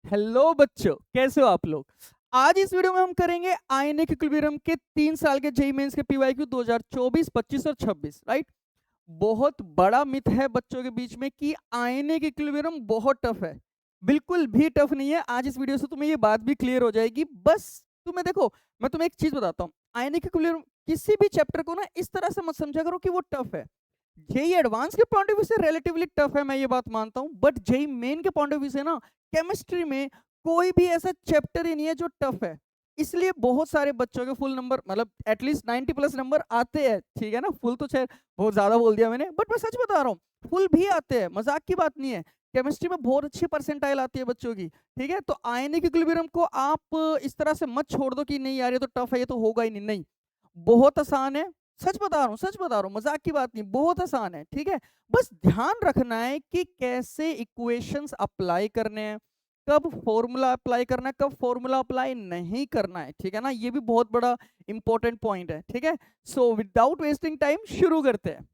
Hello बच्चों, कैसे हो आप लोग। आज इस वीडियो में हम करेंगे आयनिक इक्विलिब्रियम के 3 साल के जेईई मेंस के पीवाईक्यू 2024, 25 और 26। राइट। बहुत बड़ा मिथ है बच्चों के बीच में कि आयनिक इक्विलिब्रियम बहुत टफ है। बिल्कुल भी टफ नहीं है। आज इस वीडियो से तुम्हें ये बात भी क्लियर हो जाएगी। बस तुम्हें देखो, मैं तुम्हें एक चीज बताता हूँ। आयनिक इक्विलिब्रियम किसी भी चैप्टर को ना इस तरह से मत समझा करो कि वो टफ है। जेई एडवांस के पॉइंट ऑफ व्यू से रिलेटिवली टफ है, मैं ये बात मानता हूँ, बट जेई मेन के पॉइंट ऑफ व्यू से ना केमिस्ट्री में कोई भी ऐसा चैप्टर ही नहीं है जो टफ है। इसलिए बहुत सारे बच्चों के फुल नंबर मतलब एटलीस्ट 90+ नंबर आते हैं। ठीक है ना, फुल तो शायद बहुत ज्यादा बोल दिया मैंने, बट मैं सच बता रहा हूँ, फुल भी आते हैं, मजाक की बात नहीं है। केमिस्ट्री में बहुत अच्छी परसेंटाइल आती है बच्चों की। ठीक है, तो आयनिक इक्विलिब्रियम को आप इस तरह से मत छोड़ दो कि नहीं यार ये तो टफ है, ये तो होगा ही नहीं। नहीं, बहुत आसान है। सच बता रहा हूँ, सच बता रहा हूँ, मजाक की बात नहीं, बहुत आसान है। ठीक है, बस ध्यान रखना है कि कैसे इक्वेशंस अप्लाई करने हैं, कब फॉर्मूला अप्लाई करना है, कब फॉर्मूला अप्लाई नहीं करना है। ठीक है ना, ये भी बहुत बड़ा इंपॉर्टेंट पॉइंट है। ठीक है, सो विदाउट वेस्टिंग टाइम शुरू करते हैं।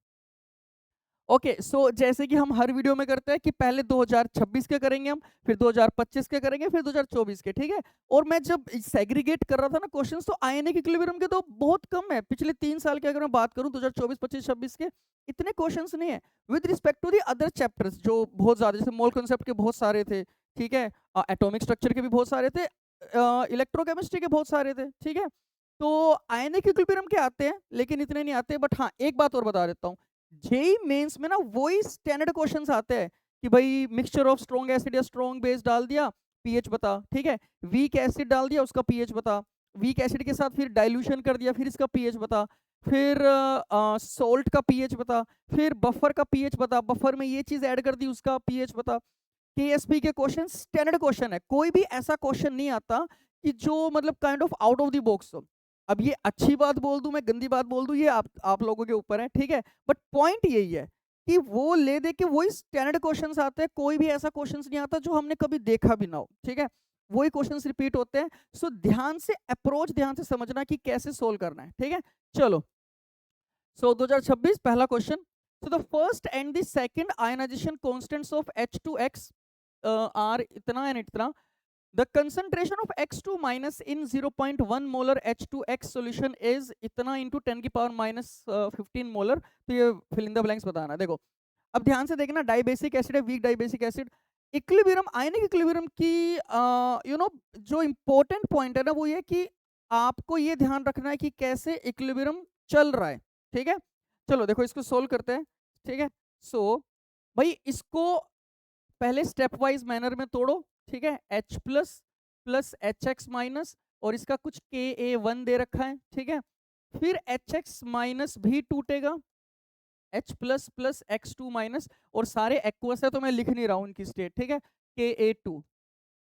ओके, सो जैसे कि हम हर वीडियो में करते हैं कि पहले 2026 के करेंगे हम, फिर 2025 के करेंगे, फिर 2024 के। ठीक है, और मैं जब सेग्रीगेट कर रहा था ना क्वेश्चंस, तो आयनिक इक्विलिब्रियम के तो बहुत कम है। पिछले 3 साल की अगर मैं बात करूं 2024, 25, 26 के, इतने क्वेश्चंस नहीं है with respect to the other chapters जो बहुत ज्यादा, जैसे मोल कॉन्सेप्ट के बहुत सारे थे। ठीक है, एटॉमिक स्ट्रक्चर के भी बहुत सारे थे, इलेक्ट्रोकेमिस्ट्री के बहुत सारे थे। ठीक है, तो आयनिक इक्विलिब्रियम के आते हैं लेकिन इतने नहीं आते। बट हाँ, एक बात और बता देता हूँ, जेई मेंस में ना वही स्टैंडर्ड क्वेश्चंस आते हैं कि भाई मिक्सचर ऑफ स्ट्रॉन्ग एसिड या स्ट्रॉन्ग बेस डाल दिया, पीएच बता। ठीक है, वीक एसिड डाल दिया, उसका पीएच बता। वीक एसिड के साथ फिर डाइल्यूशन कर दिया, फिर इसका पीएच बता। फिर सॉल्ट का पीएच बता। फिर बफर का पीएच बता, बफर में ये चीज ऐड कर दी, उसका पीएच बता। केएसपी के क्वेश्चन स्टैंडर्ड क्वेश्चन है, कोई भी ऐसा क्वेश्चन नहीं आता कि जो मतलब kind of out of the box हो। अब ये अच्छी बात बोल दूं, मैं गंदी बात बोल दूं, ये आप लोगों के ऊपर है। ठीक है, बट पॉइंट यही है कि वो ले दे के वही स्टैंडर्ड क्वेश्चंस आते हैं, कोई भी ऐसा क्वेश्चंस नहीं आता जो हमने कभी देखा भी ना हो। ठीक है, वही क्वेश्चंस रिपीट होते हैं। सो ध्यान से अप्रोच, ध्यान से समझना कि कैसे सोल्व करना है। ठीक है, चलो। सो 2026 पहला question. So the first and the second ionization constants of H2X are इतना एंड इतना। The concentration of X2 minus in 0.1 molar H2X solution is इतना into 10 की पावर माइनस 15 मोलर। तो ये फिल इन द ब्लैंक्स बताना है। देखो, अब ध्यान से देखना, डाइबेसिक एसिड है, weak dibasic acid. Equilibrium, ionic equilibrium की जो इंपॉर्टेंट पॉइंट है ना, वो ये कि आपको ये ध्यान रखना है कि कैसे इक्विलिब्रियम चल रहा है। ठीक है, चलो देखो इसको सोल्व करते हैं। ठीक है, सो भाई इसको पहले स्टेप वाइज मैनर में तोड़ो। ठीक है, H plus plus H x minus, और इसका कुछ Ka1 दे रखा है। ठीक है, फिर एच एक्स माइनस भी टूटेगा, H plus plus X2 minus, और सारे एक्वस है तो मैं लिख नहीं रहा हूं इनकी स्टेट। ठीक है, Ka2।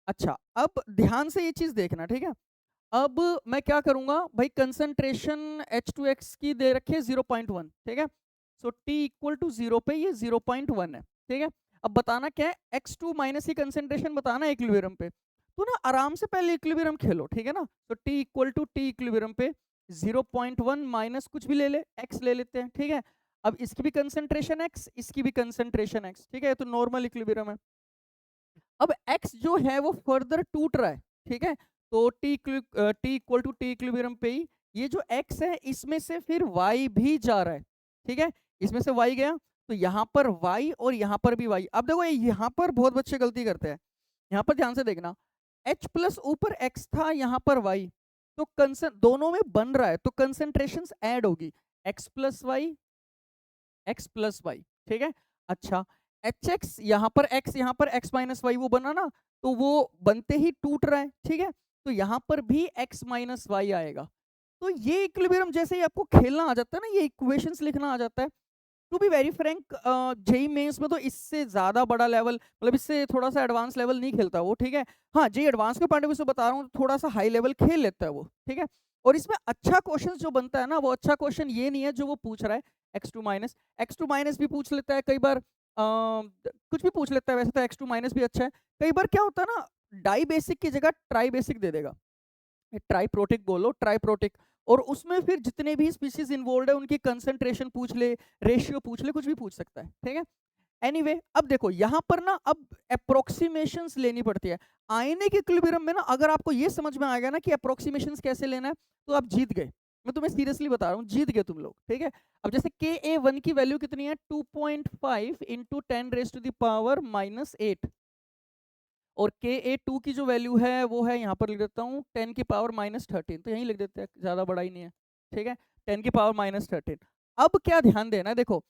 अच्छा, अब ध्यान से ये चीज देखना। ठीक है, अब मैं क्या करूंगा भाई, कंसंट्रेशन H2X की दे रखी है 0.1। ठीक है, सो T इक्वल टू 0 पे ये 0.1 है। ठीक है, अब बताना क्या है, X2 माइनस की कंसंट्रेशन बताना है इक्विलिब्रियम पे। तो ना आराम से पहले इक्विलिब्रियम खेलो। ठीक है ना, तो T equal to T equilibrium पे 0.1 माइनस कुछ भी ले ले, X ले लेते हैं। ठीक है, अब इसकी भी कंसंट्रेशन X, इसकी भी कंसंट्रेशन X। ठीक है, तो नॉर्मल इक्विलिब्रियम है। अब x जो है वो फर्दर टूट रहा है। ठीक है, तो t equal to T equilibrium पे ही ये जो x है इसमें से फिर y भी जा रहा है। ठीक है, इसमें से y गया, तो यहाँ पर y और यहाँ पर भी y। अब देखो यहाँ पर बहुत बच्चे गलती करते हैं, यहाँ पर ध्यान से देखना, h प्लस ऊपर x था, यहाँ पर y, तो कंसन दोनों में बन रहा है तो कंसेंट्रेशन ऐड होगी, x plus y, x plus y. ठीक है, अच्छा, एच एक्स यहाँ पर x, यहाँ पर x माइनस वाई वो बना ना, तो वो बनते ही टूट रहा है। ठीक है, तो यहाँ पर भी x माइनस वाई आएगा। तो ये इक्विलिब्रियम जैसे ही आपको खेलना आ जाता है ना, ये इक्वेशंस लिखना आ जाता है। To be very frank, JEE mains में तो इससे ज्यादा बड़ा लेवल, मतलब इससे थोड़ा सा एडवांस लेवल नहीं खेलता वो। ठीक है, हाँ जेई एडवांस के पॉइंट ऑफ व्यू से बता रहा हूँ, थोड़ा सा हाई लेवल खेल लेता है वो। ठीक है, और इसमें अच्छा क्वेश्चन जो बनता है ना, वो अच्छा क्वेश्चन ये नहीं है जो वो पूछ रहा है एक्स टू माइनस भी पूछ लेता है कई बार, कुछ भी पूछ लेता है। वैसे तो एक्स टू माइनस भी अच्छा है। कई बार क्या होता है ना, डाई बेसिक की जगह ट्राई बेसिक दे देगा, ट्राइप्रोटिक बोलो, ट्राइप्रोटिक, और उसमें फिर जितने भी स्पीशीज इन्वॉल्व है उनकी कंसंट्रेशन पूछ ले, रेशियो पूछ ले, कुछ भी पूछ सकता है। ठीक है, एनीवे अब देखो यहाँ पर ना अब अप्रोक्सीमेशंस लेनी पड़ती है आयनिक इक्विलिब्रियम में ना। अगर आपको ये समझ में आ गया ना कि अप्रोक्सीमेशंस कैसे लेना है तो आप जीत गए। मैं तुम्हें सीरियसली बता रहा हूँ, जीत गए तुम लोग, ठीक है। अब जैसे Ka1 की वैल्यू कितनी है 2.5 इंटू 10⁻⁻8 और Ka2 की जो वैल्यू है वो है, यहाँ पर लिख देता हूँ 10⁻⁻13, तो यहीं लिख देते हैं, ज्यादा बड़ा ही नहीं है, ठीक है। 10⁻⁻13। अब क्या ध्यान देना है, देखो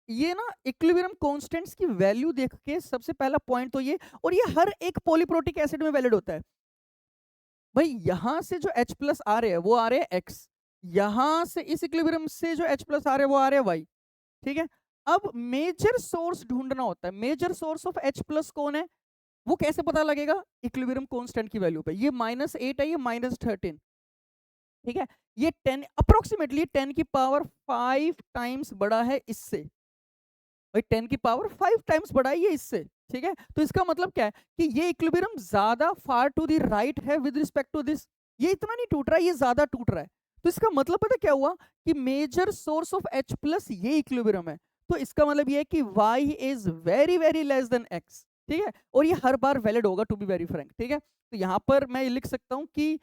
ये ना इक्विलिब्रियम कांस्टेंट्स की वैल्यू देख के सबसे पहला पॉइंट तो ये, और ये हर एक पॉलीप्रोटिक एसिड में वैलिड होता है भाई। यहां से जो H प्लस आ रहे हैं वो आ रहे हैं X, यहां से इस इक्विलिब्रियम से जो H प्लस आ रहे हैं वो आ रहे हैं Y, ठीक है। अब मेजर सोर्स ढूंढना होता है। Major source of H plus कौन है, वो कैसे पता लगेगा, इक्विलिब्रियम कांस्टेंट की वैल्यू पे। ये -8 है, ये -13, ठीक है। ये 10 अप्रोक्सीमेटली 10⁵ टाइम्स बड़ा है इससे भाई, 10⁵ टाइम्स बड़ा है ये इससे, ठीक है। तो इसका मतलब क्या है कि ये इक्विलिब्रियम ज्यादा फार टू द राइट है विद रिस्पेक्ट टू दिस। ये इतना नहीं टूट रहा है, ये ज्यादा टूट रहा है। तो इसका मतलब पता क्या हुआ कि major source of H plus ये इक्विलिब्रियम है। तो इसका मतलब ये है कि Y is very very less than X, ठीक है। और ये हर बार वैलिड होगा टू बी वेरी फ्रैंक, ठीक है। तो यहाँ पर मैं लिख सकता हूँ कि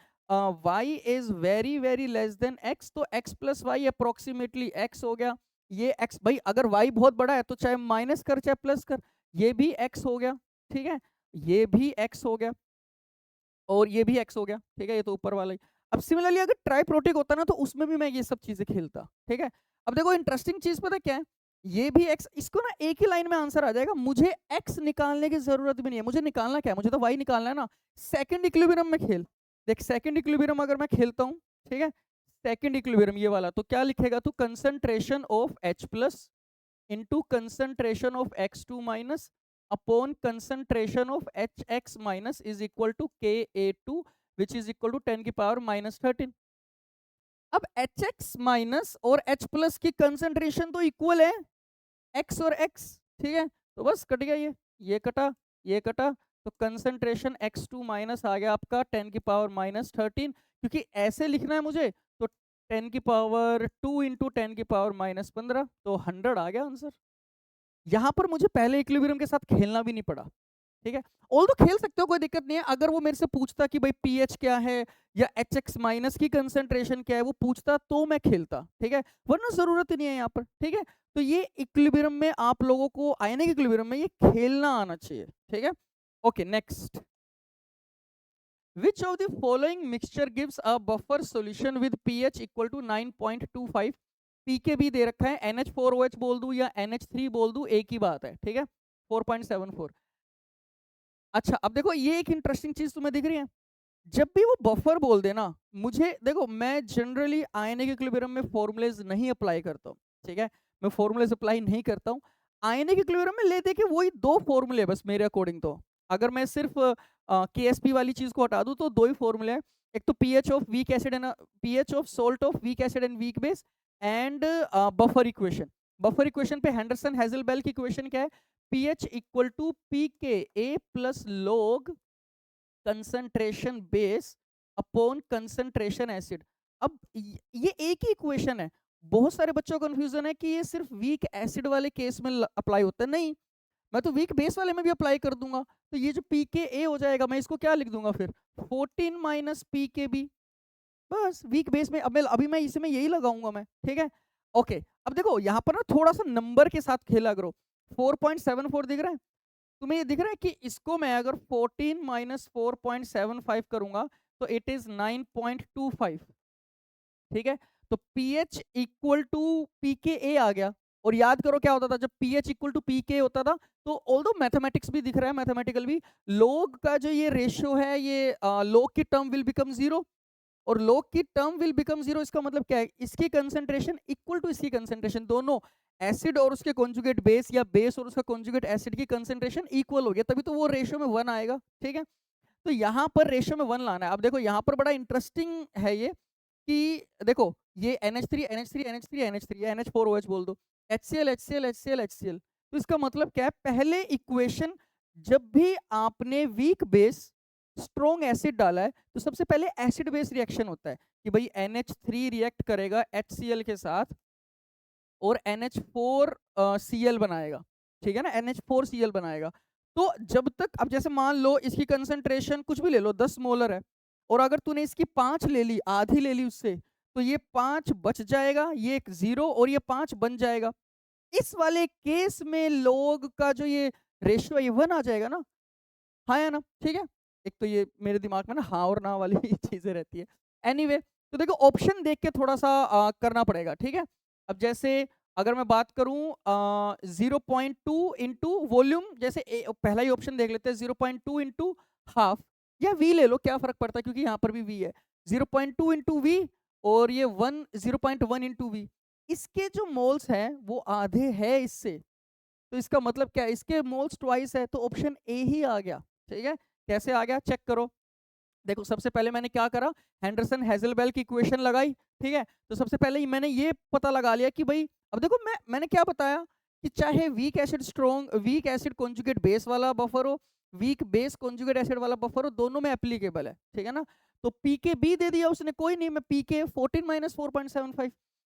Y is very very less than X, तो X plus Y approximately X हो गया। ये x भाई अगर y बहुत बड़ा है तो चाहे माइनस कर चाहे प्लस कर, ये भी x हो गया, ठीक है। ये भी x हो गया और ये भी x हो गया, ठीक है। ये तो ऊपर वाला ही। अब सिमिलरली अगर ट्राइप्रोटिक होता ना तो उसमें भी मैं ये सब चीजें खेलता, ठीक है। अब देखो इंटरेस्टिंग चीज पता क्या है, ये भी x, इसको ना एक ही लाइन में आंसर आ जाएगा। मुझे x निकालने की जरूरत भी नहीं है, मुझे निकालना क्या है, मुझे तो y निकालना है ना। सेकंड इक्विलिब्रियम में खेल, देख सेकंड इक्विलिब्रियम अगर मैं खेलता हूँ, ठीक है, सेकंड इक्विलिब्रियम ये वाला, तो क्या लिखेगा तू, concentration of H plus into concentration of X2 minus upon concentration of HX minus is equal to Ka2 which is equal to 10⁻⁻13। अब HX माइनस और H प्लस की कंसंट्रेशन तो इक्वल है X और X, ठीक है। तो बस कट गया, ये कटा, ये कटा, तो कंसंट्रेशन X2 माइनस आ गया आपका 10⁻⁻13। क्योंकि ऐसे लिखना है मुझे तो 10⁻2 इंटू 10⁻⁻15, तो 100 आ गया आंसर। यहां पर मुझे पहले इक्विलिब्रियम के साथ खेलना भी नहीं पड़ा, ठीक है। ऑल तो खेल सकते हो, कोई दिक्कत नहीं है। अगर वो मेरे से पूछता कि भाई पीएच क्या है या HX माइनस की कंसंट्रेशन क्या है, वो पूछता तो मैं खेलता, ठीक है, वरना जरूरत ही नहीं है यहाँ पर, ठीक है। तो ये इक्विलिब्रियम में आप लोगों को, आयनिक इक्विलिब्रियम में ये खेलना आना चाहिए, ठीक है। Okay next, which of the following mixture gives a buffer solution with pH equal to 9.25। pKb दे रखा है, NH4OH बोल दूं या NH3 बोल दूं, एक ही बात है, ठीक है, 4.74। अच्छा अब देखो ये एक इंटरेस्टिंग चीज तुम्हें दिख रही है, जब भी वो बफर बोल देना, मुझे देखो मैं जनरली आयनिक इक्विलिब्रियम में फॉर्मूलेज नहीं अप्लाई करता हूँ, ठीक है, मैं फॉर्मूलेज अप्लाई नहीं करता हूँ। आयनिक इक्विलिब्रियम में ले दे के वही दो फॉर्मूले बस मेरे अकॉर्डिंग। तो अगर मैं सिर्फ KSP वाली चीज को हटा दूं तो दो ही फॉर्मूले हैं, एक तो pH of weak acid and pH of salt of weak acid and weak base and buffer equation. Buffer equation पे हेंडरसन हेजलबेल की इक्वेशन क्या है, pH equal to pKa plus log concentration base upon concentration acid. अब ये एक ही equation है, बहुत सारे बच्चों को कंफ्यूजन है कि ये सिर्फ वीक एसिड वाले केस में अप्लाई होता है, नहीं, मैं तो वीक बेस वाले में भी अप्लाई कर दूंगा। तो ये जो pKa हो जाएगा, मैं इसको क्या लिख दूंगा फिर 14 माइनस pKb, बस वीक बेस में। अब अभी मैं इसमें यही लगाऊंगा मैं, ठीक है। ओके अब देखो यहाँ पर ना थोड़ा सा नंबर के साथ खेला करो। 4.74 दिख रहा है तुम्हें, ये दिख रहा है कि इसको मैं अगर 14 माइनस 4.75 करूंगा तो इट इज 9.25, ठीक है। तो pH इक्वल टू pKa आ गया। और याद करो क्या होता था जब pH इक्वल टू pK होता था, तो ऑल्दो मैथमेटिक्स भी दिख रहा है, मैथमेटिकल भी, log का जो ये रेशियो है, ये log की टर्म विल बिकम जीरो, और log की टर्म विल बिकम जीरो। इसका मतलब क्या है, इसकी कंसंट्रेशन इक्वल टू इसकी कंसंट्रेशन, दोनों एसिड और उसके कॉन्जुगेट बेस या बेस और उसका कॉन्जुगेट एसिड की कंसंट्रेशन इक्वल हो गया, तभी तो वो रेशियो में 1 आएगा, ठीक है। तो यहाँ पर रेशियो में 1 लाना है। अब देखो यहाँ पर बड़ा इंटरेस्टिंग है ये कि देखो ये NH3 NH3 NH3 NH3 या NH4OH बोल दो, HCl HCl HCl HCl। तो इसका मतलब क्या है, पहले इक्वेशन जब भी आपने वीक बेस स्ट्रॉन्ग एसिड डाला है तो सबसे पहले एसिड बेस रिएक्शन होता है कि भाई NH3 रिएक्ट करेगा HCl के साथ और NH4Cl बनाएगा, ठीक है ना, NH4Cl बनाएगा। तो जब तक, अब जैसे मान लो इसकी कंसंट्रेशन कुछ भी ले लो 10 मोलर है, और अगर तूने इसकी 5 ले ली, आधी ले ली उससे, तो ये 5 बच जाएगा, ये एक 0 और ये 5 बन जाएगा। इस वाले केस में लोग का जो ये रेशियो है ये 1 आ जाएगा ना, हाँ या ना, ठीक है। एक तो ये मेरे दिमाग में ना हाँ और ना वाली चीजें रहती है। एनीवे तो देखो ऑप्शन देख के थोड़ा सा करना पड़ेगा, ठीक है। अब जैसे अगर मैं बात करूं 0.2 इंटू वॉल्यूम, जैसे पहला ही ऑप्शन देख लेते हैं 0.2 इंटू हाफ, या वी ले लो, क्या फर्क पड़ता है क्योंकि यहाँ पर भी वी है। 0.2 इंटू वी और ये 0.1 इंटू वी, इसके जो मोल्स हैं वो आधे है इससे, तो इसका मतलब क्या है, इसके मोल्स ट्वाइस है, तो ऑप्शन ए ही आ गया, ठीक है। कैसे आ गया चेक करो। देखो सबसे पहले मैंने क्या करा, हेंडरसन हेजलबेल की इक्वेशन लगाई, ठीक है। तो सबसे पहले ही मैंने ये पता लगा लिया कि भाई, अब देखो मैंने क्या बताया कि चाहे weak acid strong, weak acid conjugate base वाला बफर हो, वीक बेस कॉन्जुगेट एसिड वाला बफर हो, दोनों में एप्लीकेबल है, ठीक है ना। तो पीके बी दे दिया उसने, कोई नहीं, मैं पीके 14 माइनस 4.75,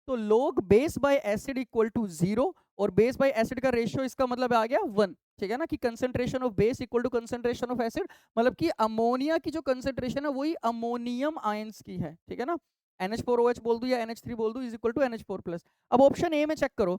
तो log base by acid equal to 0 और बेस बाय एसिड का रेशियो इसका मतलब आ गया 1, ठीक है ना, कि concentration of base equal to concentration of acid, मतलब कि अमोनिया की जो कंसंट्रेशन है वही अमोनियम आयंस की है, ठीक है ना। NH4OH बोल दूं या NH3 बोल दूं, इज इक्वल टू NH4+। अब ऑप्शन ए में चेक करो,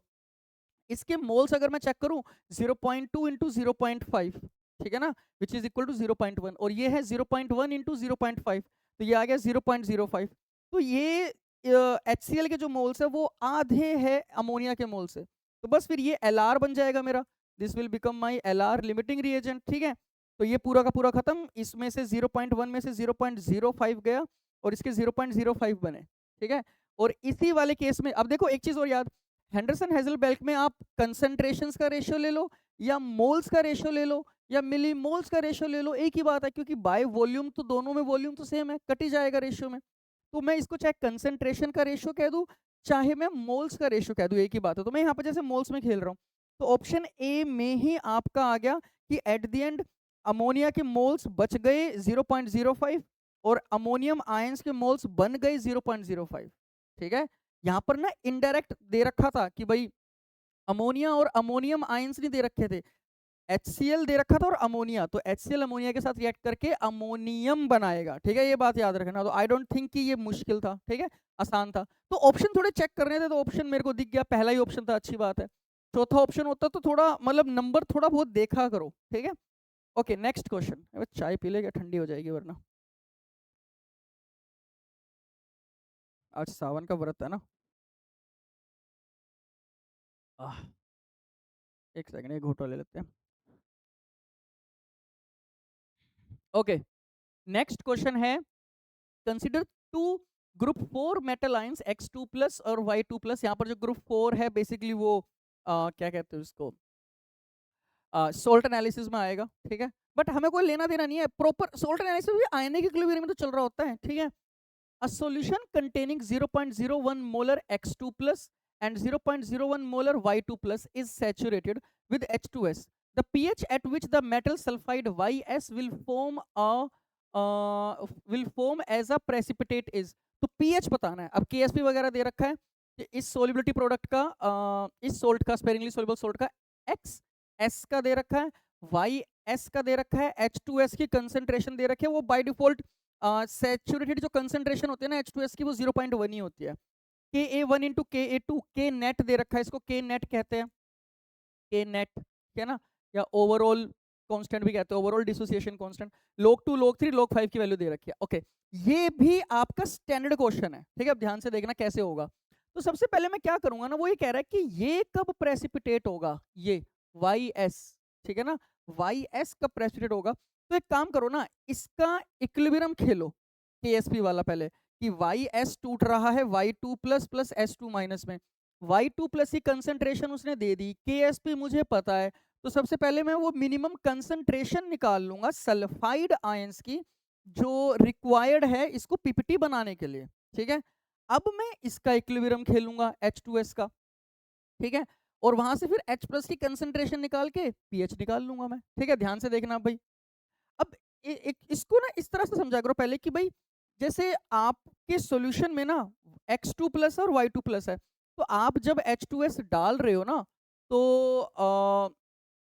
इसके मोल्स अगर मैं चेक करूं 0.2 इंटू 0.5, ठीक है ना, विच इज इक्वल टू 0.1, और ये है 0.1 इंटू 0.5, तो ये आ गया 0.05। तो ये HCl के जो मोल्स है वो आधे है अमोनिया के मोल से, तो बस फिर ये Lr बन जाएगा मेरा, this will become my Lr limiting reagent, ठीक है। तो ये पूरा का पूरा खत्म, इसमें से 0.1 में से 0.05 गया और इसके 0.05 बने, ठीक है। और इसी वाले केस में अब देखो एक चीज और याद, हेंडरसन हेजलबेल्क में आप कंसंट्रेशंस का रेशियो ले लो या मोल्स का रेशियो ले लो या मिली मोल्स का रेशियो ले लो, एक ही बात है, क्योंकि बाय वॉल्यूम तो दोनों में वॉल्यूम तो सेम है, कट ही जाएगा रेशियो में। तो मैं इसको चाहे कंसंट्रेशन का रेशियो कह दूं चाहे मैं मोल्स का रेशियो कह दूं, एक ही बात है। तो मैं यहाँ पर जैसे मोल्स में खेल रहा हूँ, तो ऑप्शन ए में ही आपका आ गया कि एट द एंड अमोनिया के मोल्स बच गए 0.05 और अमोनियम आयंस के मोल्स बन गए 0.05, ठीक है। यहाँ पर ना इनडायरेक्ट दे रखा था कि भाई अमोनिया और अमोनियम आयंस नहीं दे रखे थे, HCl दे रखा था और अमोनिया, तो HCl अमोनिया के साथ रिएक्ट करके अमोनियम बनाएगा, ठीक है, ये बात याद रखना। तो आई डोंट थिंक कि ये मुश्किल था, ठीक है, आसान था। तो ऑप्शन थोड़े चेक करने थे, तो ऑप्शन मेरे को दिख गया, पहला ही ऑप्शन था, अच्छी बात है। चौथा ऑप्शन होता तो थोड़ा मतलब नंबर थोड़ा बहुत देखा करो, ठीक है। ओके नेक्स्ट क्वेश्चन, चाय पी ले क्या ठंडी हो जाएगी वरना, आज सावन का व्रत है ना। आह, एक सेकंड एक घोटा ले लेते हैं। ओके नेक्स्ट क्वेश्चन है, consider two group 4 metal ions X2+ और Y2+। यहाँ पर जो ग्रुप 4 है बेसिकली वो क्या कहते हैं उसको, सोल्ट एनालिसिस में आएगा, ठीक है। बट हमें कोई लेना देना नहीं है, प्रॉपर सोल्ट एनालिसिस भी आयनिक इक्विलिब्रियम में तो चल रहा होता है, ठीक है। A solution containing 0.01 molar X2+ and 0.01 molar Y2+ is saturated with H2S. The pH at which the metal sulfide YS will form as a precipitate is। तो pH बताना है। अब KSP वगैरह दे रखा है कि इस solubility product का इस salt का sparingly soluble salt का X S का दे रखा है, YS का दे रखा है, H2S की concentration दे रखी है, वो by default सैचुरेटेड जो कंसंट्रेशन होती है ना H2S की वो 0.1 ही होती है। Ka1 into Ka2, K net दे रखा है, इसको K नेट कहते हैं, K नेट, है ना, या ओवरऑल कांस्टेंट भी कहते हैं, overall dissociation constant. log 2 log 3 log 5 की वैल्यू दे रखी है, ओके। ये भी आपका स्टैंडर्ड क्वेश्चन है, ठीक है, अब ध्यान से देखना कैसे होगा। तो सबसे पहले मैं क्या करूंगा ना, वो ये कह रहा है कि ये कब प्रेसिपिटेट होगा, ये YS, ठीक है ना, YS कब प्रेसिपिटेट होगा। तो एक काम करो ना, इसका इक्विलिब्रियम खेलो KSP वाला पहले, कि YS टूट रहा है Y2+ प्लस S2- में, Y2+ की कंसंट्रेशन उसने दे दी, KSP मुझे पता है, तो सबसे पहले मैं वो मिनिमम कंसंट्रेशन निकाल लूंगा सल्फाइड आयंस की जो रिक्वायर्ड है इसको PPT बनाने के लिए, ठीक है। अब मैं इसका इक्विलिब्रियम खेलूंगा H2S का, ठीक है, और वहां से फिर H+ की कंसंट्रेशन निकाल के pH निकाल लूंगा मैं, ठीक है। ध्यान से देखना भाई, अब इसको ना इस तरह से समझा करो पहले कि भाई जैसे आपके सॉल्यूशन में ना X2+ और Y2+ है, तो आप जब H2S डाल रहे हो ना, तो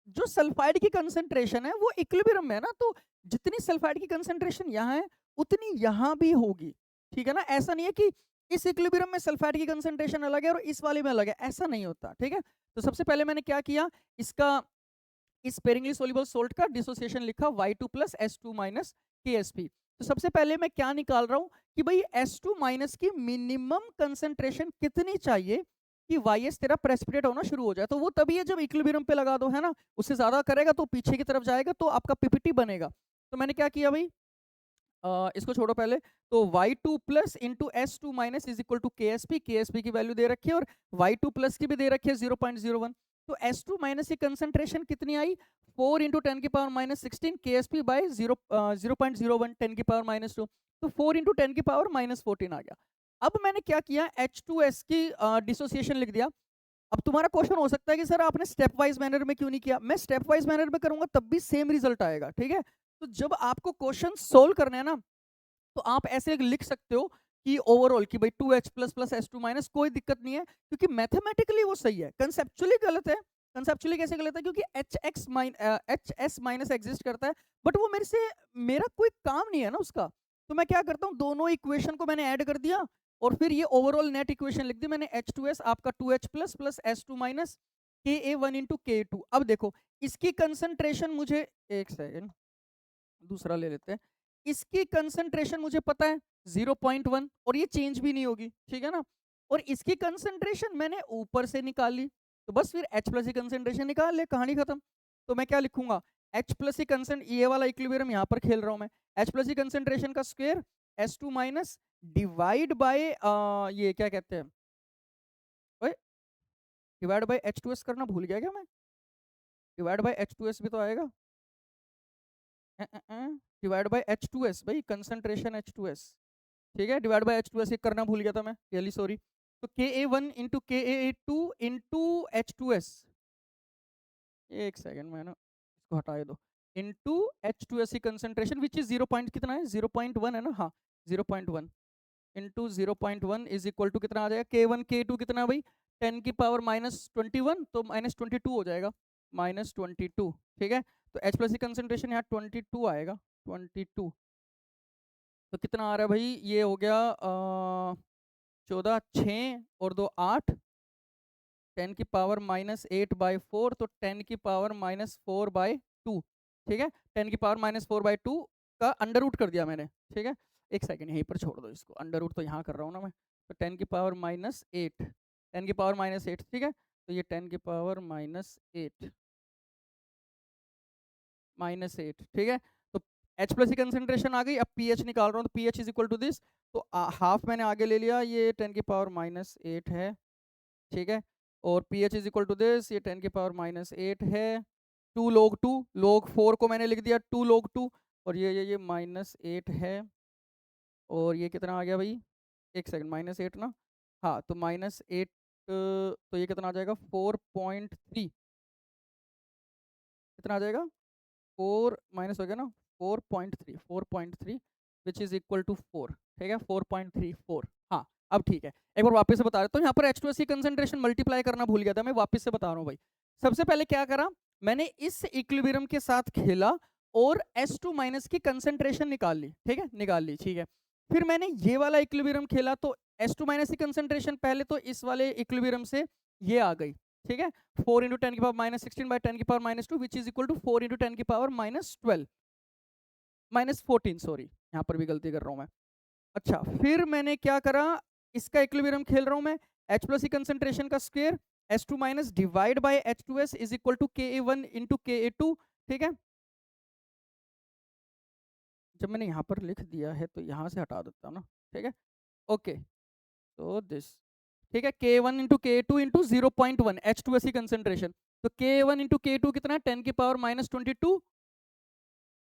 जो सल्फाइड की कंसंट्रेशन है वो इक्विलिब्रियम में है ना, तो जितनी सल्फाइड की कंसंट्रेशन यहाँ है उतनी यहाँ भी होगी, ठीक है ना। ऐसा नहीं है कि इस इक्विलिब्रियम में सल्फाइड की कंसंट्रेशन अलग है और इस वाले में अलग है, ऐसा नहीं होता, ठीक है। तो सबसे पहले मैंने क्या किया, इसका इस स्पेरिंगली सोल्यूबल सोल्ट का डिसोसिएशन लिखा Y2 plus S2 minus KSP। तो सबसे पहले मैं क्या निकाल रहा हूं कि भाई S2 माइनस की मिनिमम कंसंट्रेशन कितनी चाहिए कि YS तेरा प्रेसिपिटेट होना शुरू हो जाए। तो वो तभी है जब इक्विलिब्रियम पे लगा दो, है ना। उससे ज्यादा करेगा तो पीछे की तरफ जाएगा तो आपका पीपीटी बनेगा। तो मैंने क्या किया भाई, इसको छोड़ो पहले। तो Y2 plus into S2 minus is equal to KSP, KSP की वैल्यू दे रखी है और Y2 प्लस की भी दे रखी है 0.01। तो S2 माइनस की कंसंट्रेशन कितनी आई, 4 इंटू 10 की पावर माइनस 16 KSP बाई 0.01 10 की पावर माइनस 2, तो 4 इंटू 10 की पावर माइनस 14 आ गया। अब मैंने क्या किया, H2S की डिसोसिएशन लिख दिया। अब तुम्हारा क्वेश्चन हो सकता है कि सर आपने स्टेप वाइज मैनर में क्यों नहीं किया। मैं स्टेप वाइज मैनर में करूंगा तब भी सेम रिजल्ट आएगा, ठीक है। तो जब आपको क्वेश्चन सोल्व करना है ना, तो आप ऐसे लिख सकते हो कि ओवरऑल कि भाई 2H plus plus S2 minus, कोई दिक्कत नहीं है क्योंकि मैथमेटिकली वो सही है, कंसेप्चुअली गलत है। कंसेप्चुअली कैसे गलत है, क्योंकि HS माइनस एग्जिस्ट करता है बट वो मेरा कोई काम नहीं है ना उसका। तो मैं क्या करता हूँ, दोनों इक्वेशन को मैंने ऐड कर दिया और फिर ये ओवरऑल नेट इक्वेशन लिख दी मैंने, H2S आपका 2H plus plus S2 minus KA1 into KA2। अब देखो इसकी कंसंट्रेशन मुझे, एक सेकेंड दूसरा ले लेते हैं। इसकी कंसंट्रेशन मुझे पता है 0.1 और ये चेंज भी नहीं होगी, ठीक है ना। और इसकी कंसंट्रेशन मैंने ऊपर से निकाल ली, तो बस फिर H प्लस की कंसंट्रेशन निकाल ले, कहानी खत्म। तो मैं क्या लिखूंगा, H प्लस की कंसंट, ये वाला इक्विलिब्रियम यहाँ पर खेल रहा हूँ मैं, H प्लस की कंसंट्रेशन का square S2 minus divide bye ये क्या कहते हैं, डिवाइड बाय H2S करना भूल गया क्या मैं, डिवाइड बाय H2S भी तो आएगा, डिवाइड बाय H2S भाई, कंसंट्रेशन H2S, ठीक है। डिवाइड बाय H2S ये करना भूल गया था मैं, रियली सॉरी। तो KA1 into KA2 into H2S, एक सेकेंड मैं ना इसको हटा दो, इंटू H2S की कंसंट्रेशन विच इज 0 पॉइंट कितना है, 0.1 है ना, हाँ 0.1 इंटू 0.1 इज इक्वल टू कितना आ जाएगा, K1 K2 कितना है भाई, 10 की पावर माइनस 21, तो माइनस 22 हो जाएगा, माइनस 22, ठीक है। तो H प्लस की कंसंट्रेशन यहाँ 22 आएगा, 22। तो कितना आ रहा है भाई, ये हो गया 14, 6 और 2 8, 10 की पावर माइनस 8/4, तो 10 की पावर माइनस 4/2, ठीक है। 10 की पावर माइनस 4/2 का अंडर रूट कर दिया मैंने, ठीक है। एक सेकंड यहीं पर छोड़ दो इसको, अंडर रूट तो यहाँ कर रहा हूँ ना मैं। तो 10 की पावर माइनस 8, 10 की पावर माइनस 8, ठीक है। तो ये 10 की पावर माइनस 8 माइनस 8, ठीक है। तो H प्लस की कंसेंट्रेशन आ गई, अब pH निकाल रहा हूँ, तो pH is equal to this, तो हाफ मैंने आगे ले लिया, ये 10 की पावर माइनस 8 है, ठीक है। और pH is equal to this, ये 10 की पावर माइनस 8 है, 2 log 2, log 4 को मैंने लिख दिया 2 log 2, और ये माइनस 8 है, और ये कितना आ गया भाई, एक सेकंड, माइनस 8 ना, हाँ तो माइनस 8, तो ये कितना आ जाएगा 4.3, कितना आ जाएगा 4 माइनस हो गया ना 4.3 विच इज इक्वल टू 4, ठीक है 4.34। हाँ अब ठीक है, एक बार वापस से बता रहा हूँ। तो यहाँ पर H2S की कंसंट्रेशन मल्टीप्लाई करना भूल गया था, मैं वापस से बता रहा हूँ भाई। सबसे पहले क्या करा, मैंने इस इक्विलिब्रियम के साथ खेला और S2 माइनस की कंसंट्रेशन निकाल ली, ठीक है, निकाल ली, ठीक है। फिर मैंने ये वाला इक्विलिब्रियम खेला, तो S2 माइनस की कंसंट्रेशन पहले तो इस वाले इक्विलिब्रियम से ये आ गई, ठीक है। 4 इंटू 10 की पावर माइनस 16 बाई 10 की power minus 2 which is equal to 4 into 10 की पावर माइनस 12, माइनस 14, सॉरी यहाँ पर भी गलती कर रहा हूँ मैं। अच्छा फिर मैंने क्या करा, इसका इक्विलिब्रियम खेल रहा हूँ मैं, H प्लस की कंसंट्रेशन का square S2 minus divide by H2S is equal to KA1 into KA2, ठीक है। जब मैंने यहाँ पर लिख दिया है तो यहाँ से हटा देता हूँ ना, ठीक है, ओके। तो दिस, ठीक है, K1 into K2 into 0.1 H2S की कंसंट्रेशन, तो K1 इंटू K2 कितना है 10 की पावर माइनस 22,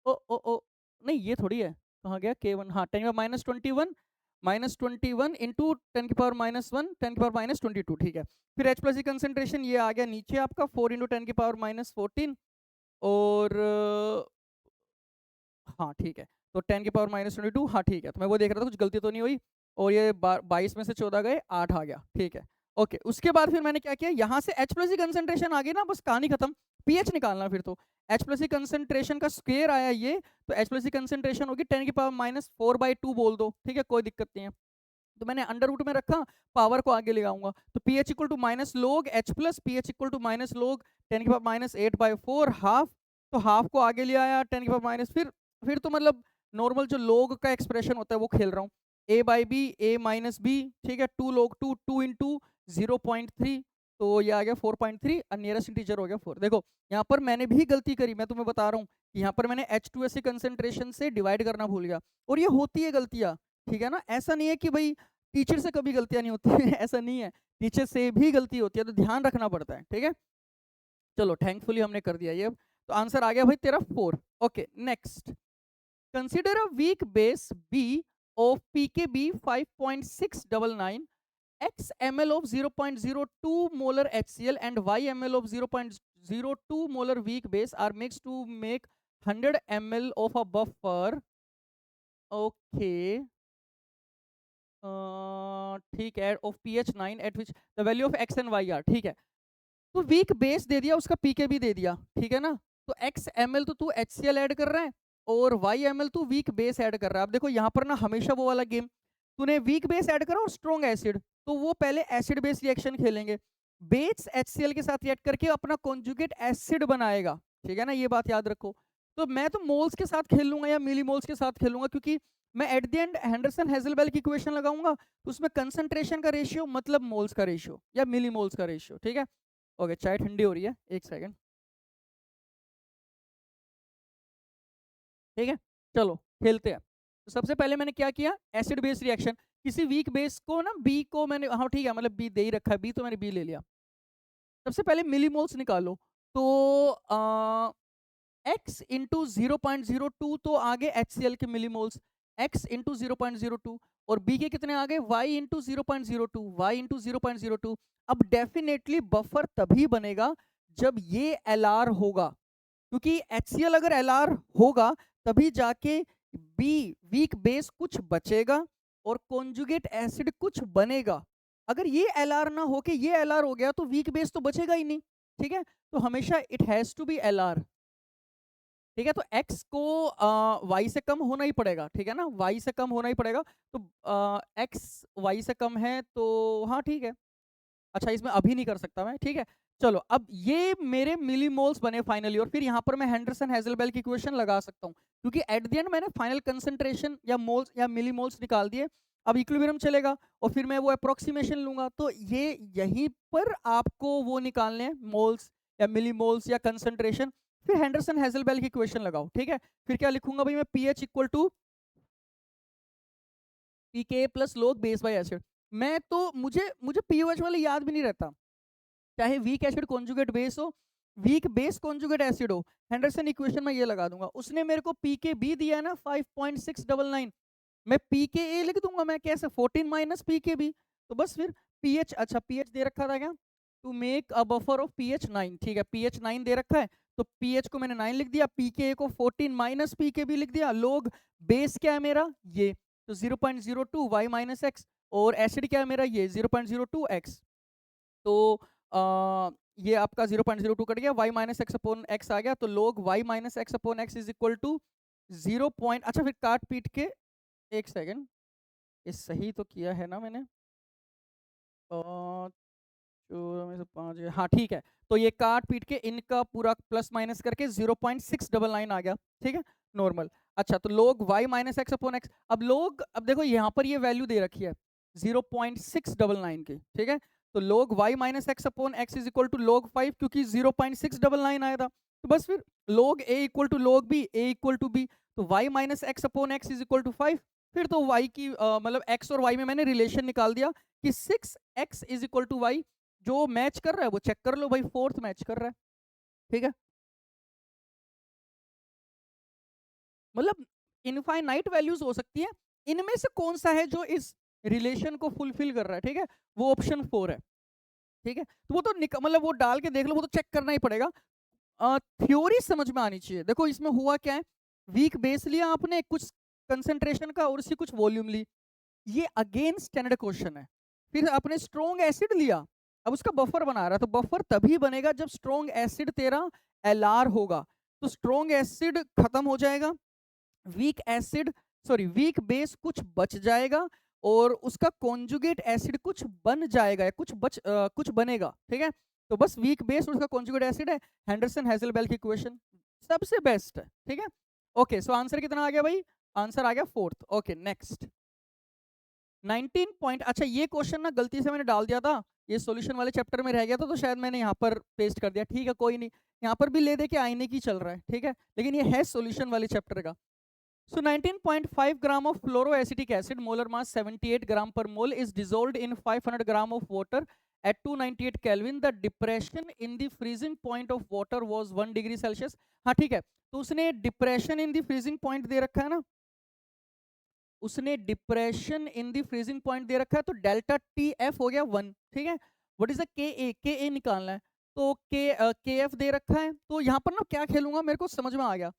ओ नहीं ये थोड़ी है, कहाँ गया K1, हाँ 10 की पावर माइनस 21 इंटू 10 की पावर माइनस 1 10 की पावर माइनस 22, ठीक है। फिर H प्लस की कंसंट्रेशन ये आ गया नीचे आपका 4 इंटू 10 की पावर माइनस 14, और हाँ ठीक है, तो 10 की पावर माइनस 22, हाँ ठीक है। तो मैं वो देख रहा था कुछ गलती तो नहीं हुई, और ये 22 में से 14 गए 8 आ गया, ठीक है, ओके। उसके बाद फिर मैंने क्या किया, यहाँ से H प्लस की कंसंट्रेशन आ गई ना, बस कहानी खत्म। पीएच निकालना फिर तो H प्लस की कंसेंट्रेशन का स्क्वायर आया ये, तो H प्लस की कंसेंट्रेशन होगी 10⁻⁴/2 बोल दो, ठीक है, कोई दिक्कत नहीं है। तो मैंने अंडर रूट में रखा, पावर को आगे ले आऊंगा, तो pH equal to minus log H plus pH equal to minus log 10⁻⁸/4 half, तो हाफ को आगे ले आया 10⁻, फिर तो मतलब नॉर्मल जो लोग का एक्सप्रेशन होता है वो खेल रहा हूँ, a/b a-b, ठीक है, 2 log 2 2 इंटू 0.3, तो ये आ गया 4.3 और नियरेस्ट इंटीजर हो गया 4। देखो यहाँ पर मैंने भी गलती करी, मैं तुम्हें बता रहा हूँ कि यहाँ पर मैंने H2S की कंसेंट्रेशन से डिवाइड करना भूल गया, और ये होती है गलतियाँ, ठीक है ना, ऐसा नहीं है कि भाई टीचर से कभी गलतियां नहीं होती है ऐसा नहीं है, टीचर से भी गलती होती है, तो ध्यान रखना पड़ता है, ठीक है। चलो थैंकफुली हमने कर दिया ये, तो आंसर आ गया भाई तेरा 4। Okay next, consider a weak base B of pKb 5.699, x ml of 0.02 molar HCl and y ml of 0.02 molar weak base are mixed to make 100 ml of a buffer। okay, ठीक है, of pH 9 at which the value of x and y are, ठीक है, तो weak base दे दिया, उसका पीके भी दे दिया, ठीक है ना, तो x ml तो तू HCl ऐड कर रहा है और y ml तू वीक बेस ऐड कर रहा है। अब देखो यहाँ पर ना हमेशा वो वाला गेम, तूने वीक बेस ऐड करा और स्ट्रॉन्ग एसिड, तो वो पहले एसिड बेस रिएक्शन खेलेंगे, बेस HCl के साथ रिएक्ट करके अपना कॉन्जुगेट एसिड बनाएगा, ठीक है ना, ये बात याद रखो। तो मैं तो मोल्स के साथ खेल लूंगा या मिली मोल्स के साथ खेलूंगा, क्योंकि मैं at the end Henderson Hasselbalch की इक्वेशन लगाऊंगा, तो उसमें कंसंट्रेशन का रेशियो मतलब मोल्स का रेशियो या मिली मोल्स का रेशियो, ठीक है। ओके चाय ठंडी हो रही है, एक सेकंड, ठीक है, चलो खेलते हैं। तो सबसे पहले मैंने क्या किया, एसिड बेस रिएक्शन, किसी वीक बेस को ना, बी को मैंने, हाँ ठीक है, मतलब बी दे ही रखा है बी, तो मैंने बी ले लिया। सबसे पहले मिलीमोल्स निकालो, तो x इंटू 0.02 तो आगे HCl के मिलीमोल्स, x इंटू 0.02, और b के कितने आगे, y इंटू 0.02, y इंटू 0.02। अब डेफिनेटली बफर तभी बनेगा जब ये LR होगा, क्योंकि HCl अगर LR होगा तभी जाके B वीक बेस कुछ बचेगा और कॉन्जुगेट एसिड कुछ बनेगा। अगर ये LR ना हो के ये LR हो गया तो वीक बेस तो बचेगा ही नहीं, ठीक है, तो हमेशा it has to be LR, ठीक है, तो x को y से कम होना ही पड़ेगा, ठीक है ना, y से कम होना ही पड़ेगा, तो x y से कम है तो हाँ ठीक है, अच्छा इसमें अभी नहीं कर सकता मैं, ठीक है। चलो अब ये मेरे मिलीमोल्स बने फाइनली, और फिर यहाँ पर मैं हेंडरसन हेजलबेल की इक्वेशन लगा सकता हूँ, क्योंकि एट द एंड मैंने फाइनल कंसंट्रेशन या मोल्स या मिलीमोल्स निकाल दिए। अब इक्विलिब्रियम चलेगा और फिर मैं वो अप्रोक्सीमेशन लूंगा, तो ये यहीं पर आपको वो निकालने हैं, मोल्स या मिलीमोल्स या कंसंट्रेशन, फिर हेंडरसन हेजलबेल की इक्वेशन लगाओ, ठीक है। फिर क्या लिखूंगा भाई मैं, pH equal to pK plus log base by acid. मैं तो मुझे मुझे पीओएच वाले याद भी नहीं रहता, चाहे वीक एसिड कॉन्जुगेट बेस हो, वीक बेस कॉन्जुगेट एसिड हो, हेंडरसन इक्वेशन में ये लगा दूंगा। उसने मेरे को पीके बी दिया है ना 5.699, मैं पीके ए लिख दूंगा, मैं कैसे 14 माइनस पीके बी, तो बस फिर पीएच, अच्छा पीएच दे रखा था क्या, to make a buffer of pH 9, ठीक है, पीएच 9 दे रखा है, तो पीएच को मैंने 9 लिख दिया, पीके को 14 माइनस पीके बी लिख दिया, लोग बेस क्या है मेरा ये, तो 0.02 y माइनस एक्स, और एसिड क्या है मेरा ये 0.02 x, तो ये आपका 0.02 कट गया, y minus x upon x आ गया, तो लोग y minus x upon x is equal to 0 point, अच्छा फिर काट पीट के, एक सेकेंड, ये सही तो किया है ना मैंने, 14 में से 5, हाँ ठीक है, तो ये काट पीट के इनका पूरा प्लस माइनस करके 0.699 आ गया, ठीक है, नॉर्मल। अच्छा तो लोग y minus x upon x, अब लोग, अब देखो यहाँ पर ये वैल्यू दे रखी है 0.699 की, ठीक है, तो लोग y minus x upon x is equal to log 5, क्योंकि 0.699 आया था, तो बस फिर log a equal to log b, a equal to b, तो y minus x upon x is equal to 5, फिर तो y की मतलब x और y में मैंने रिलेशन निकाल दिया कि 6x is equal to y, जो मैच कर रहा है वो चेक कर लो भाई, फोर्थ मैच कर रहा है, ठीक है, मतलब इनफाइनाइट वैल्यूज हो सकती है, इनमें से कौन सा है जो इस रिलेशन को फुलफिल कर रहा है, ठीक है, वो ऑप्शन 4 है, ठीक है, तो वो तो मतलब वो डाल के देख लो, वो तो चेक करना ही पड़ेगा, थ्योरी समझ में आनी चाहिए। देखो इसमें हुआ क्या है, वीक बेस लिया आपने कुछ कंसेंट्रेशन का और उसकी कुछ वॉल्यूम ली, ये अगेन स्टैंडर्ड क्वेश्चन है। फिर आपने स्ट्रॉन्ग एसिड लिया, अब उसका बफर बना रहा है, तो बफर तभी बनेगा जब स्ट्रॉन्ग एसिड तेरा Lr होगा तो स्ट्रॉन्ग एसिड खत्म हो जाएगा, weak acid sorry weak base कुछ बच जाएगा और उसका कॉन्जुगेट एसिड कुछ बन जाएगा या कुछ बनेगा, ठीक है। तो बस वीक बेस और उसका कॉन्जुगेट एसिड है, हेंडरसन हेजलबेल की इक्वेशन सबसे बेस्ट है, ठीक है। ओके सो आंसर कितना आ गया भाई, आंसर आ गया 4th। Okay next 19 point. अच्छा ये क्वेश्चन ना गलती से मैंने डाल दिया था, ये सॉल्यूशन वाले चैप्टर में रह गया था तो शायद मैंने यहाँ पर पेस्ट कर दिया, ठीक है कोई नहीं, यहाँ पर भी ले दे के आईने की चल रहा है, ठीक है, लेकिन ये है सॉल्यूशन वाले चैप्टर का। So 19.5 gram of fluoroacetic acid, molar mass 78 gram per mole, is dissolved in 500 gram of water at 298 Kelvin. The depression in the freezing point of water was 1 degree Celsius. हाँ ठीक है, तो उसने depression in the freezing point दे रखा है ना, उसने depression in the freezing point दे रखा है, तो डेल्टा टी एफ हो गया 1, ठीक है। व्हाट इज द के ए निकालना है, तो के एफ दे रखा है, तो यहाँ पर ना क्या खेलूंगा मेरे को समझ में आ गया,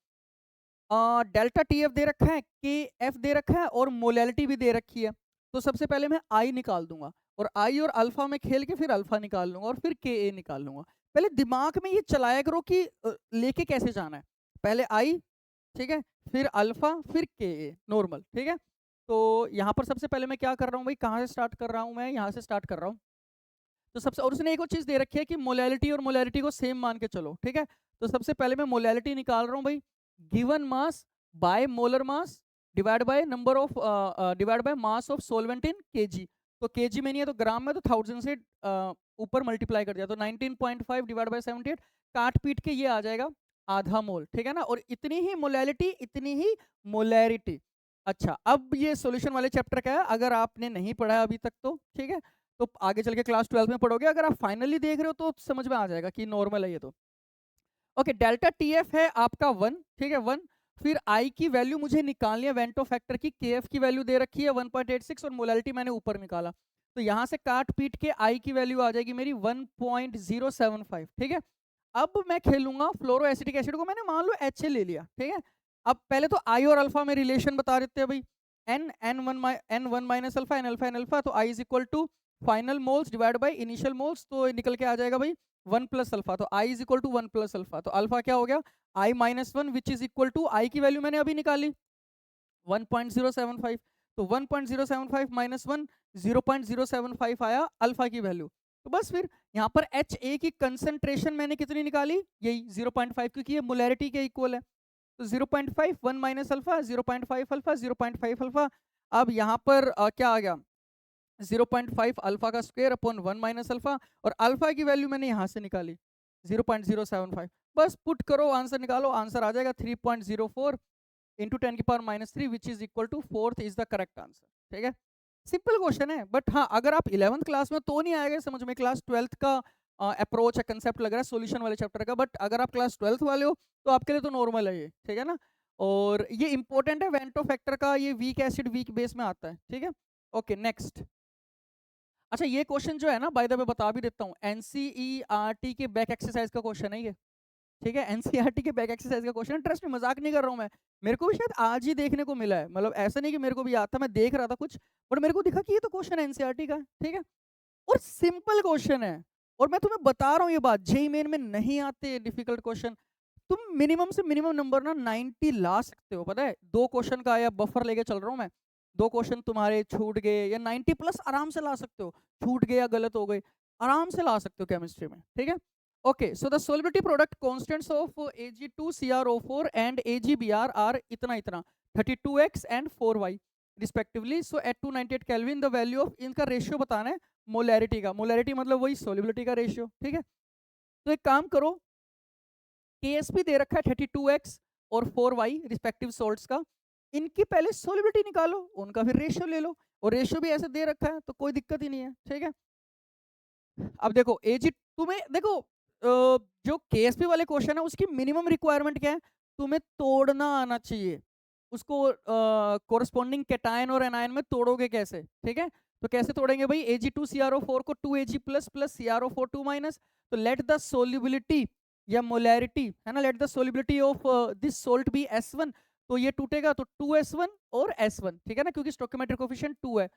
डेल्टा टी एफ दे रखा है, के एफ दे रखा है और मोलैलिटी भी दे रखी है, तो सबसे पहले मैं आई निकाल दूंगा और आई और अल्फा में खेल के फिर अल्फा निकाल लूंगा और फिर के ए निकाल लूंगा। पहले दिमाग में ये चलाया करो कि लेके कैसे जाना है, पहले आई, ठीक है, फिर अल्फा, फिर के ए नॉर्मल, ठीक है। तो यहाँ पर सबसे पहले मैं क्या कर रहा हूँ भाई, कहाँ से स्टार्ट कर रहा हूँ मैं, यहाँ से स्टार्ट कर रहा हूँ। तो सबसे और उसने एक और चीज़ दे रखी है कि मोलैलिटी और मोलैरिटी को सेम मान के चलो, ठीक है। तो सबसे पहले मैं मोलैलिटी निकाल रहा हूँ भाई, given mass by molar mass divide by number of divide by mass of solvent in KG. तो केजी में नहीं है तो ग्राम में, तो 1000 से ऊपर मल्टीप्लाई कर दिया तो 19.5 डिवाइड बाय 78, काट पीट के ये आ जाएगा आधा मोल, ठीक है ना। और इतनी ही मोलैलिटी इतनी ही मोलैरिटी। अच्छा अब ये सॉल्यूशन वाले चैप्टर का है, अगर आपने नहीं पढ़ा है अभी तक तो ठीक है, तो आगे चल के क्लास 12 में पढ़ोगे, अगर आप फाइनली देख रहे हो तो समझ में आ जाएगा कि नॉर्मल है ये तो। ओके डेल्टा टी एफ है आपका 1, ठीक है 1, फिर आई की वैल्यू मुझे निकालनी है वेंटो फैक्टर की, के एफ की वैल्यू दे रखी है 1.86 और मोलैलिटी मैंने ऊपर निकाला, तो यहाँ से काट पीट के आई की वैल्यू आ जाएगी मेरी 1.075, ठीक है। अब मैं खेलूंगा फ्लोरो एसिटिक एसिड को, मैंने मान लो एच ले लिया, ठीक है। अब पहले तो आई और अल्फा में रिलेशन बता देते हैं भाई, n one minus alpha n alpha, तो i is equal to final moles divide by initial moles, तो निकल के आ जाएगा भाई 1 प्लस अल्फा, तो i is equal to 1 plus alpha, तो अल्फा क्या हो गया i minus 1 which is equal to i की वैल्यू मैंने अभी निकाली 1.075, तो 1.075 माइनस 1 0.075 आया अल्फा की वैल्यू। तो बस फिर यहाँ पर एच ए की कंसंट्रेशन मैंने कितनी निकाली, यही 0.5, क्योंकि ये मोलैरिटी के इक्वल है, तो 0.5 1 माइनस अल्फा 0.5 अल्फा 0.5 अल्फा। अब यहाँ पर क्या आ गया 0.5 अल्फा का स्क्वायर अपॉन 1 माइनस अल्फा, और अल्फा की वैल्यू मैंने यहाँ से निकाली 0.075, बस पुट करो आंसर निकालो, आंसर आ जाएगा 3.04 इंटू 10 की power -3 which is equal to 4th is the correct answer, ठीक है। सिंपल क्वेश्चन है, बट हाँ अगर आप 11th क्लास में तो नहीं आएगा समझ में, क्लास 12th का अप्रोच है, कंसेप्ट लग रहा है सॉल्यूशन वाले चैप्टर का, बट अगर आप क्लास 12th वाले हो तो आपके लिए तो नॉर्मल है ये, ठीक है ना। और ये इंपॉर्टेंट है वेंटो फैक्टर का, ये वीक एसिड वीक बेस में आता है, ठीक है। Okay next. अच्छा ये क्वेश्चन जो है ना बाय द वे बता भी देता हूँ, एनसीईआरटी के बैक एक्सरसाइज का क्वेश्चन है ये, ठीक है। एनसीईआरटी के बैक एक्सरसाइज का क्वेश्चन, ट्रस्ट में मजाक नहीं कर रहा हूँ मैं, मेरे को भी शायद आज ही देखने को मिला है, मतलब ऐसा नहीं कि मेरे को भी याद था, मैं देख रहा था कुछ, बट मेरे को दिखा कि ये तो क्वेश्चन एनसीईआरटी का है, ठीक है, और सिंपल क्वेश्चन है, और मैं तुम्हें बता रहा हूँ ये बात, जेईई मेन में नहीं आते डिफिकल्ट क्वेश्चन, तुम मिनिमम से मिनिमम नंबर ना 90 ला सकते हो, पता है 2 क्वेश्चन का आया बफर लेके चल रहा हूँ मैं, 2 क्वेश्चन तुम्हारे छूट गए या 90 प्लस आराम से ला सकते हो, छूट गए या गलत हो गए आराम से ला सकते हो केमिस्ट्री में, ठीक है। Okay so the solubility product constants of Ag2CrO4 and AgBr are इतना इतना 32x and 4y respectively, so at 298 kelvin the value of, इनका रेशियो बताना है मोलैरिटी का, मोलैरिटी मतलब वही सोलिबिलिटी का रेशियो, ठीक है। तो एक काम करो, KSP दे रखा है 32x और 4y रिस्पेक्टिव सॉल्ट्स का, इनकी पहले सोलिबिलिटी निकालो, उनका फिर रेशियो ले लो, और रेशियो भी ऐसे दे रखा है तो कोई दिक्कत ही नहीं है, ठीक है। अब देखो एजी तुम्हें देखो जो KSP वाले क्वेश्चन है उसकी मिनिमम रिक्वायरमेंट क्या है, तुम्हें तोड़ना आना चाहिए उसको, कोरस्पॉन्डिंग कैटायन और एनायन में तोड़ोगे कैसे, ठीक है। तो कैसे तोड़ेंगे भाई, Ag2CrO4 को 2Ag plus plus CrO4 2 minus, तो लेट द सोल्युबिलिटी या मोलैरिटी है ना, let the solubility of this salt be S1, तो ये टूटेगा तो 2S1 और S1, ठीक है ना, क्योंकि स्टोइकोमेट्रिक कोएफिशिएंट 2 है।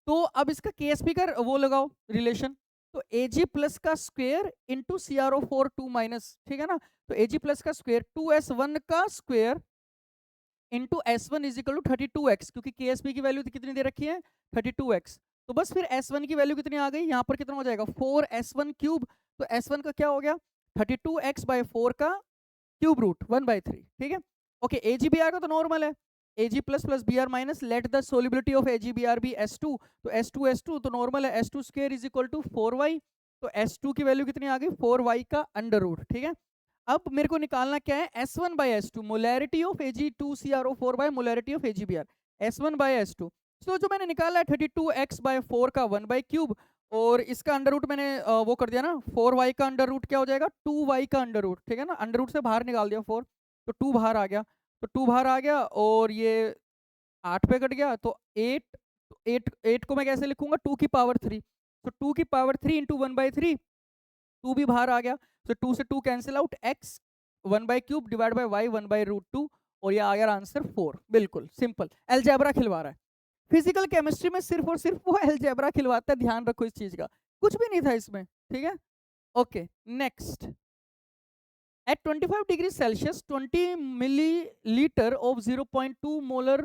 तो अब इसका KSP का वो लगाओ रिलेशन, तो Ag प्लस का स्क्वायर इंटू CrO4 2 माइनस, ठीक है ना। तो Ag प्लस का स्क्वायर 2s1 का square into S1 is equal to 32x, क्योंकि KSP की वैल्यू कितनी दे रखी है 32x। तो बस फिर S1 की वैल्यू कितनी आ गई, यहाँ पर कितना हो जाएगा 4s1 क्यूब। तो S1 का क्या हो गया 32x/4 का क्यूब रूट 1/3, ठीक है। ओके, AgBr का तो नॉर्मल है, Ag plus plus Br minus, let the solubility of AgBr be S2। तो S2 तो नॉर्मल है, S2 square is equal to 4y। तो S2 की वैल्यू कितनी आ गई 4y का अंडर रूट, ठीक है। अब मेरे को निकालना क्या है S1/S2, molarity of Ag2CrO4 by molarity of AgBr, S1/S2। तो जो मैंने निकाला है 32x/4 का 1/3, और इसका अंडर रूट मैंने वो कर दिया ना, 4y का अंडर रूट क्या हो जाएगा 2y का अंडर रूट, ठीक है ना। अंडर रूट से बाहर निकाल दिया 4, तो 2 बाहर आ गया, तो 2 बाहर आ गया, और ये 8 पे कट गया, तो 8 को मैं कैसे लिखूंगा 2 की पावर 3। तो 2 की पावर 3 इंटू 1/3, 2 भी बाहर आ गया, तो 2 से 2 cancel out, x 1/3 divide by y 1/√2, और ये आ गया आंसर 4। बिल्कुल सिंपल, अलजेब्रा खिलवा रहा है। फिजिकल केमिस्ट्री में सिर्फ और सिर्फ वो अलजेब्रा खिलवाता है, ध्यान रखो इस चीज का, कुछ भी नहीं था इसमें, ठीक है। Okay, next. At 25 degrees Celsius, 20 milliliter of 0.2 molar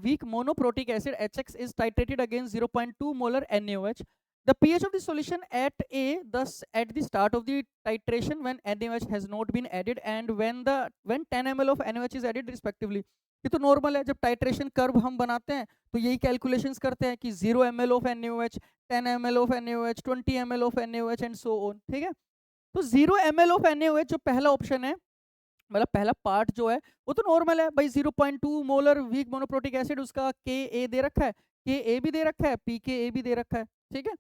weak monoprotic acid HX is titrated against 0.2 molar NaOH. The pH of the solution at A, thus at the start of the titration when NaOH has not been added, and when 10 ml of NaOH is added respectively. ये तो normal है, जब titration curve हम बनाते हैं तो यही calculations करते हैं कि 0 ml of NaOH, 10 ml of NaOH, 20 ml of NaOH and so on, ठीक है। तो 0 ml ऑफ NaOH जो पहला ऑप्शन है, मतलब पहला पार्ट जो है वो तो नॉर्मल है भाई, 0.2 मोलर वीक मोनोप्रोटिक एसिड, उसका Ka दे रखा है, Ka भी दे रखा है, Pka भी दे रखा है, ठीक है।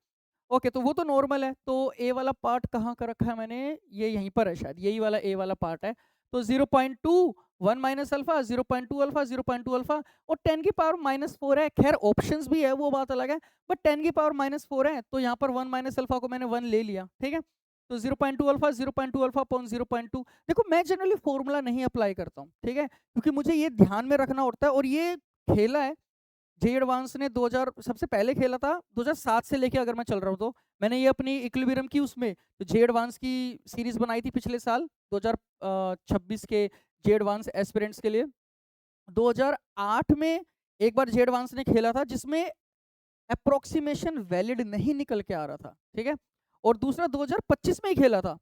ओके, तो वो तो नॉर्मल है, तो ए वाला पार्ट कहाँ का रखा है मैंने, ये यहीं पर है शायद, यही वाला ए वाला पार्ट है। तो 0.2 1 माइनस अल्फा, 0.2 अल्फा, 0.2 अल्फा, और 10 की पावर -4 है। खैर ऑप्शंस भी है वो बात अलग है, बट 10 की पावर -4 है, तो यहाँ पर 1 माइनस अल्फा को मैंने 1 ले लिया, ठीक है। तो 0.2 अल्फा, 0.2 अल्फा अपॉन 0.2। देखो मैं जनरली फॉर्मूला नहीं अप्लाई करता हूँ, ठीक है, क्योंकि मुझे ये ध्यान में रखना होता है, और ये खेला है जे एडवांस ने 2000 सबसे पहले खेला था, 2007 से लेके अगर मैं चल रहा हूँ तो मैंने ये अपनी इक्विलिब्रियम की उसमें तो जे एडवांस की सीरीज बनाई थी पिछले साल 2026 के जे एडवांस एस्पिरेंट्स के लिए। 2008 में एक बार जे एडवांस ने खेला था जिसमें अप्रोक्सीमेशन वैलिड नहीं निकल के आ रहा था, ठीक है, और दूसरा 2025 में ही खेला था,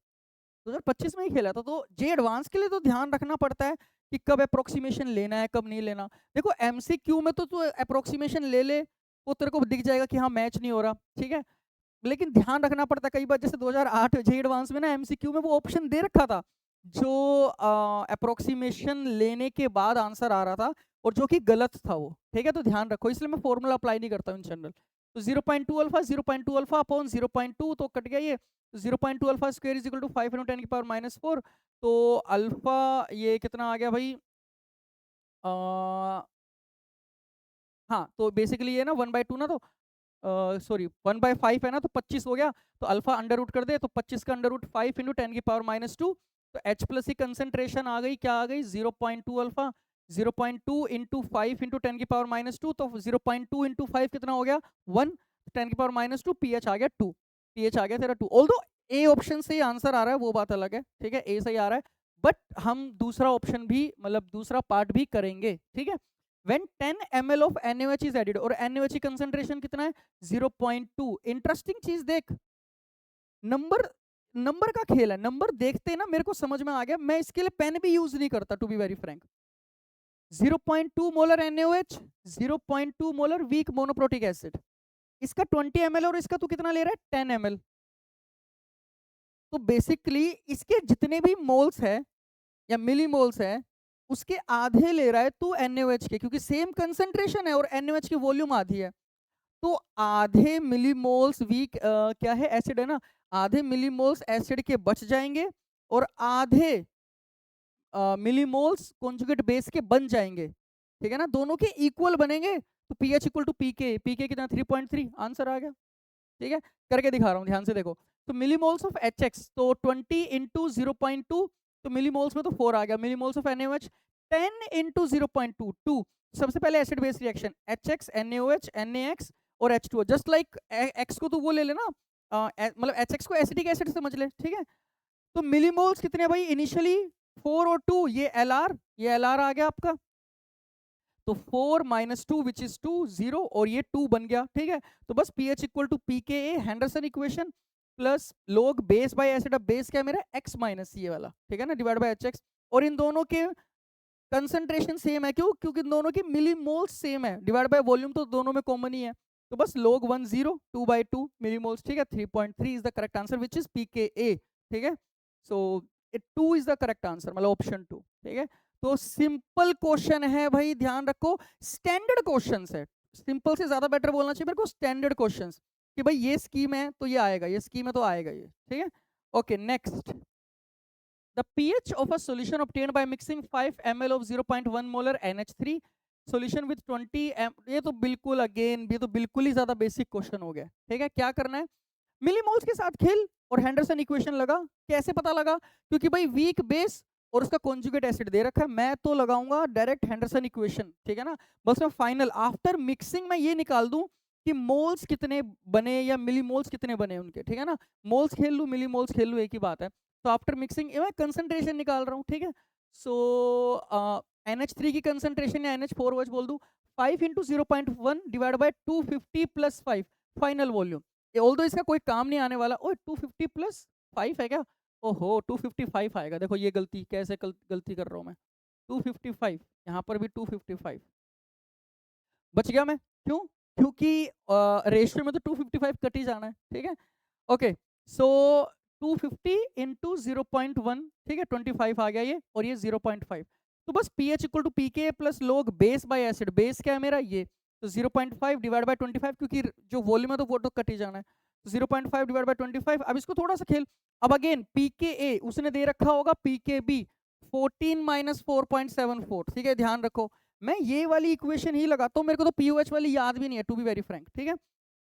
2025 में ही खेला था। तो जे एडवांस के लिए तो ध्यान रखना पड़ता है कि कब अप्रोक्सीमेशन लेना है कब नहीं लेना। देखो एमसीक्यू में तो तू अप्रोक्सीमेशन ले ले, वो तेरे को दिख जाएगा कि हाँ मैच नहीं हो रहा, ठीक है, लेकिन ध्यान रखना पड़ता है कई बार, जैसे 2008 जे एडवांस में ना एमसीक्यू में वो ऑप्शन दे रखा था जो अप्रोक्सीमेशन लेने के बाद आंसर आ रहा था, और जो कि गलत था वो, ठीक है। तो ध्यान रखो, इसलिए मैं फॉर्मूला अप्लाई नहीं करता हूँ इन जनरल। तो 0.2 अल्फा, 0.2 अल्फा अपॉन 0.2, तो कट गया ये, 0.2 alpha square is equal to 5 × 10 की पावर -4। तो अल्फा ये कितना आ गया भाई, हाँ, तो बेसिकली ये ना 1/2 ना, तो सॉरी 1/5 है ना, तो 25 हो गया। तो अल्फा अंडर रूट कर दे, तो 25 का अंडर रूट 5 × 10 की पावर -2। तो H प्लस की कंसेंट्रेशन आ गई, क्या आ गई 0.2 अल्फा, 0.2 इंटू 5 × 10 की पावर -2, तो 0.2 इंटू 5 कितना हो गया 1, 10 की पावर -2, pH आ गया 2, pH आ गया तेरा 2। ऑल्दो ए ऑप्शन से ही आंसर आ रहा है वो बात अलग है, ठीक है, ए से ही आ रहा है, बट हम दूसरा ऑप्शन भी मतलब दूसरा पार्ट भी करेंगे, ठीक है। when 10 ml of NaOH is added, और NaOH की कंसंट्रेशन कितना है 0.2। इंटरेस्टिंग चीज देख, नंबर नंबर का खेल है, नंबर देखते ना मेरे को समझ में आ गया, मैं इसके लिए पेन भी यूज नहीं करता to be very frank. 0.2 molar NaOH, 0.2 molar weak monoprotic acid, इसका 20 ml और इसका तू कितना ले रहा है 10 ml। तो बेसिकली इसके जितने भी मोल्स है या मिली मोल्स है उसके आधे ले रहा है तू NaOH के, क्योंकि सेम कंसंट्रेशन है और NaOH की वॉल्यूम आधी है। तो आधे मिलीमोल्स वीक क्या है एसिड है ना, आधे मिलीमोल्स एसिड के बच जाएंगे और आधे मिलीमोल्स कॉन्जुगेट बेस के बन जाएंगे, ठीक है ना, दोनों के इक्वल बनेंगे। तो पीएच इक्वल टू पीके, पीके कितना 3.3, आंसर आ गया, ठीक है। करके दिखा रहा हूँ, ध्यान से देखो। तो मिलीमोल्स ऑफ HX, तो 20 इंटू 0.2, तो मिलीमोल्स में तो 4 आ गया। Millimoles of NaOH 10 into 0.2, 2। सबसे पहले acid base reaction HX NaOH NaX और H2O, जस्ट लाइक X को तो वो ले लेना मतलब HX को एसिटिक एसिड समझ ले, ठीक है। तो मिलीमोल्स कितने भाई इनिशियली 4 और 2, ये LR आ गया आपका, तो 4 - 2 विच इज 2 0 और ये 2 बन गया, ठीक है। तो बस pH equal to pKa Henderson equation plus log base by acid, अब बेस क्या है मेरा x माइनस ये वाला, ठीक है ना, डिवाइड बाय HX। और इन दोनों के कंसंट्रेशन सेम है, क्यों? क्योंकि इन दोनों की मिलीमोल्स सेम है, डिवाइड बाय वॉल्यूम तो दोनों में कॉमन ही है, तो बस log 1 0 2/2 मिलीमोल्स, ठीक है। 3.3 is the correct answer which is pKa, ठीक है। सो 2 इज द करेक्ट आंसर, मतलब ऑप्शन 2, ठीक है। तो सिंपल क्वेश्चन है भाई, ध्यान रखो, स्टैंडर्ड क्वेश्चंस है, सिंपल से ज्यादा बेटर बोलना चाहिए मेरे को, स्टैंडर्ड क्वेश्चंस, कि भाई ये स्कीम है तो ये आएगा, ये स्कीम है तो आएगा ये, ठीक है। Okay next, the pH of a solution obtained by mixing 5 ml of 0.1 molar NH3 solution with 20 ये तो बिल्कुल अगेन, ये तो बिल्कुल ही ज्यादा बेसिक क्वेश्चन हो गया, ठीक है। क्या करना है, मिलीमोल्स के साथ खेल और हेंडरसन इक्वेशन लगा। कैसे पता लगा? क्योंकि भाई वीक बेस और उसका कॉन्जुगेट एसिड दे रखा है, मैं तो लगाऊंगा डायरेक्ट हेंडरसन इक्वेशन, ठीक है ना। बस मैं फाइनल आफ्टर मिक्सिंग में ये निकाल दूं कि मोल्स कितने बने या मिलीमोल्स कितने बने उनके, ठीक है ना। मोल्स खेल लूं मिलीमोल्स खेल लूं, एक ही बात है। तो आफ्टर मिक्सिंग मैं कंसंट्रेशन निकाल रहा हूँ, ठीक है। सो NH3 की कंसंट्रेशन या NH4 OH बोल दूं, 5 × 0.1 divide by 250 + 5 final volume. Although इसका कोई काम नहीं आने वाला। ओए 250 + 5 है क्या? ओहो 255 आएगा। देखो ये गलती कैसे गलती कर रहा हूँ मैं। 255, यहाँ पर भी 255 बच गया मैं। क्यों? क्योंकि रेशियो में तो 255 कट ही जाना है, ठीक है। ओके सो 250 × 0.1, ठीक है, 25 आ गया ये, और ये 0.5। तो बस pH equal to pKa plus log base by acid, base क्या है मेरा ये, तो 0.5 डिवाइड बाय 25, क्योंकि जो वॉल्यूम है तो वो तो कट ही जाना है, तो 0.5 डिवाइड बाय 25। अब इसको थोड़ा सा खेल, अब अगेन pKa उसने दे रखा होगा, pKb 14 - 4.74, ठीक है। ध्यान रखो मैं ये वाली इक्वेशन ही लगाता हूँ, मेरे को तो पीओएच वाली याद भी नहीं है टू बी वेरी फ्रैंक, ठीक है।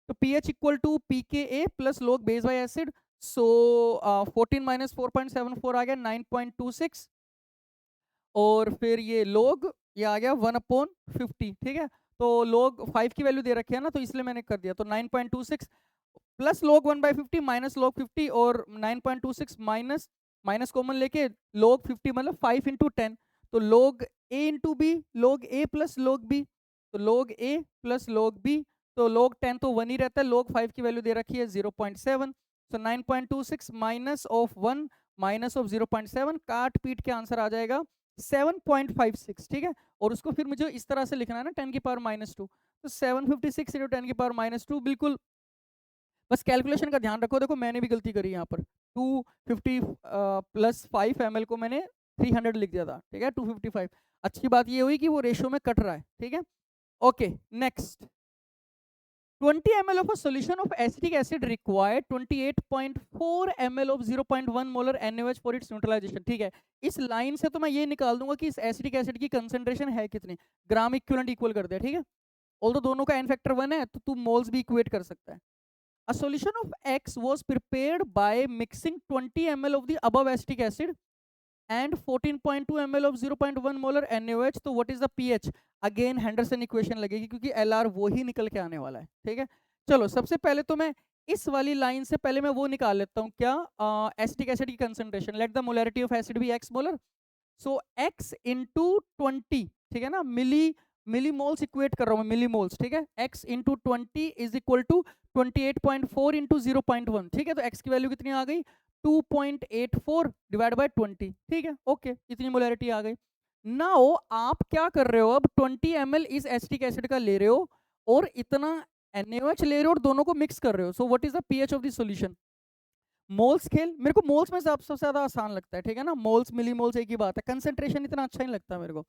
तो pH equal to pKa plus log base by acid, so 14 - 4.74 आ गया 9.26, और फिर ये लोग ये आ गया 1/50, ठीक है। तो लोग 5 की वैल्यू दे रखी है ना, तो इसलिए मैंने कर दिया, तो 9.26 प्लस लोग 1/50 माइनस लोग 50, और 9.26 माइनस माइनस कॉमन लेके लोग 50, मतलब 5 × 10, तो लोग a × b, लोग a प्लस लोग b, तो लोग a प्लस लोग b, तो लोग 10 तो 1 ही रहता है, लोग 5 की वैल्यू दे रखी है 0.7, तो 9.26 माइनस ऑफ 1 माइनस ऑफ 0.7, काट पीट के आंसर आ जाएगा 7.56, ठीक है। और उसको फिर मुझे इस तरह से लिखना है ना 10 की पावर -2, तो 756 × 10 की पावर -2, बिल्कुल। बस कैलकुलेशन का ध्यान रखो, देखो मैंने भी गलती करी यहाँ पर, 250 + 5 ml को मैंने 300 लिख दिया था, ठीक है, 255। अच्छी बात ये हुई कि वो रेशियो में कट रहा है, ठीक है। Okay next, 20 ml of a solution of acetic acid required 28.4 ml of 0.1 molar NaOH for its neutralization, ठीक है। इस लाइन से तो मैं ये निकाल दूंगा कि इस एसिटिक एसिड की कंसंट्रेशन है कितनी, ग्राम इक्विवेलेंट इक्वल कर दिया, ठीक है। ऑल्दो दोनों का n फैक्टर 1 है, तो तू मोल्स भी इक्वेट कर सकता है। A solution of X was prepared by mixing 20 ml of the above acetic acid and 14.2 ml of 0.1 molar NaOH, तो what is the pH? Again Henderson equation लगेगी, क्योंकि LR वो ही निकल के आने वाला है, ठीक है। चलो सबसे पहले तो मैं इस वाली लाइन से पहले मैं वो निकाल लेता हूँ, क्या, एसिटिक एसिड की concentration. Let the molarity of acid be x molar, so x × 20, ठीक है ना, मिलीमोल्स इक्वेट कर रहा हूँ मैं, मिलीमोल्स, ठीक है। x × 20 इज इक्वल टू 28.4 × 0.1, ठीक है। तो x की वैल्यू कितनी आ गई, 2.84 डिवाइड बाय 20, ठीक है। ओके इतनी मोलैरिटी आ गई। नाउ आप क्या कर रहे हो, अब 20 ml इस एसिटिक एसिड का ले रहे हो और इतना NaOH ले रहे हो और दोनों को मिक्स कर रहे हो, so what is the pH of the solution. Moles खेल, मेरे को मोल्स में सबसे ज्यादा आसान लगता है, ठीक है ना, मोल्स मिली मोल्स एक ही बात है, कंसंट्रेशन इतना अच्छा नहीं लगता मेरे को।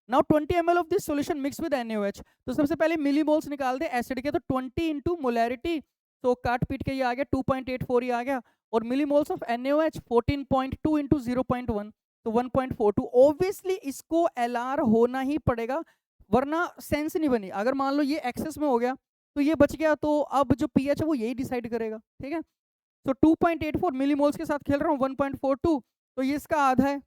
Now 20 ml of this solution mix with NaOH, तो सबसे पहले मिली मोल्स निकाल दे एसिड के, तो 20 × मोलैरिटी, तो काट पीट के ये आ गया 2.84 ही आ गया, और मिली मोल्स ऑफ NaOH 14.2 × 0.1, तो 1.42। ऑब्वियसली इसको LR होना ही पड़ेगा, वरना सेंस नहीं बनी। अगर मान लो ये एक्सेस में हो गया तो ये बच गया, तो अब जो pH है वो यही डिसाइड करेगा, ठीक है। तो 2.84 मिलीमोल्स के साथ खेल रहा हूँ 1.42, तो ये इसका आधा है।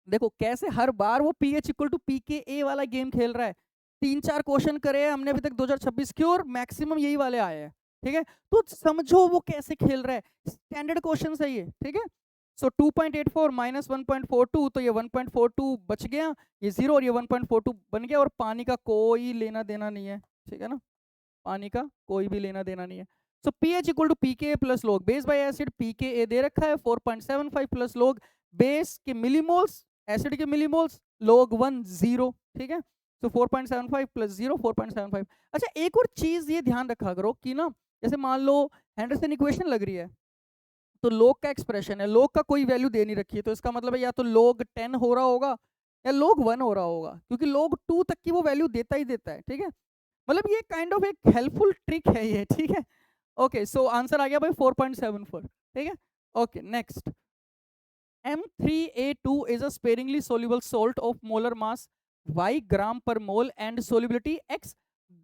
देखो कैसे हर बार वो pH इक्वल टू pKa वाला गेम खेल रहा है। 3-4 क्वेश्चन करे हमने अभी तक 2026 के, और मैक्सिमम यही वाले आए हैं, ठीक है। तो समझो वो कैसे खेल रहा है, स्टैंडर्ड क्वेश्चन है ये, ठीक है। सो 2.84 माइनस 1.42, तो ये 1.42 बच गया, ये 0 और ये 1.42 बन गया, और पानी का कोई लेना देना नहीं है, ठीक है ना, पानी का कोई भी लेना देना नहीं है। So pH equal to pKa plus log base by acid, pKa दे रखा है 4.75 प्लस log बेस के मिलीमोल्स, एसिड के मिलीमोल्स, log 1 0, ठीक है। तो 4.75 प्लस 0 4.75। अच्छा एक और चीज ये ध्यान रखा करो कि ना, जैसे मान लो हेंडरसन इक्वेशन लग रही है, तो log का एक्सप्रेशन है, log का कोई वैल्यू दे नहीं रखी है, तो इसका मतलब है या तो log 10 हो रहा होगा या log 1 हो रहा होगा, क्योंकि log 2 तक की वो वैल्यू देता ही देता है, ठीक है। मतलब ये काइंड ऑफ एक हेल्पफुल ट्रिक है ये, ठीक है। ओके सो आंसर आ गया भाई 4.74, ठीक है। Okay next, M3A2 is a sparingly soluble salt of molar mass y ग्राम पर मोल एंड सोल्युबिलिटी x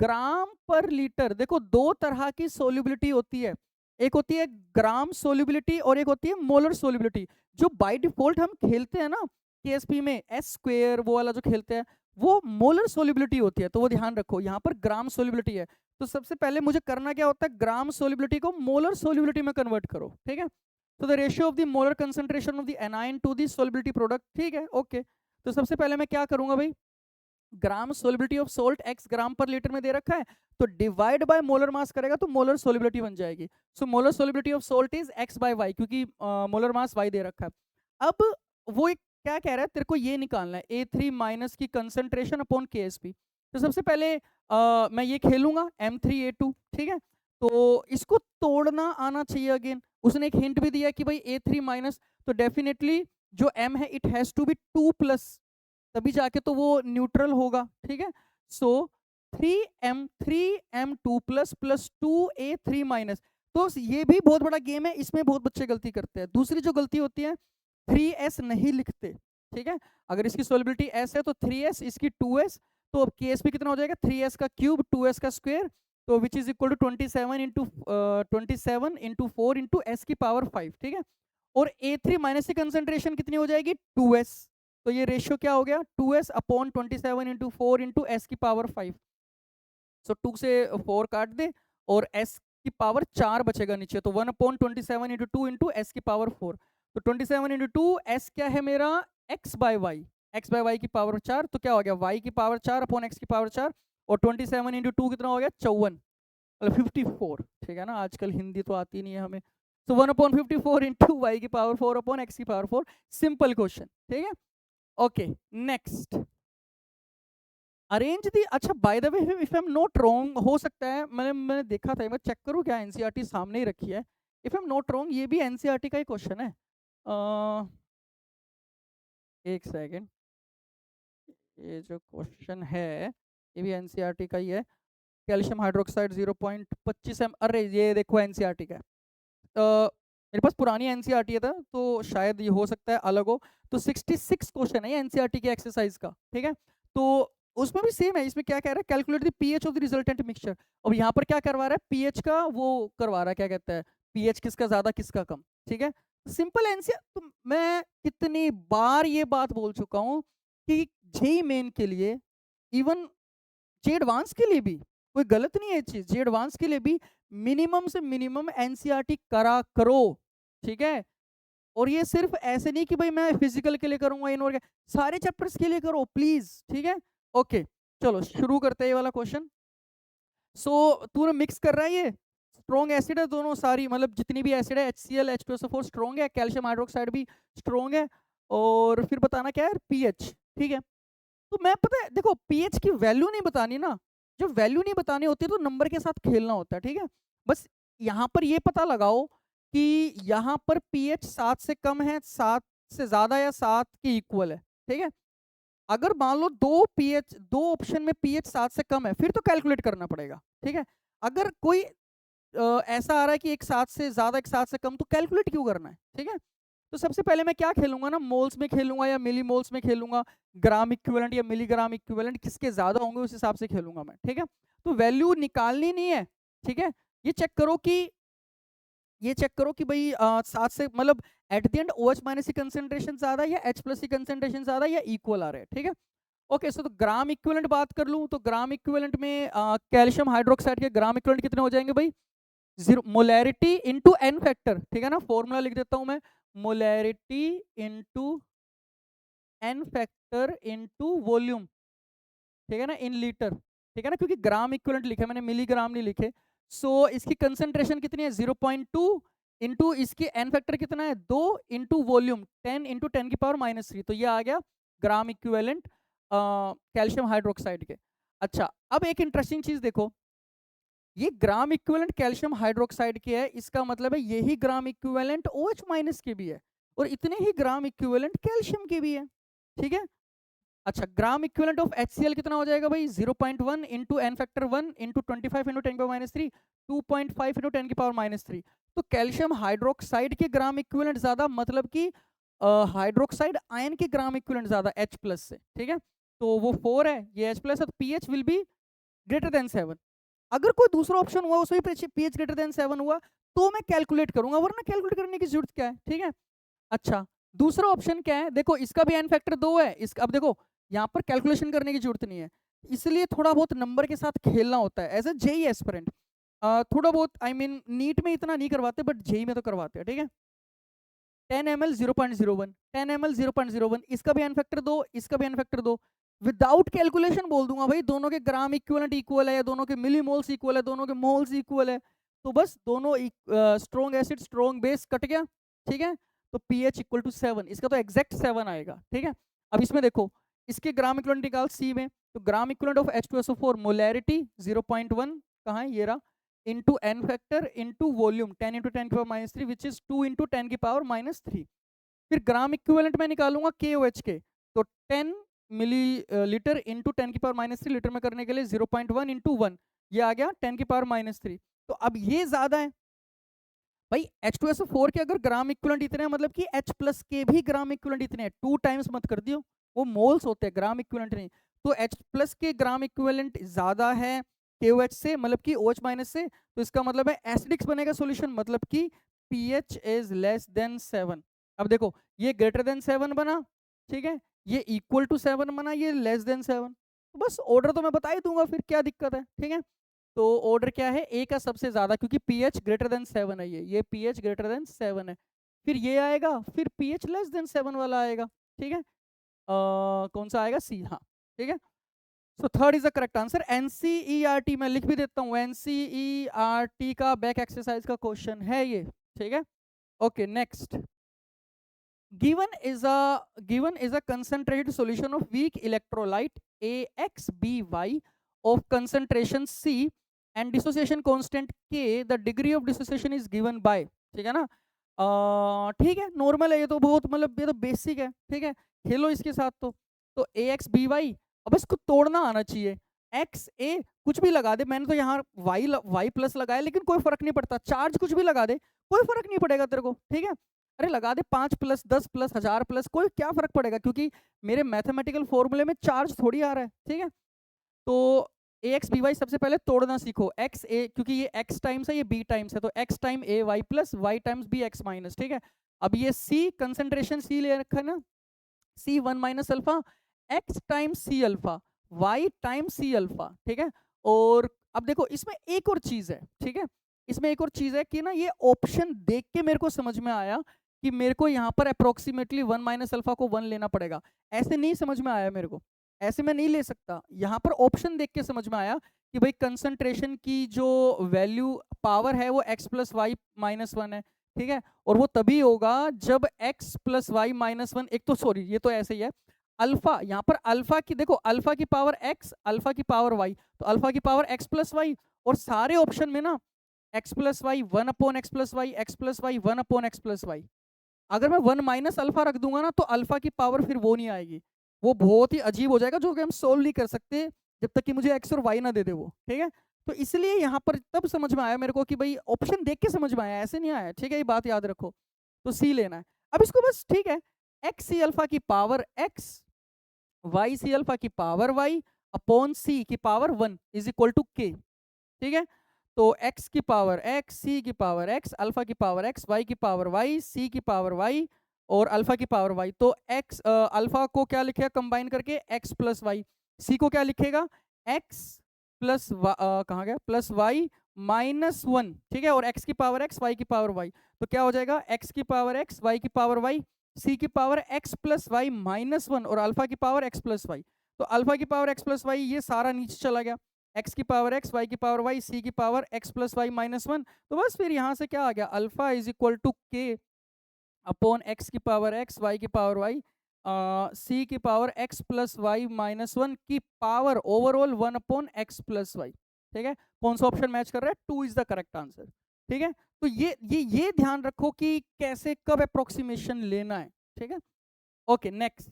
ग्राम पर लीटर। देखो दो तरह की सोल्युबिलिटी होती है, एक होती है ग्राम सोल्युबिलिटी और एक होती है मोलर सोल्युबिलिटी। जो बाय डिफॉल्ट हम खेलते हैं ना केएसपी में एस स्क्वायर वो वाला जो खेलते हैं, वो मोलर सोल्युबिलिटी होती है, तो वो ध्यान रखो यहाँ पर ग्राम सोल्युबिलिटी है। तो सबसे पहले मुझे करना क्या होता है, ग्राम सोल्युबिलिटी को मोलर सोल्युबिलिटी में कन्वर्ट करो, ठीक है। तो the ratio of the molar concentration of the anion to the solubility product, ठीक है ओके। तो सबसे पहले मैं क्या करूंगा भाई, ग्राम सोल्युबिलिटी ऑफ सोल्ट x ग्राम पर लीटर में दे रखा है, तो डिवाइड बाय मोलर मास करेगा तो मोलर सोल्युबिलिटी बन जाएगी। So molar solubility of salt is x by y, क्योंकि मोलर मास y दे रखा है। अब वो एक क्या कह रहा है, तेरे को ये निकालना है A3 माइनस की कंसंट्रेशन अपॉन KSP। तो सबसे पहले मैं ये खेलूंगा M3A2, ठीक है। तो इसको तोड़ना आना चाहिए अगेन, उसने एक हिंट भी दिया कि भाई A3 माइनस, तो डेफिनेटली जो M है it has to be 2 plus, तभी जाके तो वो न्यूट्रल होगा, ठीक है। सो 3m2 plus plus 2a3 minus, तो ये भी बहुत बड़ा गेम है, इसमें बहुत बच्चे गलती करते हैं। दूसरी जो गलती होती है 3s नहीं लिखते, ठीक है। अगर इसकी सोल्युबिलिटी s है तो 3s, इसकी 2s, तो अब KSP कितना हो जाएगा, 3s का क्यूब 2s का स्क्वायर, तो which is equal to 27 into 27 into 4 into s की पावर 5, ठीक है। और A3 माइनस की कंसेंट्रेशन कितनी हो जाएगी 2s, तो ये रेशियो क्या हो गया 2s upon 27 into 4 into S की पावर 5। सो 2 से 4 काट दे और s की पावर 4 बचेगा नीचे, तो 1 अपॉन 27 इंटू 2 इंटू एस की पावर 4। तो 27 इंटू 2 s क्या है मेरा x by y, x by y की पावर 4, तो क्या हो गया y की पावर 4 अपॉन x की पावर 4, और 27 इंटू 2 कितना हो गया 54, मतलब 54, ठीक है ना, आजकल हिंदी तो आती नहीं है हमें। तो 1 अपॉन 54 इंटू वाई की पावर 4 अपॉन एक्स की पावर 4, सिंपल क्वेश्चन, ठीक है। ओके नेक्स्ट, अरेंज दी, अच्छा by the way if I am not wrong, हो सकता है मैंने देखा था, मैं चेक करूँ क्या, एनसीईआरटी सामने ही रखी है, if I am not wrong ये भी एनसीईआरटी का ही क्वेश्चन है। एक सेकेंड, ये जो क्वेश्चन है ये भी एनसीईआरटी का ही है, कैल्शियम हाइड्रोक्साइड 0.25 m, अरे ये देखो एनसीईआरटी का है। मेरे पास पुरानी एनसीईआरटी था तो शायद ये हो सकता है अलग हो। तो 66 क्वेश्चन है एनसीईआरटी के एक्सरसाइज का, ठीक है। तो उसमें भी सेम है, इसमें क्या कह रहा है, calculate the pH of the resultant mixture. अब यहाँ पर क्या करवा रहा है, पीएच का वो करवा रहा है, क्या कहता है, पीएच किसका ज्यादा किसका कम, ठीक है। सिंपल एनसीईआर, तो मैं कितनी बार ये बात बोल चुका हूँ कि जेईई मेन के लिए, इवन जे एडवांस के लिए भी कोई गलत नहीं है चीज, जे एडवांस के लिए भी मिनिमम से मिनिमम एनसीईआरटी करा करो, ठीक है। और ये सिर्फ ऐसे नहीं कि भाई मैं फिजिकल के लिए करूंगा, इनऑर्गेनिक, सारे चैप्टर्स के लिए करो प्लीज, ठीक है। ओके चलो शुरू करते हैं ये वाला क्वेश्चन। सो तूने मिक्स कर रहा है, ये स्ट्रॉन्ग एसिड है दोनों, सारी मतलब जितनी भी एसिड है HCl H2SO4 स्ट्रॉन्ग है, कैल्शियम हाइड्रोक्साइड भी स्ट्रॉन्ग है, और फिर बताना क्या है पीएच, ठीक है। तो मैं पता है देखो पीएच की वैल्यू नहीं बतानी ना, जो वैल्यू नहीं बतानी होती तो नंबर के साथ खेलना होता है, ठीक है। बस यहाँ पर ये पता लगाओ कि यहाँ पर पीएच 7 से कम है, 7 से ज्यादा या 7 के इक्वल है, ठीक है। अगर मान लो दो ऑप्शन में पीएच 7 से कम है, फिर तो कैलकुलेट करना पड़ेगा, ठीक है। अगर कोई ऐसा आ रहा है कि एक 7 से ज्यादा एक 7 से कम, तो कैलकुलेट क्यों करना है, ठीक है। तो सबसे पहले मैं क्या खेलूंगा ना, मोल्स में खेलूंगा या मिली मोल्स में खेलूंगा, ग्राम इक्विवेलेंट या मिलीग्राम इक्विवेलेंट किसके ज्यादा होंगे उस हिसाब से खेलूंगा मैं, ठीक है। तो वैल्यू निकालनी नहीं है, ठीक है। ये चेक करो कि भाई 7 से मतलब at the end OH minus की कंसेंट्रेशन ज्यादा या H प्लस की कंसेंट्रेशन ज्यादा या इक्वल आ रहे हैं, ठीक है। ओके सो तो ग्राम इक्विवेलेंट बात कर लूं, तो ग्राम इक्विवेलेंट में कैल्शियम हाइड्रोक्साइड के ग्राम इक्विवेलेंट कितने हो जाएंगे भाई zero molarity into n factor, ठीक है ना, फॉर्मूला लिख देता हूं मैं, molarity into n factor into volume, ठीक है ना, इन लीटर, ठीक है ना, क्योंकि ग्राम इक्विवेलेंट लिखे मैंने, मिलीग्राम नहीं लिखे। सो इसकी कंसंट्रेशन कितनी है 0.2 इंटू इसकी एन फैक्टर कितना है 2 इंटू वॉल्यूम 10 इंटू 10 की पावर -3, तो ये आ गया ग्राम इक्विवेलेंट कैल्शियम हाइड्रोक्साइड के। अच्छा, अब एक इंटरेस्टिंग चीज देखो, ये ग्राम इक्विवेलेंट कैल्शियम हाइड्रोक्साइड के है, इसका मतलब है यही ग्राम इक्विवेलेंट OH माइनस के भी है, और इतने ही ग्राम इक्विवेलेंट कैल्शियम के भी है, ठीक है। अच्छा, ग्राम इक्विवेलेंट ऑफ HCl कितना हो जाएगा भाई 0.1 into n factor 1 into 25 into 10 की पावर -3, 2.5 इंटू 10 की पावर -3। तो कैल्शियम हाइड्रोक्साइड के ग्राम इक्विवेलेंट ज्यादा, मतलब कि हाइड्रोक्साइड आयन के ग्राम इक्विवेलेंट ज्यादा H प्लस से, ठीक है। तो वो 4 है, ये H प्लस है, तो pH will be greater then 7। अगर कोई दूसरा ऑप्शन हुआ उसमें pH ग्रेटर देन 7 हुआ तो मैं कैलकुलेट करूंगा, वरना कैलकुलेट करने की जरूरत क्या है, ठीक है। अच्छा, दूसरा ऑप्शन क्या है, देखो इसका भी एन फैक्टर 2 है, इसका अब देखो यहाँ पर कैलकुलेशन करने की जरूरत नहीं है, इसलिए थोड़ा बहुत नंबर के साथ खेलना होता है एज ए जेई एस्पिरेंट। थोड़ा बहुत आई मीन नीट में इतना नहीं करवाते, बट जेई में तो करवाते हैं, ठीक है। 10 ml 0.01, 10 ml 0.01, इसका भी एन फैक्टर 2, इसका भी एन फैक्टर 2, विदाउट कैलकुलेशन बोल दूंगा भाई दोनों के ग्राम इक्विवेलेंट इक्वल है, या दोनों के मिलीमोल्स इक्वल है, दोनों के मोल्स इक्वल है, तो बस दोनों strong acid strong base cut गया, ठीक है। तो pH इक्वल टू 7, इसका तो एग्जैक्ट 7 आएगा, ठीक है। अब इसमें देखो इसके ग्राम इक्विवेलेंट निकाल C में, तो gram equivalent of H2SO4 molarity 0.1 कहाँ है, ये रहा, into n factor into volume 10 into 10 की पावर -3 विच इज 2 इंटू 10 की पावर -3। फिर ग्राम इक्विवेलेंट में निकालूंगा KOH के, तो 10 मिली लीटर इंटू 10 की पावर -3 लीटर में करने के लिए 0.1 इंटू 1, ये आ गया 10 की पावर -3। तो अब ये ज्यादा है भाई, H2SO4 के अगर ग्राम इक्विवेलेंट इतने हैं, मतलब कि H प्लस के भी ग्राम इक्विवेलेंट इतने हैं, 2 टाइम्स मत कर दियो, वो मोल्स होते हैं, ग्राम इक्विवेलेंट नहीं। तो H प्लस के ग्राम इक्विवेलेंट ज्यादा है KOH से, मतलब कि OH माइनस से, तो इसका मतलब है एसिडिक्स बनेगा सॉल्यूशन, मतलब कि pH इज लेस देन 7। अब देखो ये ग्रेटर देन 7 बना, ठीक है, ये इक्वल टू 7 बना, ये लेस देन 7, तो बस ऑर्डर तो मैं बता ही दूंगा, फिर क्या दिक्कत है, ठीक है। तो ऑर्डर क्या है, ए का सबसे ज्यादा, क्योंकि pH ग्रेटर देन 7 है, ये pH ग्रेटर देन 7 है, फिर ये आएगा, फिर pH लेस देन 7 वाला आएगा, ठीक है। कौन सा आएगा, सी, हाँ, ठीक है। So third is the correct answer. NCERT मैं लिख भी देता हूँ, NCERT का बैक एक्सरसाइज का क्वेश्चन है ये, ठीक है। Okay, next, given is a concentrated solution of weak electrolyte AXBY of concentration C and dissociation constant K, the degree of dissociation is given by, ठीक है ना। ठीक है, नॉर्मल है ये तो, बहुत मतलब ये तो बेसिक है, ठीक है, खेलो इसके साथ। तो AXBY, अब इसको तोड़ना आना चाहिए, XA कुछ भी लगा दे, मैंने तो यहाँ Y प्लस लगाया, लेकिन कोई फर्क नहीं पड़ता, चार्ज कुछ भी लगा दे कोई फर्क नहीं पड़ेगा तेरे को, ठीक है। अरे लगा दे 5 प्लस 10 प्लस 1000 प्लस, कोई क्या फर्क पड़ेगा, क्योंकि मेरे मैथमेटिकल फॉर्मूले में चार्ज थोड़ी आ रहा है, ठीक है। तो AXBY सबसे पहले तोड़ना सीखो, XA क्योंकि ये X टाइम्स है, ये B टाइम्स है, तो X time AY plus Y times B X minus, ठीक है। अब ये C कंसंट्रेशन C ले रखा है ना, C 1 minus alpha, X times C alpha, Y times C अल्फा, ठीक है। और अब देखो इसमें एक और चीज है, ठीक है, इसमें एक और चीज है कि ना, ये ऑप्शन देख के मेरे को समझ में आया कि मेरे को यहाँ पर अप्रोक्सीमेटली 1 माइनस अल्फा को 1 लेना पड़ेगा, ऐसे नहीं समझ में आया मेरे को, ऐसे मैं नहीं ले सकता, यहाँ पर ऑप्शन देख के समझ में आया कि भाई कंसंट्रेशन की जो वैल्यू पावर है वो x प्लस वाई माइनस 1 है, ठीक है। और वो तभी होगा जब x प्लस वाई माइनस 1, एक तो सॉरी ये तो ऐसे ही है, अल्फा, यहाँ पर अल्फा की देखो, अल्फा की पावर x, अल्फा की पावर y, तो अल्फा की पावर x प्लस वाई, और सारे ऑप्शन में ना x plus y 1 upon x plus y, x plus y 1 upon x plus y, अगर मैं 1 माइनस अल्फा रख दूंगा ना, तो अल्फा की पावर फिर वो नहीं आएगी, वो बहुत ही अजीब हो जाएगा, जो कि हम सोल्व नहीं कर सकते जब तक कि मुझे एक्स और वाई ना दे दे वो, ठीक है। तो इसलिए यहाँ पर तब समझ में आया मेरे को कि भाई ऑप्शन देख के समझ में आया, ऐसे नहीं आया, ठीक है, ये बात याद रखो। तो सी लेना है, अब इसको बस, ठीक है, एक्स सी अल्फा की power x, y c alpha की पावर वाई अपॉन सी की पावर 1 इज इक्वल टू के, ठीक है। तो x की पावर x, c की पावर x, अल्फा की पावर x, y की पावर y, c की पावर y और अल्फा की पावर y। तो x अल्फा को क्या लिखेगा कंबाइन करके x प्लस वाई, c को क्या लिखेगा x प्लस कहाँ गया प्लस y -1, ठीक है, और x की पावर x, y की पावर y, तो क्या हो जाएगा x की पावर x, y की पावर y, c की पावर x प्लस वाई -1 और अल्फा की पावर x प्लस वाई। तो अल्फा की पावर x प्लस वाई ये सारा नीचे चला गया, x की पावर x, y की पावर y, c की पावर x प्लस वाई -1। तो बस फिर यहाँ से क्या आ गया, alpha is equal to k upon x की पावर x, y की पावर y, c की पावर x प्लस वाई -1 की power overall 1 upon x plus y. ठीक है, कौन सा ऑप्शन मैच कर रहा है, 2 इज द करेक्ट आंसर। ठीक है, तो ये ध्यान रखो कि कैसे कब अप्रोक्सीमेशन लेना है। ठीक है, okay next,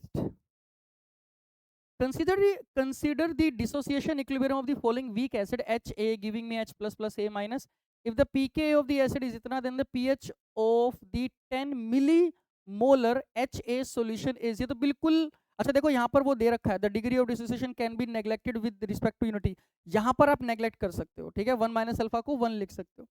consider the dissociation equilibrium of the following weak acid Ha giving me H plus plus A minus. If the pKa of the acid is itna, then the pH of the 10 millimolar Ha solution is, ये तो बिल्कुल अच्छा देखो यहाँ पर वो दे रखा है, the degree of dissociation can be neglected with respect to unity, यहाँ पर आप नेग्लेक्ट कर सकते हो। ठीक है, 1 माइनस अल्फा को 1 लिख सकते हो।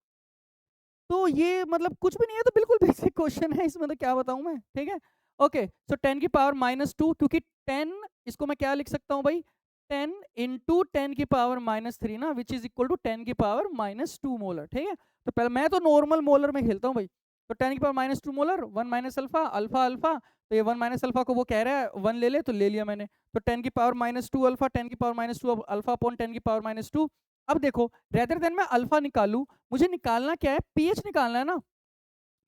तो ये मतलब कुछ भी नहीं है, तो बिल्कुल बेसिक क्वेश्चन है, इसमें तो क्या बताऊं मैं। ठीक है, ओके, सो 10 की पावर -2, क्योंकि 10 इसको मैं क्या लिख सकता हूं भाई, 10 इंटू 10 की पावर -3 ना, विच इज इक्वल टू 10 की पावर -2 मोलर। ठीक है, तो पहले मैं तो नॉर्मल मोलर में खेलता हूँ भाई, तो 10 की power -2 molar, 1 minus alpha, alpha alpha, तो ये 1 माइनस अल्फा को वो कह रहा है 1 ले ले, तो ले लिया मैंने। तो 10 की पावर -2 अल्फा, 10 की पावर -2 अल्फा अपॉन 10 की पावर -2। अब देखो, रेदर देन मैं अल्फा निकालू, मुझे निकालना क्या है, पीएच निकालना है ना,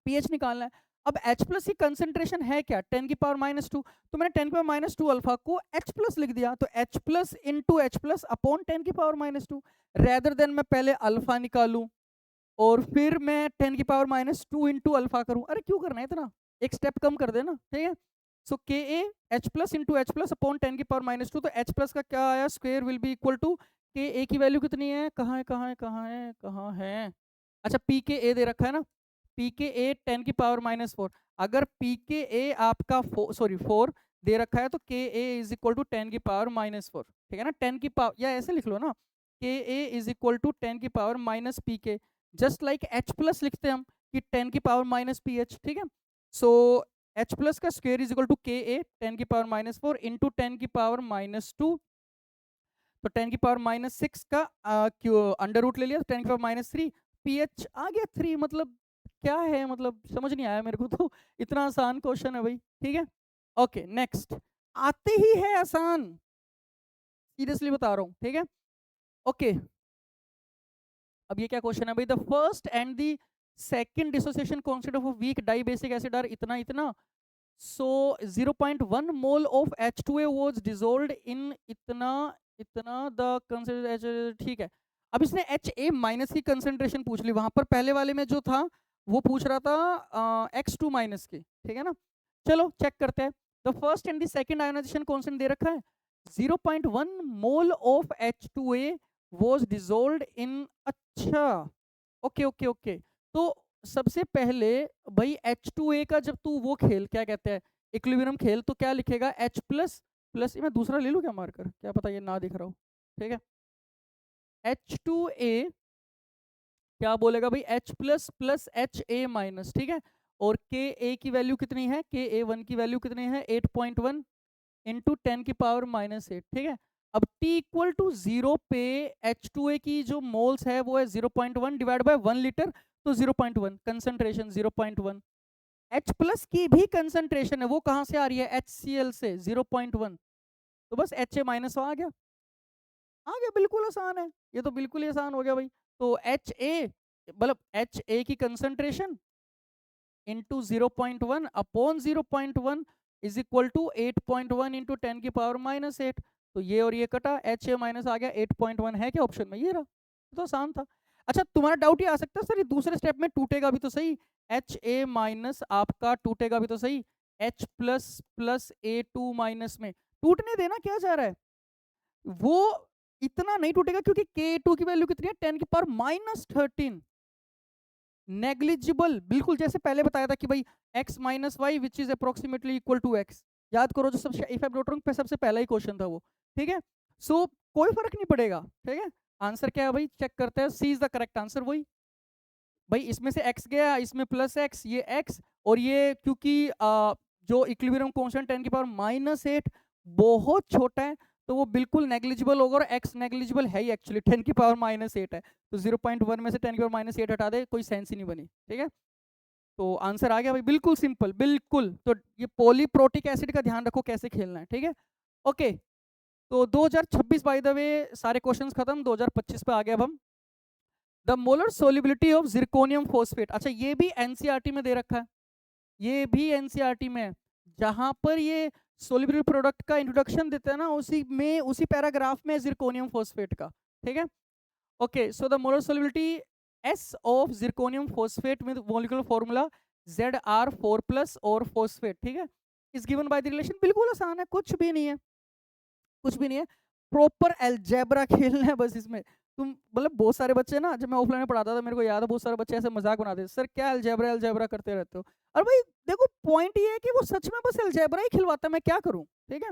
पीएच निकालना है। अब H प्लस की कंसेंट्रेशन है क्या, 10 की पावर -2, तो मैंने 10 की पावर -2 अल्फा को H प्लस लिख दिया, तो H plus into H plus upon 10 की पावर -2। रेदर देन मैं पहले अल्फा निकालूं और फिर मैं 10 की पावर -2 इंटू अल्फा करूं, अरे क्यों करना है इतना, एक स्टेप कम कर देना। ठीक है, सो के A H plus into H plus upon 10 की पावर -2, तो एच प्लस का क्या आया, square will be equal to K a की वैल्यू कितनी है, कहाँ है कहाँ है कहाँ है कहाँ है, अच्छा पी के ए दे रखा है ना, पी के ए 10 की पावर -4, अगर पी के ए आपका 4 दे रखा है, तो के ए इज इक्वल टू 10 की पावर -4। ठीक है ना, 10 की पावर, या ऐसे लिख लो ना, के ए इज इक्वल टू 10 की पावर माइनस पी के, जस्ट लाइक एच प्लस लिखते हैं हम कि 10 की पावर माइनस पी एच। ठीक है, सो एच प्लस का square is equal to K ए 10 की पावर -4 इंटू 10 की पावर -2, तो 10 की पावर -6 का अंडर रूट ले लिया, 10 की पावर -3, पीएच आ गया 3। मतलब क्या है, मतलब समझ नहीं आया मेरे को तो, इतना आसान क्वेश्चन है भाई। ठीक है, ओके नेक्स्ट, आते ही है आसान, सीरियसली बता रहा हूँ। ठीक है, ओके, अब ये क्या क्वेश्चन है भाई, the first and the second dissociation constant of weak dibasic acid are इतना इतना, so 0.1 mole of H2A was dissolved in इतना इतना, द कंसेंट्रेशन। ठीक है, अब इसने HA माइनस की कंसेंट्रेशन पूछ ली, वहां पर पहले वाले में जो था वो पूछ रहा था X2 माइनस की। ठीक है ना, चलो चेक करते हैं, the first and the second ionization constant दे रखा है, 0.1 mole of H2A was dissolved in, अच्छा ओके ओके ओके, तो सबसे पहले भाई H2A का जब तू वो खेल, क्या कहते हैं, इक्विलिब्रियम खेल, तो क्या लिखेगा, H प्लस प्लस, मैं दूसरा ले लूँ क्या मार्कर, क्या पता ये ना दिख रहा हो। ठीक है, H2A क्या बोलेगा भाई, H plus plus HA minus. ठीक है, और KA की वैल्यू कितनी है, KA1 की वैल्यू कितनी है, 8.1 इंटू 10 की पावर -8। ठीक है, अब T इक्वल टू 0 पे H2A की जो मोल्स है वो है 0.1 डिवाइड बाय 1 लीटर, तो 0.1 कंसंट्रेशन 0.1। H प्लस की भी कंसंट्रेशन है, वो कहाँ से आ रही है, HCl से 0.1, तो बस HA माइनस आ गया, बिल्कुल आसान है, ये तो बिल्कुल ही आसान हो गया भाई। तो HA मतलब HA की concentration into 0.1 upon 0.1 is equal to 8.1 into 10 की पावर -8, तो ये और ये कटा, HA माइनस आ गया 8.1 है क्या ऑप्शन में, ये रहा, तो आसान था। अच्छा तुम्हारा डाउट ये आ सकता है, सर ये दूसरे स्टेप में टूटेगा भी तो सही, HA माइनस आपका टूटेगा भी तो सही, H plus plus A2 minus में, टूटने देना, क्या जा रहा है, वो इतना नहीं टूटेगा, क्योंकि K2 की वैल्यू कितनी है, 10 की पावर -13, नेग्लिजिबल, बिल्कुल जैसे पहले बताया था कि भाई x minus y which is approximately equal to x, याद करो जो सब if I am not wrong पे सबसे पहला ही क्वेश्चन था वो। ठीक है, सो कोई फर्क नहीं पड़ेगा। ठीक है, आंसर क्या है भाई, चेक करते हैं, सी इज द करेक्ट आंसर। वही भाई, इसमें से x गया, इसमें प्लस x, ये x, और ये क्योंकि जो इक्विलिब्रियम कांस्टेंट 10 की पावर -8 बहुत छोटा है, तो वो बिल्कुल नेग्लिजिबल होगा, और x नेग्लिजिबल है ही एक्चुअली, 10⁻⁸ है, तो 0.1 में से 10⁻⁸ हटा दे, कोई सेंस ही नहीं बनी, ठीक है। तो आंसर आ गया भाई, बिल्कुल सिंपल, बिल्कुल। तो ये पॉलीप्रोटिक एसिड का ध्यान रखो कैसे खेलना है, ठीक है। ओके, तो 2026 बाय द वे सारे क्वेश्चंस खत्म, 2025 पे आ गए अब हम। The molar solubility of zirconium phosphate, अच्छा ये भी एनसीईआरटी में दे रखा है, ये भी एनसीईआरटी में है, जहां पर ये सोल्युबल प्रोडक्ट का इंट्रोडक्शन देते हैं ना, उसी में उसी पैराग्राफ में जिरकोनियम फॉस्फेट का, ठीक है। Okay, so the molar solubility S of zirconium phosphate with molecular formula Zr4+ और फॉस्फेट, ठीक है, is given by the relation. बिल्कुल आसान है, कुछ भी नहीं है, कुछ भी नहीं है, प्रॉपर अलजेब्रा खेलना है बस इसमें। तुम मतलब बहुत सारे बच्चे ना, जब मैं ऑफलाइन में पढ़ाता था मेरे को याद है, बहुत सारे बच्चे ऐसे मजाक बनाते थे, सर क्या अलजेब्रा अलजेब्रा करते रहते हो। और भाई देखो पॉइंट ये है कि वो सच में बस अलजेब्रा ही खिलवाता है, मैं क्या करूं, ठीक है।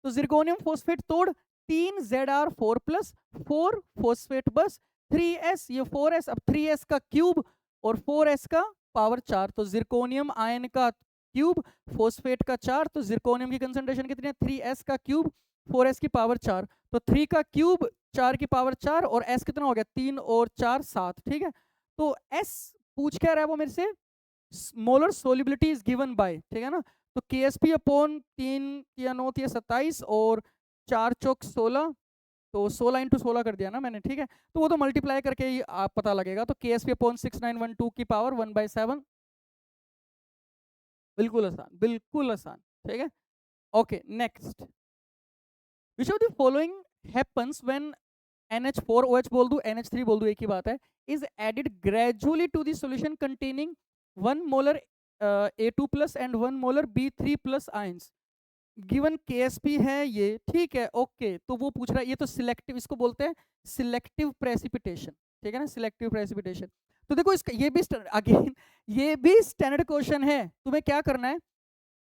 तो जिरकोनियम फॉस्फेट तोड़, 3Zr4+, 4 फॉस्फेट बस, 3s, ये 4s, अब 3s का क्यूब और 4s का पावर 4, तो जिरकोनियम आयन का क्यूब, फॉस्फेट का 4, तो जिरकोनियम की कंसंट्रेशन कितनी है, 3s का क्यूब 4s की पावर 4, तो 3 का क्यूब 4 की पावर 4, और s कितना हो गया, 3 और 4 7, ठीक है। तो s पूछ क्या रहा है वो मेरे से, molar solubility is given by, ठीक है ना। तो KSP अपॉन 3 या 9 या 27 और 4 चौक 16, तो 16 × 16 कर दिया ना मैंने, ठीक है। तो वो तो मल्टीप्लाई करके ही आप पता लगेगा, तो KSP अपॉन 6912 की पावर 1/7, बिल्कुल आसान, बिल्कुल आसान, ठीक है। Okay next, which of the following happens when NH4OH बोल दूं, NH3 बोल दूं, एक ही बात है, is added gradually to the solution containing 1 molar A2+ and 1 molar B3+ ions. Given KSP है ये, ठीक है, ओके। तो वो पूछ रहा है, ये तो सिलेक्टिव, इसको बोलते हैं सिलेक्टिव प्रेसिपिटेशन, ठीक है ना, सिलेक्टिव प्रेसिपिटेशन। तो देखो इसका ये भी अगेन ये भी स्टैंडर्ड क्वेश्चन है, तुम्हें क्या करना है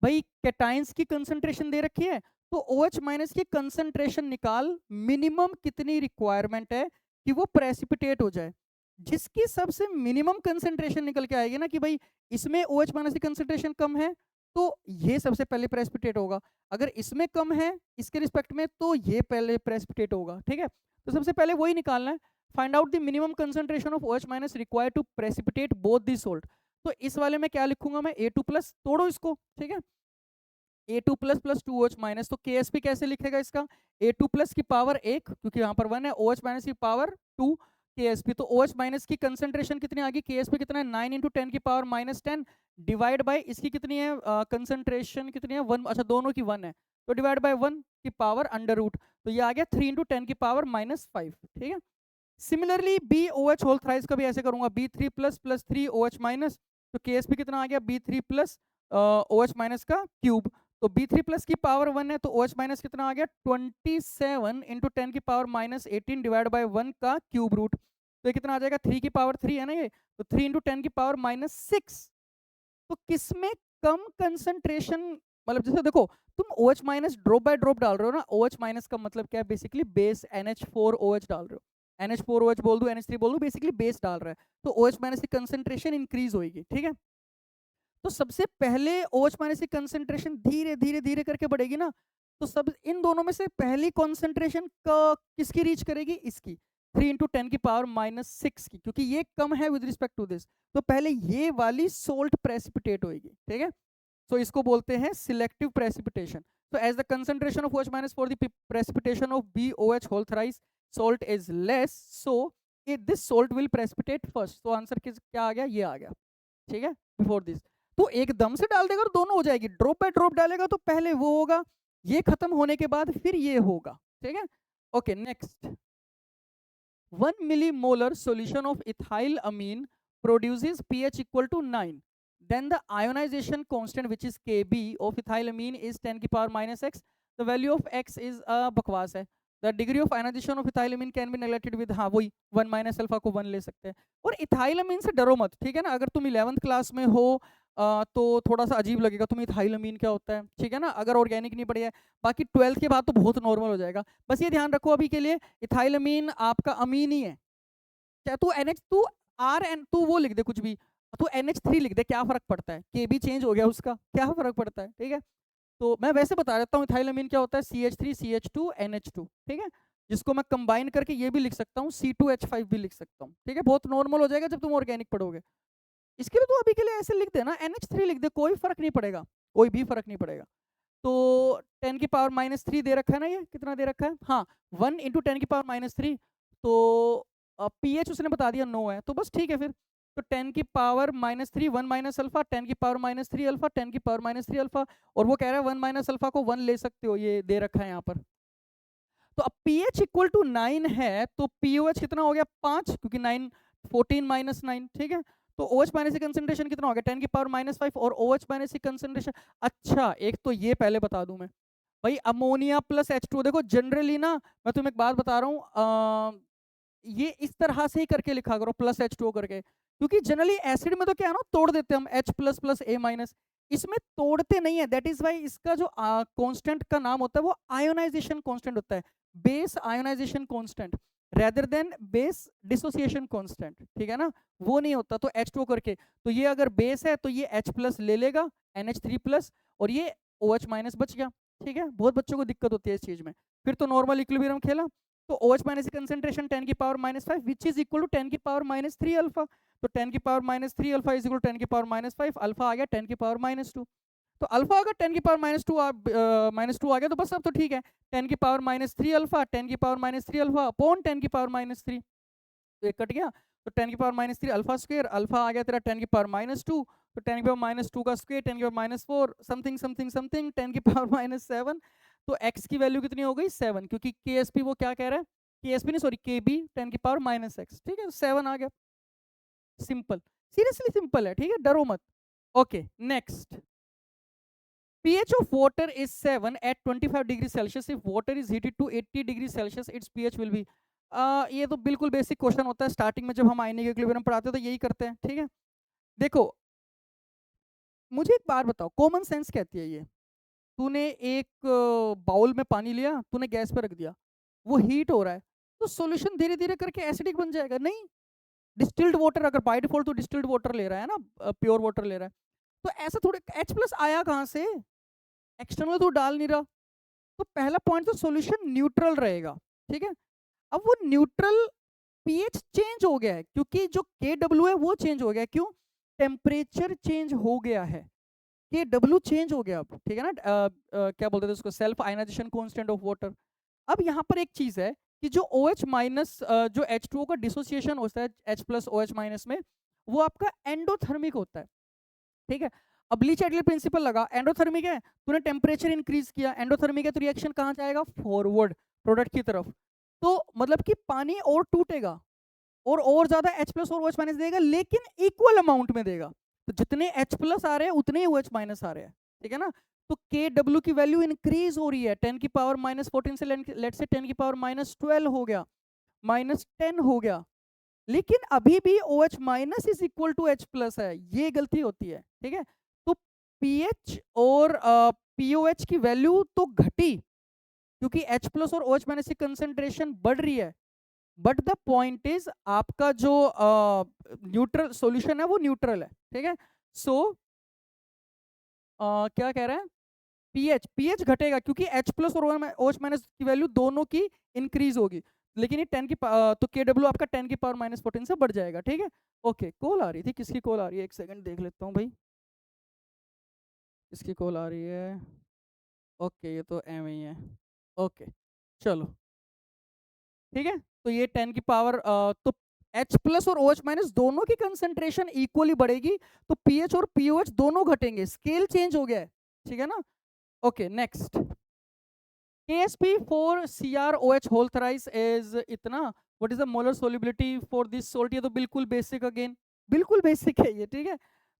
भाई, कैटाइंस की कंसंट्रेशन दे रखी है, तो OH- की कंसंट्रेशन निकाल, मिनिमम कितनी रिक्वायरमेंट है कि वो प्रेसिपिटेट हो जाए। जिसकी सबसे मिनिमम कंसंट्रेशन निकल के आएगी ना कि भाई इसमें OH- की कंसंट्रेशन कम है, तो ये सबसे पहले प्रेसिपिटेट होगा। अगर इसमें कम है इसके रिस्पेक्ट में, तो ये पहले प्रेसिपिटेट होगा, ठीक है। तो सबसे पहले वही निकालना है, find out the minimum concentration of OH- required to precipitate both the salt. तो इस वाले में क्या लिखूंगा मैं, A2+, तोड़ो इसको, ठीक है, A2+ + 2OH-, तो KSP कैसे लिखेगा इसका, A2+ की पावर 1, क्योंकि यहाँ पर 1 है, OH- की पावर 2 KSP, तो OH- की कंसंट्रेशन कितनी आ गई, KSP कितना है, 9 × 10 की पावर -10 डिवाइड बाय इसकी कितनी है कंसंट्रेशन कितनी है 1, अच्छा दोनों की 1 है, तो डिवाइड बाय 1 की पावर अंडर रूट, तो ये आ गया 3 × 10 की पावर -5, ठीक है। सिमिलरली BOH होल थ्राइस का भी ऐसे करूंगा, B3+ + 3OH-, तो KSP कितना आ गया, B3+ OH- का क्यूब, तो B3+ की पावर 1 है, तो OH- कितना आ गया 27 × 10 की पावर -18 डिवाइड बाय 1 का क्यूब रूट, तो ये कितना आ जाएगा 3 की पावर 3 है ना ये, तो 3 × 10 की पावर -6। तो किसमें कम कंसंट्रेशन, मतलब जैसे देखो तुम OH- ड्रॉप बाय ड्रॉप डाल रहे हो ना, OH- का मतलब क्या है, बेसिकली बेस NH4OH डाल रहे हो, NH4OH बोल दो, NH3 बोल दो, बेसिकली बेस डाल रहा है, तो OH- की कंसंट्रेशन इंक्रीज होगी, ठीक है। तो सबसे पहले OH- की कंसंट्रेशन धीरे धीरे धीरे करके बढ़ेगी ना, तो सब इन दोनों में से पहली कंसंट्रेशन किसकी रीच करेगी, इसकी, 3 × 10 की पावर -6 की, क्योंकि ये कम है विद रिस्पेक्ट टू दिस, तो पहले ये वाली सोल्ट प्रेसिपिटेट होगी, ठीक है। तो इसको बोलते हैं selective precipitation. So as the concentration of OH- for the precipitation of BOH whole thrice salt is less, so this salt will precipitate first. तो आंसर क्या आ गया, ये आ गया, ठीक है, बिफोर दिस। तो एकदम से डाल देगा तो दोनों हो जाएगी, ड्रॉप बाय ड्रॉप डालेगा तो पहले वो होगा, ये खत्म होने के बाद फिर ये होगा, ठीक है। Okay next, 1 millimolar solution of ethyl amine produces pH equal to 9. Then the ionization constant, which is Kb of ethyl amine, is 10 की power -x. The value of x is बकवास है. The degree of ionization of ethyl amine can be neglected with, हाँ वही 1 - alpha को 1 ले सकते हैं. और ethyl amine से डरो मत, ठीक है ना। अगर तुम 11th क्लास में हो तो थोड़ा सा अजीब लगेगा तुम्हें ethyl amine क्या होता है, ठीक है ना, अगर ऑर्गेनिक नहीं पढ़ी है। बाकी 12th के बाद तो बहुत नॉर्मल हो जाएगा। बस ये ध्यान रखो अभी के लिए इथाइल अमीन आपका अमीन ही है, चाहे तू NH तू RN तू वो लिख दे कुछ भी, तू NH3 लिख दे, क्या फर्क पड़ता है, के भी चेंज हो गया उसका, क्या फर्क पड़ता है, ठीक है। तो मैं वैसे बता देता हूँ इथाइलअमीन क्या होता है, CH3 CH2 NH2, ठीक है, जिसको मैं कंबाइन करके ये भी लिख सकता हूँ C2H5 भी लिख सकता हूँ, ठीक है, बहुत नॉर्मल हो जाएगा जब तुम ऑर्गेनिक पढ़ोगे। इसके लिए तो अभी के लिए ऐसे लिख देना NH3 लिख दे, कोई फर्क नहीं पड़ेगा, कोई भी फर्क नहीं पड़ेगा। तो 10⁻³ दे रखा है ना, ये कितना दे रखा है, हाँ 1 × 10⁻³ तो pH उसने बता दिया 9 है, तो बस ठीक है फिर। तो 10⁻³ 1 माइनस अल्फा, 10⁻³ अल्फा, 10⁻³ अल्फा, और वो कह रहा है 1 माइनस अल्फा को 1 ले सकते हो, ये दे रखा है यहाँ पर। तो अब pH = 9 है तो POH कितना हो गया 5, क्योंकि 9 14 - 9, ठीक है। तो OH की कंसंट्रेशन कितना हो गया 10⁻⁵ और OH की कंसंट्रेशन, अच्छा एक तो ये पहले बता दूं मैं भाई, अमोनिया प्लस H2O, देखो जनरली ना मैं तुम्हें एक बात बता रहा हूँ, ये इस तरह से ही करके लिखा करो प्लस H2O करके, क्योंकि जनरली एसिड में तो क्या है ना, तोड़ देते हम H++A-, इसमें तोड़ते नहीं है, दैट इज वाई इसका जो कांस्टेंट का नाम होता है वो आयोनाइजेशन कांस्टेंट होता है, base ionization constant rather than base dissociation constant, ठीक है ना, वो नहीं होता। तो H2O करके, तो ये अगर बेस है तो ये H+ ले लेगा NH3+, और ये OH- बच गया, ठीक है। बहुत बच्चों को दिक्कत होती है इस चीज में, फिर तो नॉर्मल इक्विलिब्रियम खेला। तो OH- की concentration 10⁻⁵ which is equal to 10⁻³ alpha, तो 10⁻³ alpha is equal to 10⁻⁵, alpha आ गया 10⁻²। तो अल्फा अगर 10⁻² आ गया तो बस अब तो ठीक है, 10⁻³ अल्फा 10⁻³ अल्फा अपॉन 10⁻³, तो ये कट गया। तो 10⁻³ अल्फा स्क्वायर, अल्फा आ गया तेरा 10⁻², तो 10⁻² का स्क्वायर 10⁻⁴, समथिंग समथिंग समथिंग 10⁻⁷। तो x की वैल्यू कितनी हो गई 7, क्योंकि KSP वो क्या कह रहा है, KSP नहीं सॉरी KB 10⁻⁻x, ठीक है, 7 आ गया। सिंपल, सीरियसली सिंपल है, ठीक है, डरो मत। Okay next, pH of water is 7 at 25 degrees Celsius. If water is heated to 80 degrees Celsius, its pH will be, ये तो बिल्कुल बेसिक क्वेश्चन होता है, स्टार्टिंग में जब हम आयनिक इक्विलिब्रियम पढ़ाते हैं तो यही करते हैं, ठीक है। देखो मुझे एक बात बताओ, कॉमन सेंस कहती है ये, तूने एक बाउल में पानी लिया, तूने गैस पे रख दिया, वो हीट हो रहा है, तो सॉल्यूशन धीरे धीरे करके एसिडिक बन जाएगा, नहीं। डिस्टिल्ड वाटर अगर बाय डिफॉल्ट तो डिस्टिल्ड वाटर ले रहा है ना, प्योर वाटर ले रहा है, तो ऐसा थोड़े H+ आया कहाँ से, एक्सटर्नल तो डाल नहीं रहा। तो पहला पॉइंट तो सॉल्यूशन न्यूट्रल रहेगा, ठीक है। अब वो न्यूट्रल पीएच चेंज हो गया है, क्योंकि जो KW है वो चेंज हो गया है, क्यों, टेम्परेचर चेंज हो गया है, KW चेंज हो गया अब, ठीक है ना, क्या बोलते थे उसको, self ionization constant of water. अब यहाँ पर एक चीज है कि जो OH- जो H2O का डिसोसिएशन होता है H+ OH- में, वो आपका एंडोथर्मिक होता है, ठीक है। अब ली चैटले प्रिंसिपल लगा, एंडोथर्मिक है, तूने टेम्परेचर इंक्रीज किया, एंडोथर्मिक है तो रिएक्शन कहाँ जाएगा, फॉरवर्ड प्रोडक्ट की तरफ, तो मतलब कि पानी और टूटेगा और ज्यादा H+ और OH- देगा, लेकिन इक्वल अमाउंट में देगा। तो जितने H+ आ रहे हैं उतने ही OH- आ रहे हैं, ठीक है ना। तो KW की वैल्यू इंक्रीज हो रही है, 10⁻⁻14 से लेट से 10⁻12 हो गया, -10 हो गया, लेकिन अभी भी OH- is equal to H+ है, ये गलती होती है, ठीक है। तो pH और POH की वैल्यू तो घटी, क्योंकि H+ और OH- की कंसेंट्रेशन बढ़ रही है, बट द पॉइंट इज आपका जो न्यूट्रल सॉल्यूशन है वो न्यूट्रल है, ठीक है। सो क्या कह रहे हैं, पीएच घटेगा क्योंकि H+ और OH- की वैल्यू दोनों की इंक्रीज होगी, लेकिन ये 10 की तो KW आपका 10⁻⁻14 से बढ़ जाएगा, ठीक है। ओके कॉल आ रही थी, किसकी कॉल आ रही है, एक सेकंड देख लेता हूँ भाई, किसकी कॉल आ रही है। ओके ये तो एम ही है, ओके चलो ठीक है। तो ये 10 की पावर तो H+ और OH- दोनों की कंसंट्रेशन इक्वली बढ़ेगी, तो पीएच और पीओएच दोनों घटेंगे, स्केल चेंज हो गया है, ठीक है ना। Okay next, KSP for CrOH whole thrice is इतना, what is the molar solubility for this salt, ये तो बिल्कुल बेसिक, अगेन बिल्कुल बेसिक है ये, ठीक है।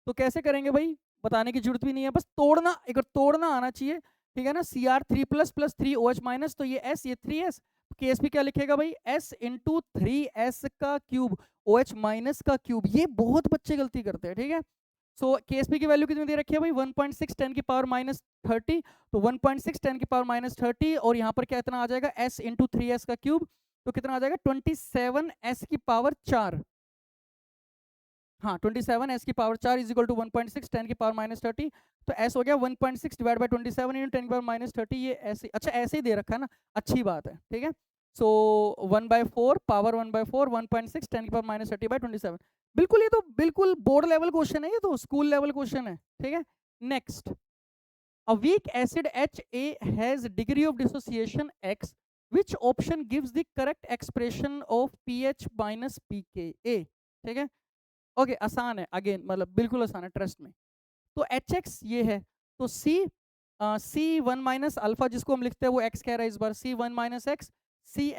तो कैसे करेंगे भाई, बताने की जरूरत भी नहीं है, बस तोड़ना, एक बार तोड़ना आना चाहिए, ठीक है ना। Cr3+ + 3OH-, तो ये S, ये 3S, KSP क्या लिखेगा भाई, S × 3S का क्यूब, OH- का क्यूब, ये बहुत बच्चे गलती करते हैं, ठीक है। सो KSP की वैल्यू कितनी दे रखी है भाई, 1.6 10⁻⁻30, तो 1.6 10⁻⁻30, और यहाँ पर क्या इतना आ जाएगा, S × 3S का क्यूब, तो कितना आ जाएगा 27S की पावर 4, हाँ 27 एस की पावर 4 इज इक्वल टू 1.6 10 की पावर -30, तो एस हो गया 1.6 डिवाइड बाई 27 इंटू 10 की पावर -30। ये ऐसे, अच्छा ऐसे ही दे रखा है ना, अच्छी बात है, ठीक है। सो 1/4 पावर 1/4 1.6 10 की पावर -30 बाई 27। बिल्कुल, ये तो बिल्कुल बोर्ड लेवल क्वेश्चन है, ये तो स्कूल लेवल क्वेश्चन है, ठीक है। Next, a weak acid Ha has degree of dissociation x, which option gives the correct expression of pH minus pKa, ठीक है। ओके आसान है, अगेन मतलब बिल्कुल आसान है, ट्रस्ट में। तो एच एक्स ये है, तो सी वन माइनस अल्फा जिसको हम लिखते हैं वो एक्स कह रहा है इस बार, सी वन माइनस एक्स सी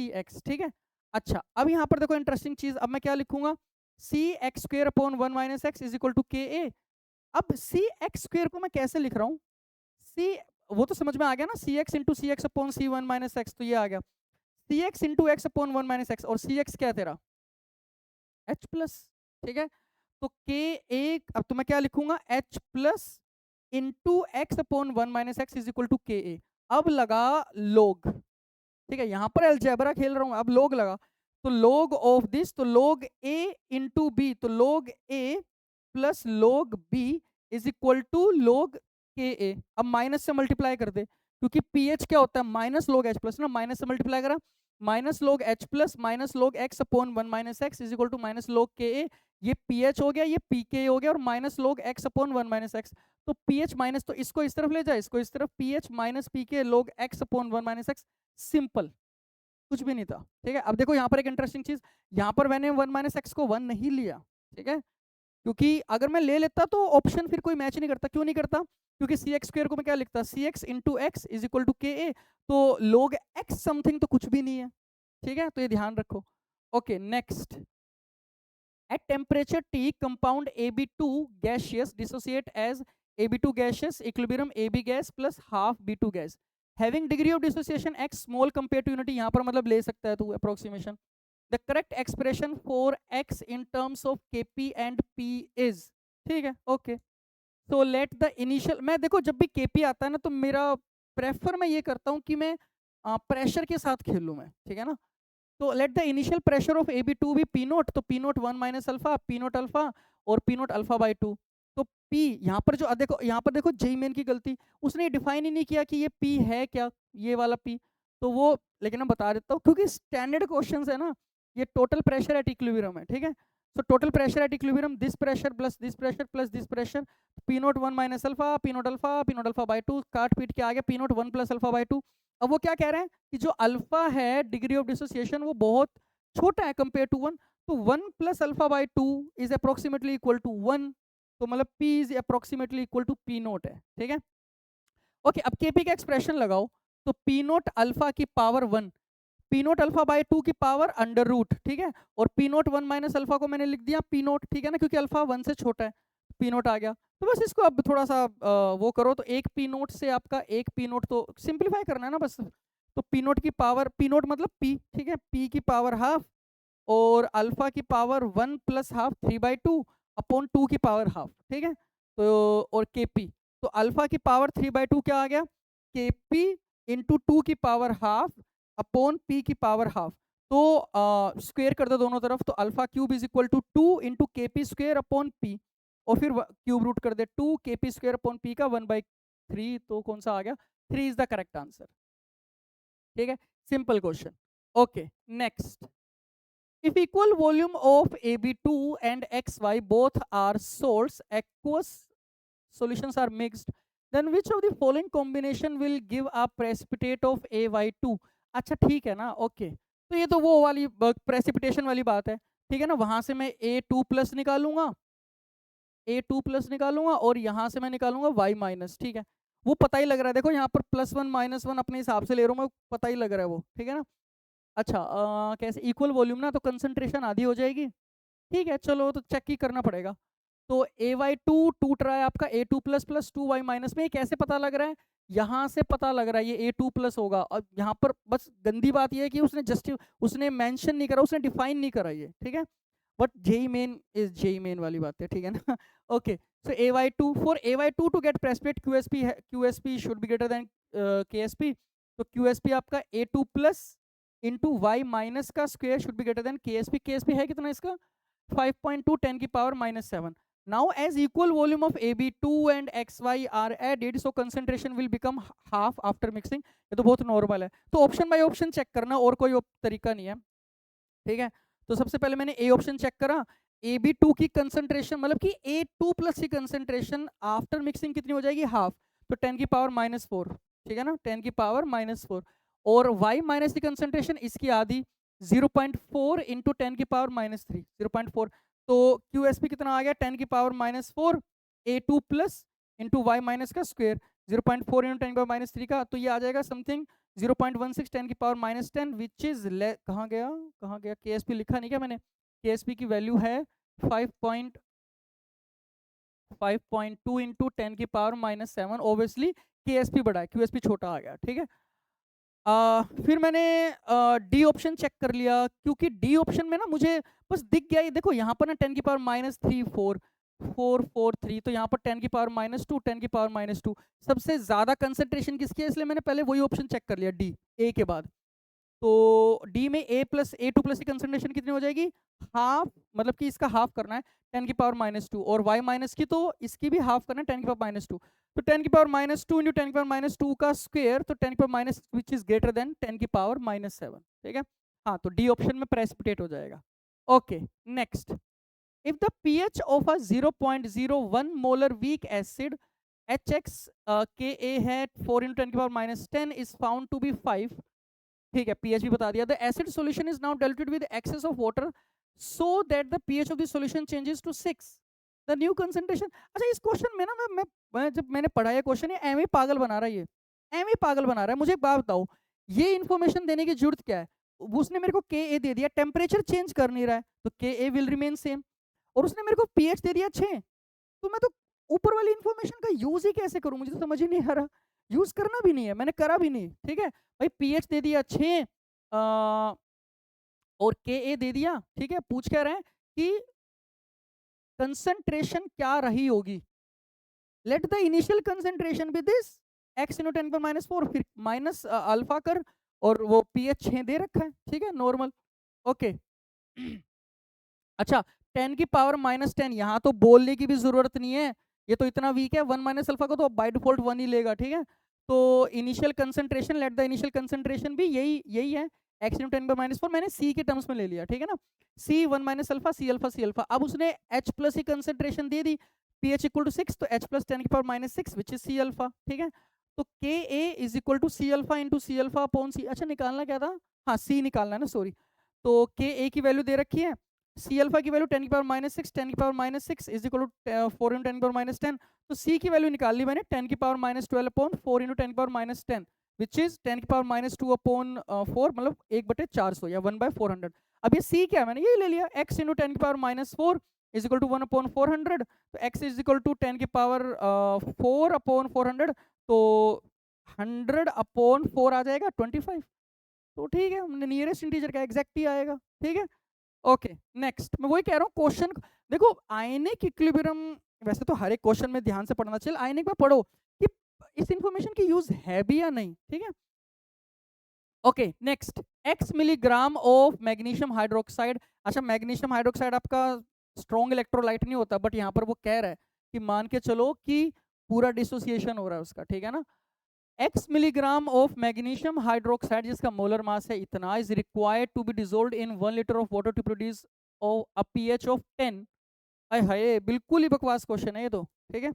एक्स, ठीक है। अच्छा अब यहाँ पर देखो इंटरेस्टिंग चीज, अब मैं क्या लिखूंगा, c x square upon one minus x is equal to K a. अब सी एक्स स्क्वेयर को मैं कैसे लिख रहा हूँ, सी, वो तो समझ में आ गया ना, c x into c x upon c one minus x, तो ये आ गया c x into x upon one minus x, और सी एक्स क्या है तेरा एच प्लस, ठीक है। तो के एक, अब तो मैं क्या लिखूंगा, H plus into x upon one minus x is equal to K a. अब लगा लोग, ठीक है, यहां पर अलजेब्रा खेल रहा हूं, अब लोग लगा, तो लोग ऑफ दिस, तो लोग ए इंटू बी, तो लोग ए प्लस लोग बी इज इक्वल टू लोग के ए। अब माइनस से मल्टीप्लाई कर दे, क्योंकि पीएच क्या होता है, माइनस लोग एच प्लस ना, माइनस से मल्टीप्लाई करा, minus log H plus minus log x upon one minus x is equal to minus log K ए। ये पीएच हो गया, ये पीके हो गया, और minus log x upon one minus x, तो पीएच माइनस, तो इसको इस तरफ ले जाए, इसको इस तरफ, पीएच माइनस पीके लोग x upon one minus x, simple, कुछ भी नहीं था, ठीक है। अब देखो यहाँ पर एक इंटरेस्टिंग चीज, यहाँ पर मैंने वन माइनस एक्स को वन नहीं लिया, ठीक है, क्योंकि अगर मैं ले लेता तो ऑप्शन फिर कोई मैच नहीं करता, क्यों नहीं करता, क्योंकि सी एक्स स्क्र को मैं क्या लिखता, c x into x is equal to K a, तो लोग एक्स समथिंग तो कुछ भी नहीं है, ठीक है, तो ये ध्यान रखो। Okay next, at temperature T, compound AB2 gaseous dissociate as AB2 gaseous equilibrium AB gas plus half B2 gas having degree of dissociation x small compared to unity, यहाँ पर मतलब ले सकता है तू approximation. The correct expression for x in terms of Kp and P is, ठीक है, okay. So let the initial, मैं देखो जब भी Kp आता है ना तो मेरा प्रेफर मैं ये करता हूँ कि मैं प्रेशर के साथ खेलूँ मैं, ठीक है ना। तो let the initial pressure of A B two भी पी नोट, तो p naught one minus alpha, p naught alpha और p naught alpha by two. तो पी यहाँ पर जो देखो, यहाँ पर देखो जेई मेन की गलती, उसने डिफाइन ही नहीं किया कि ये पी है क्या, ये वाला पी, तो वो, लेकिन मैं बता देता हूँ क्योंकि स्टैंडर्ड क्वेश्चन है ना, ये टोटल प्रेशर एट इक्विलिब्रियम है, ठीक है। तो total pressure at equilibrium, this pressure plus this pressure, P naught one minus alpha, p naught alpha by to, काट पीट के आ गया P naught one plus alpha by to. अब वो क्या कह रहे हैं कि जो अल्फा है डिग्री ऑफ डिसोसिएशन वो बहुत छोटा है कंपेयर टू वन, तो one plus alpha by two is approximately equal to one, तो मतलब P is approximately equal to P naught है, ठीक है। ओके अब केपी का एक्सप्रेशन लगाओ, तो पी नोट अल्फा की power one, P naught alpha by to की पावर अंडर रूट, ठीक है, और p naught one minus alpha को मैंने लिख दिया पी नोट, ठीक है ना, क्योंकि अल्फा वन से छोटा है, पी नोट आ गया। तो बस इसको अब थोड़ा सा वो करो, तो एक पी नोट से आपका एक पी नोट तो सिंप्लीफाई करना है ना बस, तो पी नोट की पावर, पी नोट मतलब पी, ठीक है, पी की पावर हाफ और अल्फा की power one plus half three by two upon two की पावर हाफ, ठीक है। तो और के पी, तो अल्फा की पावर थ्री बाई टू क्या आ गया, के पी इंटू टू की पावर हाफ अपॉन पी की पावर हाफ, तो स्क्वेयर कर दो दोनों तरफ, तो alpha cube is equal to two into K P square upon P, और फिर क्यूब रूट कर दे two K P square upon P का वन बाई थ्री, तो कौन सा आ गया, three is the correct answer, ठीक है, simple question. Okay next, if equal volume of AB2 and XY both are salts, aqueous solutions are mixed, then which of the following combination will give a precipitate of AY2? अच्छा ठीक है ना, okay, तो ये तो वो वाली precipitation वाली बात है, ठीक है ना, वहां से मैं A2 प्लस निकालूंगा, A2 प्लस निकालूंगा और यहाँ से मैं निकालूंगा Y माइनस, ठीक है, वो पता ही लग रहा है, देखो यहाँ पर प्लस वन माइनस वन अपने हिसाब से ले रहा हूँ मैं, पता ही लग रहा है वो, ठीक है ना। अच्छा कैसे, इक्वल वॉल्यूम ना, तो कंसंट्रेशन आधी हो जाएगी, ठीक है, चलो तो चेक ही करना पड़ेगा। तो ए वाई टू टूट रहा है आपका A two plus plus two Y minus में, कैसे पता लग रहा है, यहाँ से पता लग रहा है ये ए टू प्लस होगा, और यहाँ पर बस गंदी बात ये है कि उसने मेंशन नहीं करा, उसने डिफाइन नहीं करा ये, ठीक है, but JEE Main is JEE Main वाली बात है, ठीक है ना। Okay so A Y two, for A Y two to get precipitate Q S P should be greater than K S P, तो क्यू एस पी आपका A two plus into Y minus का square should be greater than K S P है कितना इसका 5.2 10 की power -7. Now as equal volume of AB2 and XY are added, so concentration will become half after mixing. ये तो बहुत normal है, तो ऑप्शन बाय ऑप्शन चेक करना, और कोई तरीका नहीं है, ठीक है। तो सबसे पहले मैंने ए ऑप्शन चेक करा, AB2 की कंसंट्रेशन मतलब कि A2 प्लस की कंसंट्रेशन आफ्टर मिक्सिंग कितनी हो जाएगी, हाफ, तो 10 की पावर -4, ठीक है ना, 10 की पावर -4, और Y माइनस की कंसंट्रेशन इसकी आधी 0.4 इंटू 10 की पावर -3, 0.4, तो QSP कितना आ गया, 10 की power -4 A2 plus into Y minus का स्क्वायर 0.4 इंटू 10 की पावर -3 का, तो ये आ जाएगा समथिंग 0.16 10 की पावर -10, विच इज कहाँ गया KSP लिखा नहीं क्या मैंने, KSP की वैल्यू है 5.2 इंटू 10 की पावर -7, ऑब्वियसली KSP बड़ा है, QSP छोटा आ गया, ठीक है। फिर मैंने डी ऑप्शन चेक कर लिया, क्योंकि डी ऑप्शन में ना मुझे बस दिख गया, ये देखो यहाँ पर ना 10 की पावर -3 4 4 4 3, तो यहाँ पर 10 की पावर -2 10 की पावर -2, सबसे ज्यादा कंसंट्रेशन किसकी है, इसलिए मैंने पहले वही ऑप्शन चेक कर लिया, डी, ए के बाद। तो डी में A2 प्लस की कंसंट्रेशन कितनी हो जाएगी, हाफ, मतलब कि इसका हाफ करना है 10 की पावर -2, और y माइनस की तो इसकी भी हाफ करना है 10 की पावर -2, तो 10 की पावर -2 इंटू 10 की पावर -2 का स्क्वायर, तो 10 की power minus which is greater than 10 की पावर -7, ठीक है। हाँ, तो डी ऑप्शन में प्रेसिपिटेट हो जाएगा। Okay, next, if the pH of a 0.01 molar weak acid HX Ka है 4 into 10 की power -10 is found to be 5, ठीक है, pH भी बता दिया, the acid solution is now diluted with excess of water so that the pH of the solution changes to 6, the new concentration। अच्छा, इस question में ना मैं जब मैंने पढ़ा ये क्वेश्चन, ये एम ही पागल बना रहा है, ये एम ही पागल बना रहा है। मुझे एक बात बताओ, ये इन्फॉर्मेशन देने की जरूरत क्या है, उसने मेरे को Ka दे दिया, टेम्परेचर चेंज कर नहीं रहा है, तो Ka विल रिमेन सेम, और उसने मेरे को pH दे दिया 6, तो मैं तो ऊपर वाली इंफॉर्मेशन का यूज ही कैसे करूं, मुझे तो समझ ही नहीं आ रहा, यूज करना भी नहीं है, मैंने करा भी नहीं, ठीक है भाई। pH दे दिया 6 और Ka दे दिया, ठीक है, पूछ क्या रहे हैं कि कंसंट्रेशन क्या रही होगी, let the initial concentration be this x into 10 पर -4, फिर माइनस अल्फा कर, और वो pH 6 दे रखा है, ठीक है, नॉर्मल, ओके। अच्छा, 10 की पावर -10, यहाँ तो बोलने की भी जरूरत नहीं है, ये तो इतना वीक है, 1 माइनस अल्फा को तो बाय डिफॉल्ट 1 ही लेगा, ठीक है। तो initial concentration, let the initial concentration भी यही है, x इंटू 10 पर -4, मैंने c के टर्म्स में ले लिया, ठीक है ना, c 1 माइनस अल्फा, c अल्फा, c अल्फा। अब उसने h प्लस की कंसंट्रेशन दे दी, pH इक्वल टू 6, तो h प्लस 10 की पावर -6 विच इज c अल्फा, ठीक है। तो Ka is equal to c अल्फा इंटू c अल्फा अपॉन c, अच्छा निकालना क्या था, हाँ c निकालना है ना, सॉरी। तो Ka की वैल्यू दे रखी है, सी अल्फा की वैल्यू 10 की पावर -6, 10 की power -6 is equal to 4 into 10 की पावर -10, तो सी की वैल्यू निकाल ली मैंने 10 की पावर -12 अपॉन 4 इंटू 10 की पावर -10 विच इज 10 की पावर -2 अपॉन 4, मतलब 1/400 या 1/400। अब ये सी क्या है, मैंने ये ले लिया, x इंटू 10 की power -4 is equal to 1 upon 400, तो x इज इक्वल टू 10 की पावर 4 अपॉन 400, तो 100 अपॉन 4 आ जाएगा 25, तो ठीक है, नियरेस्ट इंटीजर का एग्जैक्ट ही आएगा, ठीक है। ओके, नेक्स्ट, मैं वही कह रहा हूँ, क्वेश्चन देखो, आयनिक इक्विलिब्रियम, वैसे तो हर एक क्वेश्चन में ध्यान से पढ़ना चाहिए, आयनिक में पढ़ो कि इस इंफॉर्मेशन की यूज है भी या नहीं, ठीक है। Okay, next, x milligram of magnesium hydroxide. अच्छा, मैग्नीशियम हाइड्रोक्साइड आपका स्ट्रॉन्ग इलेक्ट्रोलाइट नहीं होता, बट यहाँ पर वो कह रहा है कि मान के चलो कि पूरा डिसोसिएशन हो रहा है उसका, ठीक है ना। x milligram of magnesium hydroxide जिसका मोलर मास है इतना is required to be dissolved in 1 litre of water to produce a pH of 10। अरे हाय, बिल्कुल ही बकवास क्वेश्चन है ये तो, ठीक है।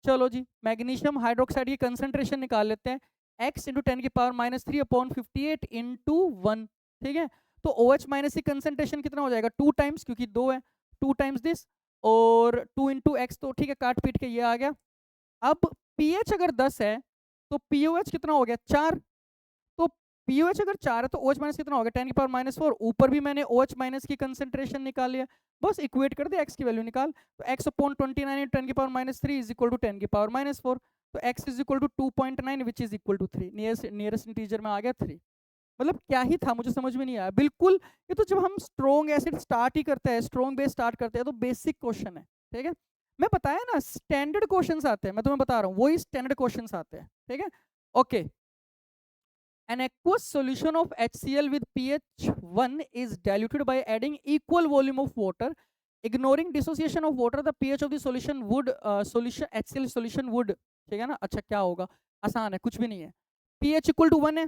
चलो जी, मैग्नीशियम हाइड्रोक्साइड की कंसंट्रेशन निकाल लेते हैं, x इंटू 10 की पावर -3 अपॉन 58 इंटू 1, ठीक है। तो OH माइनस की कंसंट्रेशन कितना हो जाएगा, 2 टाइम्स, क्योंकि 2 है, 2 टाइम्स दिस, और 2 इंटू एक्स, तो ठीक है, काट पीट के ये आ गया। अब pH अगर 10 है तो POH कितना हो गया, 4, तो POH अगर 4 है तो OH माइनस कितना हो गया, 10 की पावर -4, ऊपर भी मैंने OH माइनस की कंसंट्रेशन निकाल लिया, बस इक्वेट कर दे, x की वैल्यू निकाल, तो x अपॉन 29 इंटू 10 की पावर -3 इज इक्वल टू 10 की पावर -4, तो x is equal to 2.9 which is equal to 3, nearest integer में आ गया 3। मतलब क्या ही था, मुझे समझ में नहीं आया बिल्कुल। ये तो जब हम स्ट्रॉन्ग एसिड स्टार्ट ही करते हैं, स्ट्रॉन्ग बेस स्टार्ट करते हैं, तो बेसिक क्वेश्चन है, ठीक है। मैं बताया ना, स्टैंडर्ड क्वेश्चंस आते हैं, मैं तुम्हें बता रहा हूँ, वही स्टैंडर्ड क्वेश्चंस आते हैं, ठीक है। Okay, An aqueous solution of HCl with pH 1 is diluted by adding equal volume of water. Ignoring dissociation of water, the pH of the solution would solution HCl solution would, ठीक है ना. अच्छा क्या होगा, आसान है, कुछ भी नहीं है. pH इक्वल टू 1 है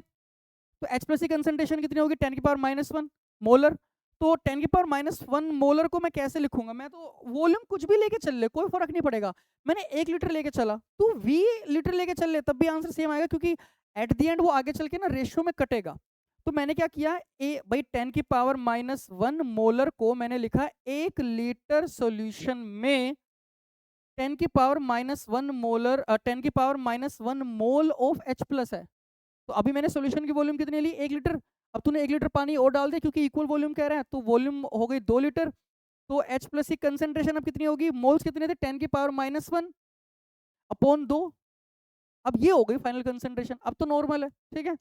तो H प्लस की कंसंट्रेशन कितनी होगी, 10 की पावर -1 मोलर. तो 10 की पावर -1 मोलर को मैं कैसे लिखूंगा, मैं तो वॉल्यूम कुछ भी लेके चल ले, कोई फर्क नहीं पड़ेगा. मैंने 1 लीटर लेके चला, तू 20 लीटर लेके चल ले, तब भी आंसर सेम आएगा, क्योंकि एट द एंड वो आगे चल के ना रेशियो में कटेगा. तो मैंने क्या किया, ए भाई 10 की पावर -1 मोलर को मैंने लिखा 1 लीटर सॉल्यूशन में 10 की पावर -1 मोलर 10 की power -1 mole of H plus है. तो अभी मैंने सॉल्यूशन की वॉल्यूम कितनी ली, 1 लीटर. अब तूने 1 लीटर पानी और डाल दे, क्योंकि इक्वल वॉल्यूम कह रहा है, तो वॉल्यूम हो गई 2 लीटर. तो H प्लस की कंसंट्रेशन अब कितनी होगी, मोल्स कितने थे, 10 की पावर -1 अपॉन 2. अब ये हो गई फाइनल कंसंट्रेशन, अब तो नॉर्मल है, ठीक है.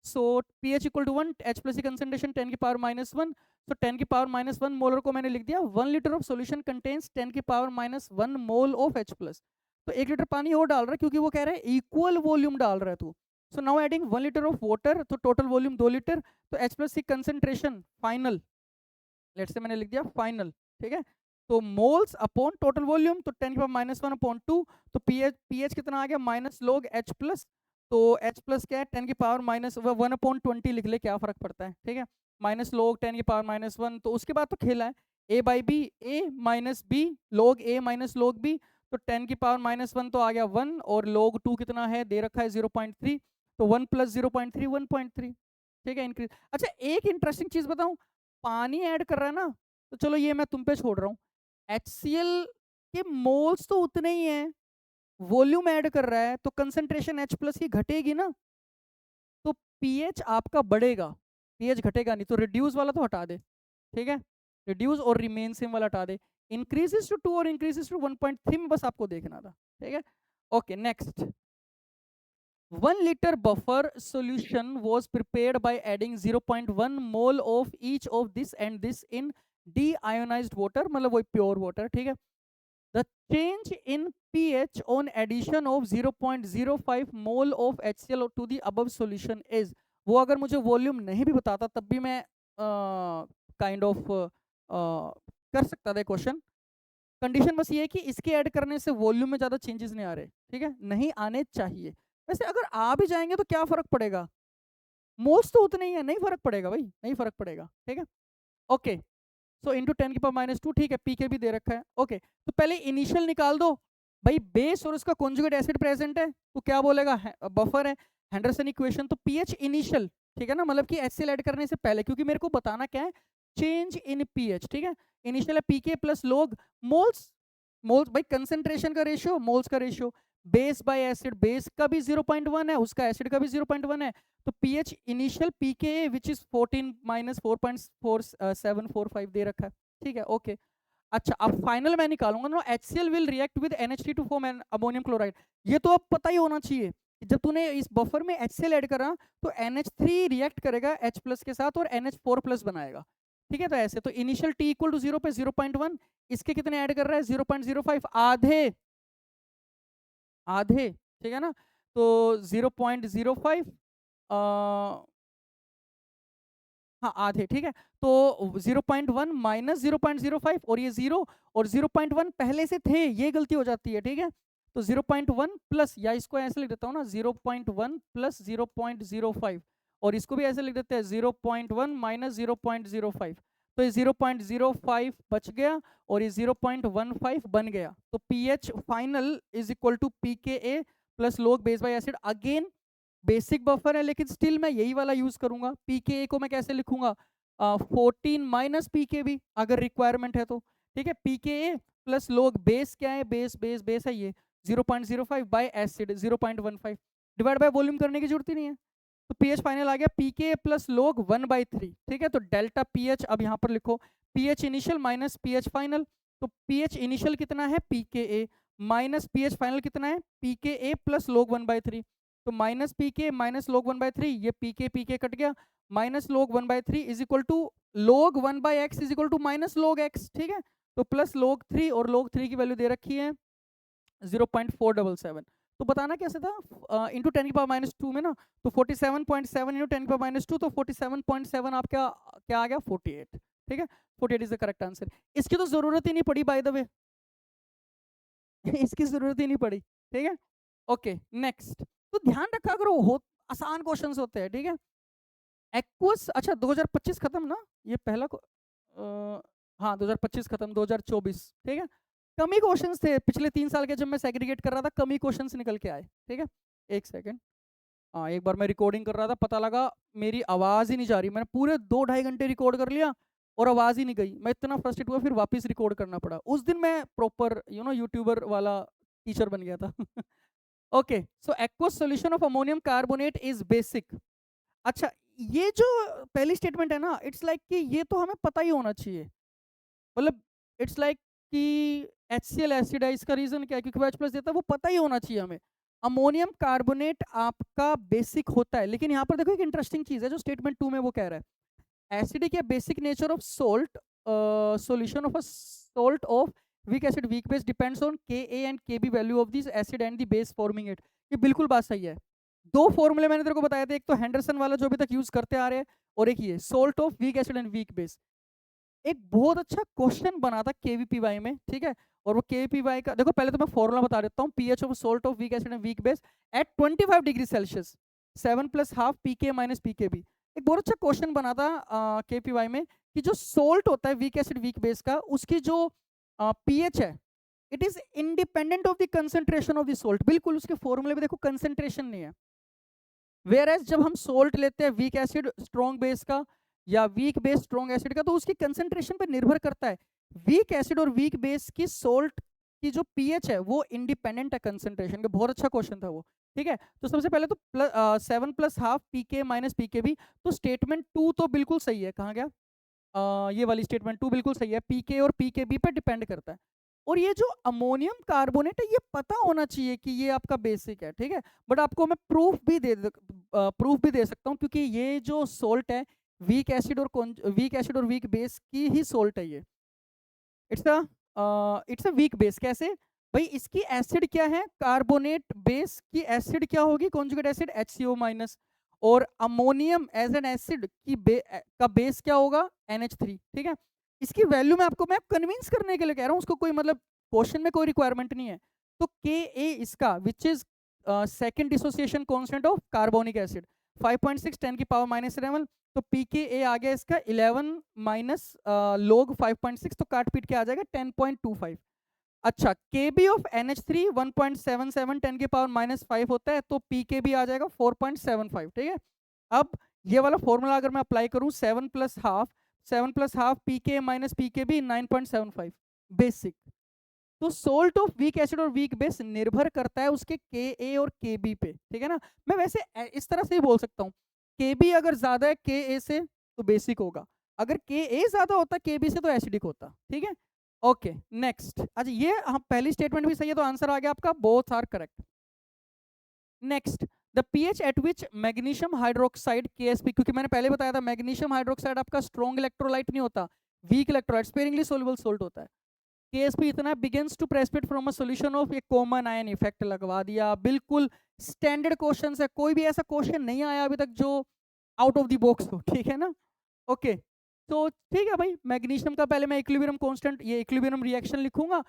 So pH equal to 1, H plus की कंसंट्रेशन 10 की पावर -1. तो 10 की पावर -1 मोलर को मैंने लिख दिया 1 लीटर ऑफ सॉल्यूशन कंटेन्स 10 की power -1 mole of H plus. तो 1 लीटर पानी और डाल रहा है, क्योंकि वो कह रहा है इक्वल वॉल्यूम डाल रहा है तू. So now adding 1 litre of water, तो टोटल वॉल्यूम 2 लीटर. तो H प्लस की कंसंट्रेशन फाइनल, लेट्स से मैंने लिख दिया फाइनल, ठीक है. तो मोल्स अपॉन टोटल वॉल्यूम, तो 10 की पावर -1 अपॉन 2. तो pH कितना आ गया, माइनस log H प्लस. तो H प्लस क्या है, 10 की पावर -1 अपॉन 20 लिख ले, क्या फर्क पड़ता है, ठीक है. माइनस log 10 की पावर -1. तो उसके बाद तो खेला है a by B, a minus B log a minus log b. तो 10 की पावर -1 तो आ गया 1, और log 2 कितना है, दे रखा है 0.3. तो 1 प्लस 0.3 1.3, ठीक है, इंक्रीज. अच्छा एक इंटरेस्टिंग चीज बताऊं, पानी ऐड कर रहा है ना, तो चलो ये मैं तुम पे छोड़ रहा हूँ. HCl के मोल्स तो उतने ही हैं, वॉल्यूम ऐड कर रहा है, तो कंसंट्रेशन H प्लस की घटेगी ना. तो pH आपका बढ़ेगा, pH घटेगा नहीं. तो रिड्यूस वाला तो हटा दे, ठीक है, रिड्यूस और रिमेन सेम वाला हटा दे. इंक्रीजेस टू 2 और इंक्रीजेस टू 1.3 में बस आपको देखना था, ठीक है. Okay next. 1 liter buffer solution was prepared by adding 0.1 mole of each of this and this in deionized water, मतलब वही प्योर वाटर, ठीक है. The change in pH on addition of 0.05 mole of HCl to the above solution is, वो अगर मुझे volume नहीं भी बताता तब भी मैं काइंड ऑफ कर सकता था क्वेश्चन. कंडीशन बस ये है कि इसके ऐड करने से वॉल्यूम में ज़्यादा चेंजेस नहीं आ रहे, ठीक है, नहीं आने चाहिए. वैसे अगर आ भी जाएंगे तो क्या फर्क पड़ेगा, मोल्स तो उतने ही है, नहीं फर्क पड़ेगा भाई, नहीं फर्क पड़ेगा, ठीक है. ओके सो इंटू 10 की पावर -2, ठीक है, पीके भी दे रखा है. ओके तो पहले इनिशियल निकाल दो भाई, बेस और उसका कॉन्जुगेट एसिड प्रेजेंट है, तो क्या बोलेगा, बफर है, हेंडरसन इक्वेशन. तो पीएच इनिशियल, ठीक है ना, मतलब कि HCl ऐड करने से पहले, क्योंकि मेरे को बताना क्या है, चेंज इन पीएच, ठीक है. इनिशियल है पीके प्लस log मोल्स, मोल्स भाई कंसंट्रेशन का रेशियो, मोल्स का ratio. Base by acid, base का भी 0.1 है, उसका एसिड का भी 0.1 है. तो pH initial pK which is 14 -4.4745 दे रखा है, ठीक है. ओके अच्छा अब फाइनल मैं निकालूंगा ना, HCl will react with NH3 to form ammonium chloride. ये तो अब पता ही होना चाहिए, जब तूने इस बफर में HCl ऐड करा तो NH3 रिएक्ट करेगा H प्लस के साथ और NH4 प्लस बनाएगा, ठीक है. तो ऐसे तो इनिशियल T इक्वल टू 0 पे 0.1, इसके कितने ऐड कर रहा है 0.05, आधे आधे, ठीक है ना. तो 0.05 हाँ आधे, ठीक है. तो 0.1 माइनस 0.05 और ये 0 और 0.1 पहले से थे, ये गलती हो जाती है, ठीक है. तो 0.1 प्लस, या इसको ऐसे लिख देता हूँ ना, 0.1 प्लस 0.05, और इसको भी ऐसे लिख देते हैं 0.1 माइनस 0.05. तो ये 0.05 बच गया और ये 0.15 बन गया. तो pH final is equal to pKa plus log base by acid. Again basic buffer है, लेकिन स्टिल मैं यही वाला यूज करूंगा. pKa को मैं कैसे लिखूंगा, 14 माइनस pKb अगर रिक्वायरमेंट है तो, ठीक है. pKa प्लस log बेस क्या है, बेस बेस बेस है ये 0.05 bye acid 0.15, divide by volume करने की जरूरत ही नहीं है. तो pH फाइनल आ गया pKa प्लस log 1/3, ठीक है. तो डेल्टा pH अब यहाँ पर लिखो, pH initial minus pH final. तो pH इनिशियल कितना है pKa माइनस pH फाइनल कितना है pKa प्लस log 1/3. तो माइनस pK माइनस log 1/3, ये pK pK कट गया, minus log 1/3 is equal to log 1/x is equal to minus log x, ठीक है. तो प्लस log 3 और log 3 की वैल्यू दे रखी है 0.477. तो बताना कैसे था इंटू 10 की पावर माइनस 2 में ना, तो 47.7 इंटू 10 की पावर माइनस 2, तो 47.7 आपका क्या आ गया 48, ठीक है। 48 इज द करेक्ट आंसर। इसकी तो जरूरत ही नहीं पड़ी बाय द वे इसकी जरूरत ही नहीं पड़ी, ठीक है। ओके नेक्स्ट, तो ध्यान रखा करो हो आसान क्वेश्चंस होते हैं, ठीक है। एक्वस, अच्छा 2025 खत्म ना, ये पहला हाँ 2025 खत्म, 2024, ठीक है। कम ही क्वेश्चंस थे पिछले 3 साल के, जब मैं सेग्रीगेट कर रहा था कम ही क्वेश्चंस निकल के आए, ठीक है। एक सेकंड, हाँ एक बार मैं रिकॉर्डिंग कर रहा था, पता लगा मेरी आवाज़ ही नहीं जा रही, मैंने पूरे 2-2.5 घंटे रिकॉर्ड कर लिया और आवाज़ ही नहीं गई, मैं इतना फ्रस्ट्रेट हुआ, फिर वापस रिकॉर्ड करना पड़ा। उस दिन मैं प्रॉपर यूट्यूबर वाला टीचर बन गया था okay, so aqueous solution of ammonium carbonate is basic. अच्छा, ये जो पहली स्टेटमेंट है ना, इट्स लाइक कि ये तो हमें पता ही होना चाहिए, मतलब इट्स लाइक कि HCl एसिड है, इसका रीजन क्या है, क्योंकि OH प्लस देता है, वो पता ही होना चाहिए हमें। अमोनियम कार्बोनेट आपका बेसिक होता है, लेकिन यहाँ पर देखो एक इंटरेस्टिंग चीज है जो स्टेटमेंट 2 में वो कह रहा है, एसिडिक या basic nature of salt solution of a salt of weak acid weak base depends on Ka and Kb value of this acid and the base forming it. ये बिल्कुल बात सही है। दो फॉर्मूले मैंने तेरे को बताया था, एक तो हेंडरसन वाला जो अभी तक यूज करते आ रहे हैं, और एक ये salt of weak acid and weak base. एक बहुत अच्छा क्वेश्चन बना था KVPY में, ठीक है। और वो KVPY का देखो, पहले तो मैं फॉर्मूला बता देता हूँ, pH of salt of weak acid and weak base at 25 degree Celsius 7 + ½ pK minus pKb। एक बहुत अच्छा क्वेश्चन बना था KVPY में कि जो सोल्ट होता है वीक एसिड वीक बेस का, उसकी जो पीएच है, it is independent of the concentration of the salt. बिल्कुल उसके फॉर्मूले में देखो कंसेंट्रेशन नहीं है। वेयर एज जब हम सोल्ट लेते हैं वीक एसिड स्ट्रॉन्ग बेस का या वीक बेस स्ट्रॉन्ग एसिड का, तो उसकी कंसेंट्रेशन पर निर्भर करता है। वीक एसिड और वीक बेस की सोल्ट की जो पीएच है वो इंडिपेंडेंट है कंसेंट्रेशन का। बहुत अच्छा क्वेश्चन था वो, ठीक है। तो सबसे पहले तो 7 + ½ pK माइनस pKb, तो स्टेटमेंट 2 तो बिल्कुल सही है। कहाँ गया ये वाली स्टेटमेंट 2 बिल्कुल सही है, पीके और पीकेबी पर डिपेंड करता है। और ये जो अमोनियम कार्बोनेट है, ये पता होना चाहिए कि ये आपका बेसिक है, ठीक है। बट आपको मैं प्रूफ भी दे सकता हूँ, क्योंकि ये जो सोल्ट है वीक एसिड और वीक बेस की ही सोल्ट है ये। It's a weak base. कैसे भाई, इसकी एसिड क्या है, कार्बोनेट बेस की एसिड क्या होगी, कॉन्जुगेट एसिड HCO माइनस। और अमोनियम एज एन एसिड की का बेस क्या होगा NH3, ठीक है। इसकी वैल्यू मैं कन्विंस करने के लिए कह रहा हूँ, उसको कोई मतलब क्वेश्चन में कोई रिक्वायरमेंट नहीं है। तो Ka इसका which is second dissociation constant of carbonic acid 5.6 10 की पावर -11। तो pKa आ गया इसका 11 माइनस log 5.6, तो काट पीट के आ जाएगा 10.25। अच्छा, Kb ऑफ NH3 1.77 10 की पावर -5 होता है, तो pKb आ जाएगा 4.75, ठीक है। अब ये वाला फॉर्मूला अगर मैं अप्लाई करूं, 7 + ½ pK माइनस pKb 9.75 बेसिक। तो सोल्ट ऑफ वीक एसिड और वीक बेस निर्भर करता है उसके Ka और Kb पे, ठीक है ना। मैं वैसे इस तरह से ही बोल सकता हूँ, Kb अगर ज्यादा है Ka से तो बेसिक होगा, अगर Ka ज्यादा होता Kb से तो एसिडिक होता, ठीक है। ओके नेक्स्ट, अच्छा ये हम पहली स्टेटमेंट भी सही है, तो आंसर आ गया आपका both are correct. Next, the pH at which magnesium hydroxide KSP, क्योंकि मैंने पहले बताया था मैग्नीशियम हाइड्रोक्साइड आपका स्ट्रॉन्ग इलेक्ट्रोलाइट नहीं होता, weak electrolyte sparingly soluble salt होता है। KSP इतना begins to precipitate from a solution of, ये कॉमन आयन इफेक्ट लगवा दिया, बिल्कुल स्टैंडर्ड क्वेश्चन है, कोई भी ऐसा क्वेश्चन नहीं आया अभी तक जो आउट ऑफ द बॉक्स हो, ठीक है ना। ओके तो ठीक है भाई, मैग्नीशियम का पहले मैं इक्विलिब्रियम कांस्टेंट, ये इक्विलिब्रियम रिएक्शन लिखूंगा।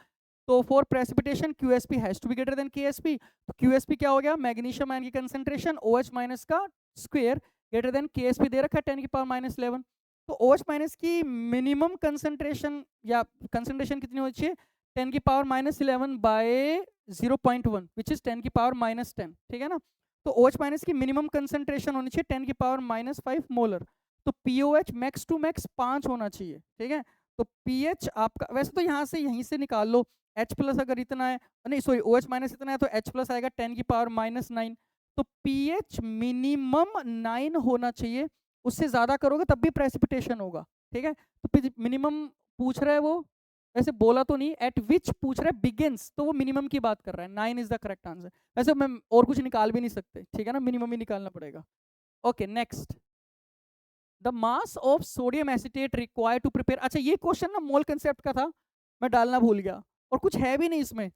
तो for precipitation QSP has to be greater than KSP। तो QSP क्या हो गया, मैग्नीशियम आयन की कंसंट्रेशन OH माइनस का स्क्वायर ग्रेटर देन KSP दे रखा है 10 की पावर -11। तो OH माइनस की मिनिमम कंसंट्रेशन या कंसंट्रेशन कितनी होनी चाहिए, 10 की पावर -11 बाय 0.1 विच इज 10 की पावर -10, ठीक है ना। तो OH माइनस की मिनिमम कंसंट्रेशन होनी चाहिए 10 की पावर -5 मोलर। तो POH मैक्स टू मैक्स 5 होना चाहिए, ठीक है। तो पीएच आपका वैसे तो यहाँ से यहीं से निकाल लो, H प्लस अगर इतना है, नहीं सॉरी OH माइनस इतना है, तो H प्लस आएगा 10 की पावर -9। तो पीएच मिनिमम 9 होना चाहिए, उससे ज्यादा करोगे तब भी प्रेसिपिटेशन होगा, ठीक है। तो मिनिमम पूछ रहा है वो, वैसे बोला तो नहीं, एट विच पूछ रहा है बिगिंस, तो वो मिनिमम की बात कर रहा है, 9 इज द करेक्ट आंसर। वैसे मैं और कुछ निकाल भी नहीं सकते, ठीक है ना, मिनिमम ही निकालना पड़ेगा। Okay next, the mass of sodium acetate require to prepare, अच्छा ये क्वेश्चन ना मोल कंसेप्ट का था, मैं डालना भूल गया, और कुछ है भी नहीं इसमें।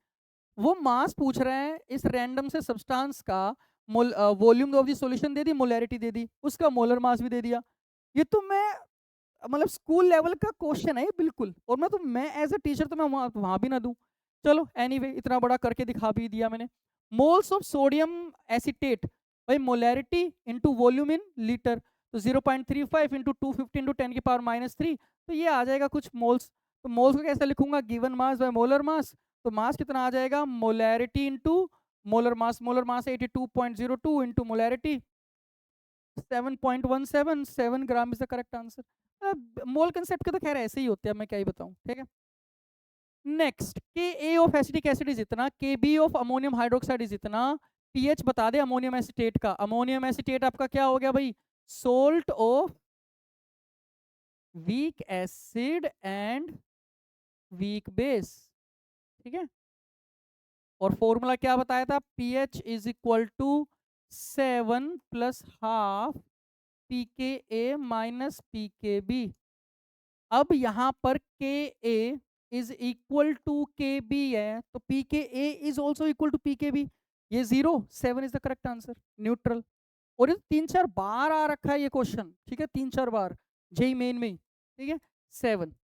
वो मास पूछ रहे हैं इस रैंडम से सब्सटेंस का, वॉल्यूम ऑफ द सॉल्यूशन दे दी, मोलैरिटी दे दी, उसका मोलर मास भी दे दिया। ये तो मैं मतलब स्कूल लेवल का क्वेश्चन है ये बिल्कुल, और मैं एज अ टीचर तो मैं वहां भी ना दूं। चलो एनीवे, इतना बड़ा करके दिखा भी दिया मैंने। मोल्स ऑफ सोडियम एसीटेट, भाई molarity into volume in litre, तो 0.35 इंटू 250 इंटू 10⁻³ तो ये आ जाएगा कुछ मोल्स। तो मोल्स को कैसे लिखूंगा, given mass by molar mass, तो मास कितना आ जाएगा, molarity into molar mass 82.02 into molarity 7.17, 7 gram is the correct answer. Mole concept के तो खैर ऐसे ही होते हैं, मैं क्या ही बताऊं, ठीक है। Next, K a of acetic acid is इतना, K b of ammonium hydroxide is इतना, पीएच बता दे अमोनियम एसिटेट का। अमोनियम एसिटेट आपका क्या हो गया भाई, salt of weak acid and weak base, ठीक है। और फॉर्मूला क्या बताया था, pH is equal to 7 plus half pKa minus pKb। अब यहां पर Ka is equal to Kb है, तो pKa is also equal to pKb। ये 0, 7 is the correct answer, neutral. और ये 3-4 बार आ रखा है ये क्वेश्चन, ठीक है, 3-4 बार जेई मेन में, ठीक है। 7,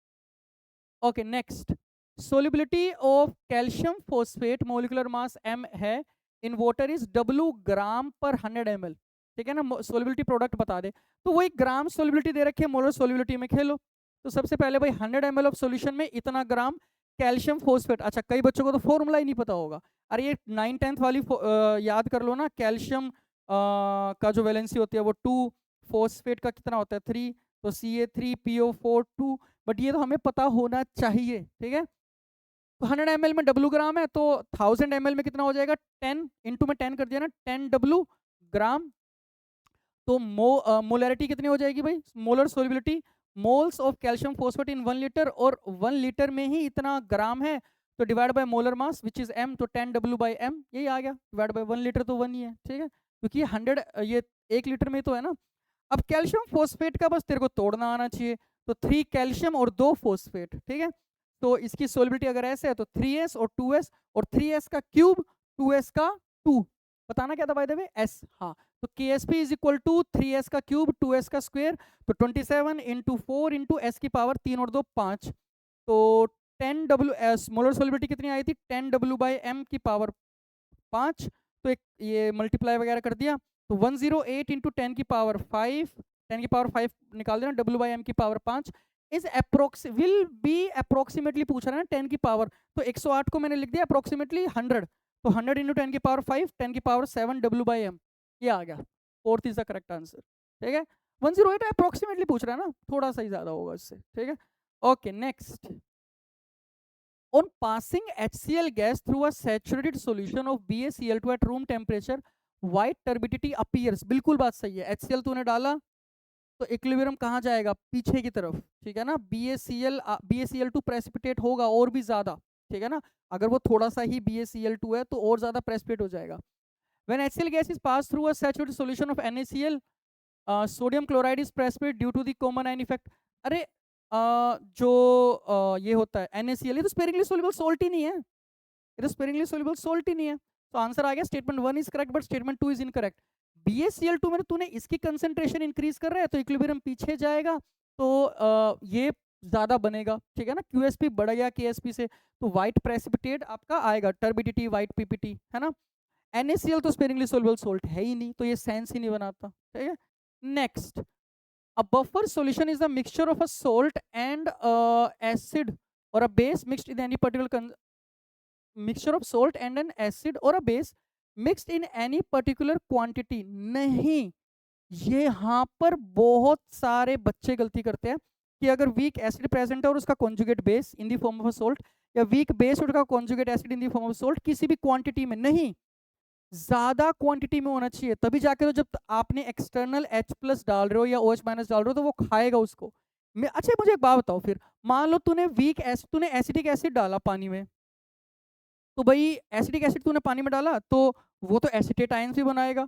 okay next. Solubility of calcium phosphate molecular mass m है, इन वाटर इज W ग्राम पर 100 ml, ठीक है ना। सोल्युबिलिटी प्रोडक्ट बता दे, तो वही ग्राम सोल्युबिलिटी दे रखी है, मोलर सोल्युबिलिटी में खेलो। तो सबसे पहले भाई 100 ml ऑफ सॉल्यूशन में इतना ग्राम कैल्शियम फॉस्फेट। अच्छा, कई बच्चों को तो फॉर्मूला ही नहीं पता होगा, अरे ये 9-10th वाली याद कर लो ना। कैल्शियम का जो वैलेंसी होती है वो 2, फॉस्फेट का कितना होता है 3, तो Ca3PO4 2, बट ये तो हमें पता होना चाहिए, ठीक है। तो 100 ml में W ग्राम है, तो 1000 ml में कितना हो जाएगा, 10 इंटू में 10 कर दिया ना, 10W ग्राम। तो मोलैरिटी कितनी हो जाएगी भाई, molar solubility, moles of calcium phosphate in 1 litre, और 1 लीटर में ही इतना ग्राम है, तो divide by molar mass which is m, तो 10W/m यही आ गया, डिवाइड बाय 1 लीटर तो 1 ही है, ठीक है, क्योंकि ये 100 ये 1 लीटर में तो है ना। अब कैल्शियम फॉस्फेट का बस तेरे को तोड़ना आना चाहिए, तो 3 कैल्शियम और 2 फॉस्फेट, ठीक है। तो इसकी सोलिबिलिटी अगर ऐसे है तो 3s और 2s, और 3s का क्यूब 2s का 2, बताना क्या था बाय द वे, s, हाँ। तो KSP is equal to 3s का क्यूब 2s का स्क्वायर, तो 27 इंटू 4 इंटू s की पावर 3 और 2 5, तो 10W मोलर सोलिबिलिटी कितनी आई थी, 10W/m की पावर 5, तो एक ये मल्टीप्लाई वगैरह कर दिया, तो 108 इंटू 10 की पावर 5, 10 की पावर 5 निकाल देना, W/m की power 5 is will be approximately पूछ रहा है ना 10 की पावर, तो 108 को मैंने लिख दिया अप्रोक्सीमेटली 100, तो 100 इंटू 10 की पावर 5, 10 की पावर 7 W/m, ये आ गया, fourth is the correct answer, ठीक है। 108 अप्रोक्सीमेटली पूछ रहा है ना, थोड़ा सा ही ज्यादा होगा इससे, ठीक है। Okay next, on passing HCl gas through a saturated solution of BaCl2 at room temperature, white turbidity appears, बिल्कुल बात सही है। HCl तूने डाला तो इक्विलिब्रियम कहाँ जाएगा, पीछे की तरफ, ठीक है ना। BaCl2 प्रेसिपिटेट होगा और भी ज्यादा, ठीक है ना। अगर वो थोड़ा सा ही BaCl2 है तो और ज्यादा प्रेसिपिटेट हो जाएगा। When HCl gas is passed through a saturated solution of NaCl, sodium chloride is precipitate due to the common ion effect. अरे जो ये होता है NaCl, ये तो स्पेरिंगली सोल्यूबल सोल्ट ही नहीं है, ये तो स्पेरिंगली सोल्यूबल सोल्ट ही नहीं है, तो आंसर आ गया statement 1 is correct but statement 2 is incorrect. BaCl2 में तूने इसकी कंसेंट्रेशन इंक्रीज कर रहा है तो इक्विलिब्रियम पीछे जाएगा, तो ये ज्यादा बनेगा, ठीक है ना। QSP बढ़ गया KSP से, तो व्हाइट प्रेसिपिटेट आपका आएगा, टर्बिडिटी व्हाइट PPT, है ना। NaCl तो स्पेरिंगली सोल्यूबल सोल्ट है ही नहीं, तो ये सेंस ही नहीं बनाता, ठीक है। Next, a buffer solution is the mixture of a salt and acid or a base mixed in any particular mixture of salt and an acid or a base mixed in any particular quantity। नहीं, ये यहाँ पर बहुत सारे बच्चे गलती करते हैं कि अगर वीक एसिड प्रेजेंट है और उसका conjugate base in the form of a salt, या वीक बेस और उसका conjugate acid in the form of salt, किसी भी क्वांटिटी में नहीं, ज्यादा क्वांटिटी में होना चाहिए, तभी जाके, तो जब आपने एक्सटर्नल H+ डाल रहे हो या OH- डाल रहे हो तो वो खाएगा उसको। अच्छा मुझे एक बात बताओ, फिर मान लो तूने एसिटिक एसिड डाला पानी में, तो भाई एसिटिक एसिड तूने पानी में डाला तो वो तो एसिटेट आयंस भी बनाएगा,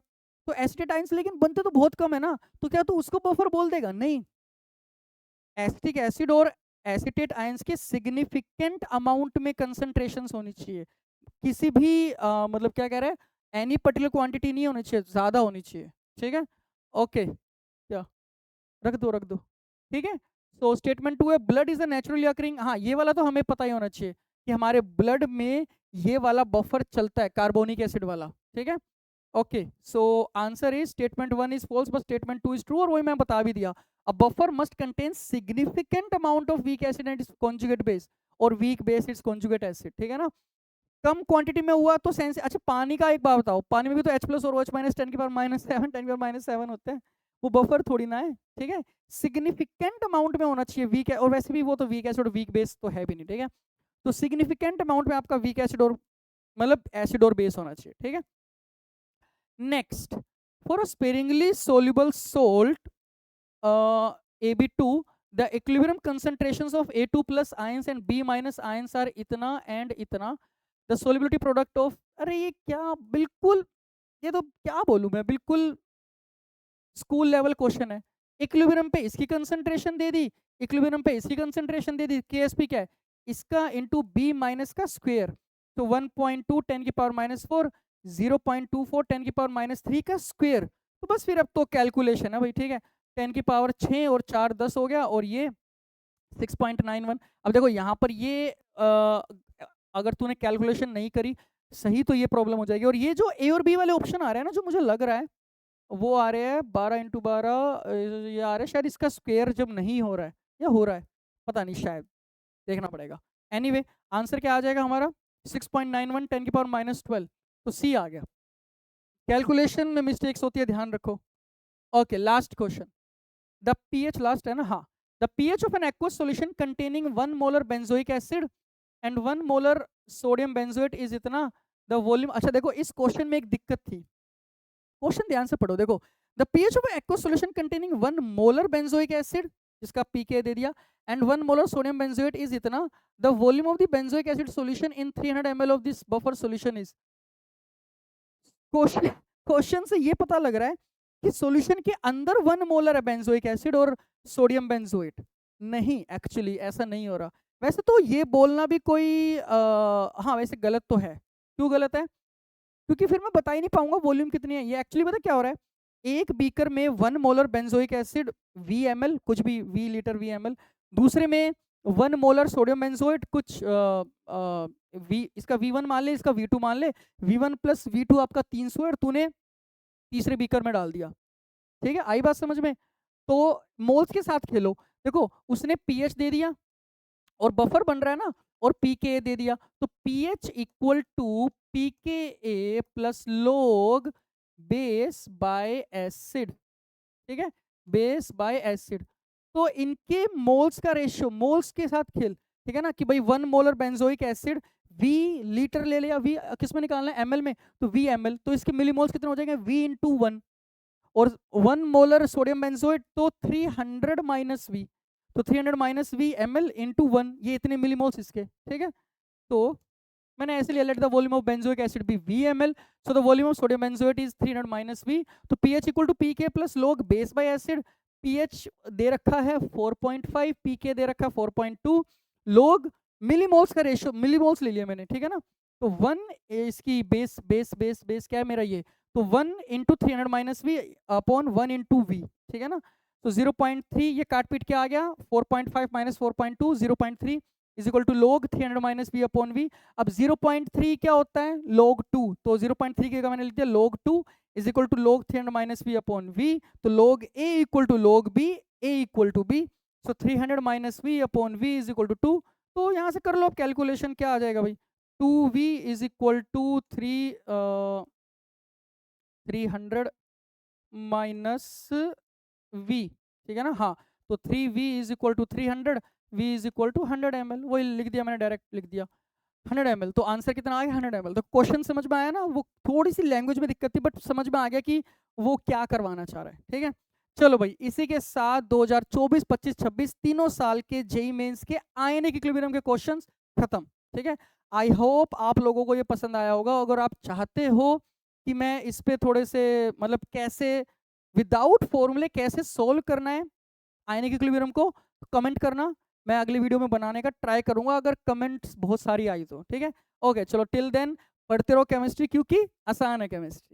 तो एसिटेट आयंस लेकिन बनते तो बहुत कम है ना, तो क्या तू उसको बफर बोल देगा, नहीं। एसिटिक एसिड और एसिटेट आयंस के सिग्निफिकेंट अमाउंट में कंसंट्रेशंस होनी चाहिए, किसी भी मतलब क्या कह रहा है, एनी पर्टिकुलर क्वांटिटी नहीं होनी चाहिए, ज्यादा होनी चाहिए। ठीक है, ओके, क्या रख दो रख दो। ठीक है, तो स्टेटमेंट 2 है blood is a naturally occurring, हाँ ये वाला तो हमें पता ही होना चाहिए कि हमारे ब्लड में ये वाला बफर चलता है, कार्बोनिक एसिड वाला। ठीक है, okay, so answer is statement 1 is false but statement 2 is true, और वही मैं बता भी दिया। A buffer must contain significant amount of weak acid and its conjugate base, और weak base its conjugate acid. ठीक है ना, कम क्वांटिटी में हुआ तो सेंस। अच्छा पानी का एक बात बताओ, पानी में भी तो H प्लस और OH माइनस 10 की पावर -7 10 की पावर -7 होते हैं, वो बफर थोड़ी ना है। ठीक है, सिग्निफिकेंट अमाउंट में होना चाहिए वीक है, और वैसे भी वो तो वीक एसिड और वीक बेस तो है भी नहीं। ठीक है, तो सिग्निफिकेंट अमाउंट में आपका वीक एसिड और मतलब एसिड और बेस होना चाहिए। ठीक है, next, for a sparingly soluble salt AB2 the equilibrium concentrations of A2 plus ions and B minus ions are इतना and इतना, the solubility product of, अरे ये क्या बिल्कुल, ये तो क्या बोलूं मैं, बिल्कुल स्कूल लेवल क्वेश्चन है। इक्विलिब्रियम पे इसकी कंसंट्रेशन दे दी, इक्विलिब्रियम पे इसकी कंसंट्रेशन दे दी, KSP क्या है, इसका इंटू बी माइनस का स्क्वेयर, तो 1.2 10 की पावर -4, 0.24 10 की पावर -3 का स्क्वेयर, तो बस फिर अब तो कैलकुलेशन है भाई। ठीक है, 10 की पावर 6 और 4 10 हो गया, और ये 6.91। अब देखो यहाँ पर ये अगर तूने कैलकुलेशन नहीं करी सही तो ये प्रॉब्लम हो जाएगी, और ये जो ए और बी वाले ऑप्शन आ रहे हैं ना, जो मुझे लग रहा है वो आ रहे हैं 12 × 12, ये आ रहे हैं शायद इसका स्क्वायर जब नहीं हो रहा है या हो रहा है, पता नहीं, शायद देखना पड़ेगा। एनीवे आंसर क्या आ जाएगा हमारा, 6.91 10 की पावर -12, तो सी आ गया। कैलकुलेशन में मिस्टेक्स होती है, ध्यान रखो। Okay, last question, the pH, last है ना, हाँ, the pH of an aqueous solution containing 1 molar benzoic acid and 1 molar sodium benzoate is इतना, द वॉल्यूम। अच्छा देखो इस क्वेश्चन में एक दिक्कत थी, क्वेश्चन ध्यान से पढ़ो, देखो the pH of aqueous solution containing 1 molar benzoic acid, जिसका पीके दे दिया, and 1 molar sodium benzoate is इतना, the volume of the benzoic acid solution in 300 ml of this buffer solution is. Question question से ये पता लग रहा है कि सॉल्यूशन के अंदर 1 मोलर है बेंजोइक एसिड और सोडियम बेंजोएट, नहीं एक्चुअली ऐसा नहीं हो रहा। वैसे तो ये बोलना भी कोई हाँ वैसे गलत तो है। क्यों गलत है, क्योंकि फिर मैं बता ही नहीं पाऊंगा वॉल्यूम कितनी है। ये एक्चुअली पता क्या हो रहा है, एक बीकर में 1 मोलर बेंजोइक एसिड Vml, कुछ भी V लीटर Vml, दूसरे में 1 मोलर सोडियम बेंजोएट, कुछ इसका V1 मान ले, इसका V2 मान ले, V1 + V2 आपका 300 है, और तूने तीसरे बीकर में डाल दिया। ठीक है, आई बात समझ में। तो मोल्स के साथ खेलो, देखो उसने पीएच दे दिया और बफर बन रहा है ना, और पीके दे दिया, तो pH equal to pK plus log base by acid. ठीक है, बेस बाय एसिड, तो इनके मोल्स का रेशियो, मोल्स के साथ खेल। ठीक है ना, कि भाई 1 molar benzoic acid V litre ले लिया, V किस में निकालना है, ml में, तो V ml, तो इसके मिलीमोल्स कितने हो जाएंगे, V × 1, और 1 मोलर सोडियम बेंजोएट तो 300 -V, तो 300 -V ml × 1, ये इतने मिलीमोल्स इसके। ठीक है, तो मैंने ऐसे लिया, let the volume of benzoic acid be Vml, so the volume of sodium benzoate is 300 -V, तो pH equal to pK plus log base by acid, pH दे रखा है 4.5, pK दे रखा है 4.2, log मिलीमोल्स का रेशियो, मिलीमोल्स ले लिया मैंने। ठीक है ना, तो 1 इसकी बेस बेस बेस बेस क्या है मेरा, ये तो 1 × 300 -V अपॉन 1 × V। ठीक है ना, तो 0.3 ये काट पीट के आ गया, 4.5 - 4.2 0.3 is equal to log 300 -V upon V। अब 0.3 क्या होता है, log 2, तो 0.3 की जगह मैंने लिख दिया log 2 is equal to log 300 -V upon V, तो log A equal to log B, A equal to B, so 300 -V upon V is equal to 2। तो यहाँ से कर लो अब कैलकुलेशन, क्या आ जाएगा भाई, 2V is equal to 300 -V। ठीक है ना, हाँ, तो 3V is equal to 300, V is equal to 100 ml, वही लिख दिया मैंने, डायरेक्ट लिख दिया 100 ml। तो आंसर कितना आ गया, 100 ml। तो क्वेश्चन समझ में आया ना, वो थोड़ी सी लैंग्वेज में दिक्कत थी बट समझ में आ गया कि वो क्या करवाना चाह रहा है। ठीक है, चलो भाई, इसी के साथ 2024 25 26 तीनों साल के जेई मेंस के आयनिक इक्विलिब्रियम के क्वेश्चंस खत्म। ठीक है, आई होप आप लोगों को ये पसंद आया होगा। अगर आप चाहते हो कि मैं इस पे थोड़े से मतलब कैसे विदाउट फॉर्मूले कैसे सोल्व करना है आयनिक इक्विलिब्रियम को, कमेंट करना, मैं अगली वीडियो में बनाने का ट्राई करूंगा अगर कमेंट्स बहुत सारी आई तो, ठीक है। ओके चलो, टिल देन पढ़ते रहो केमिस्ट्री, क्योंकि आसान है केमिस्ट्री।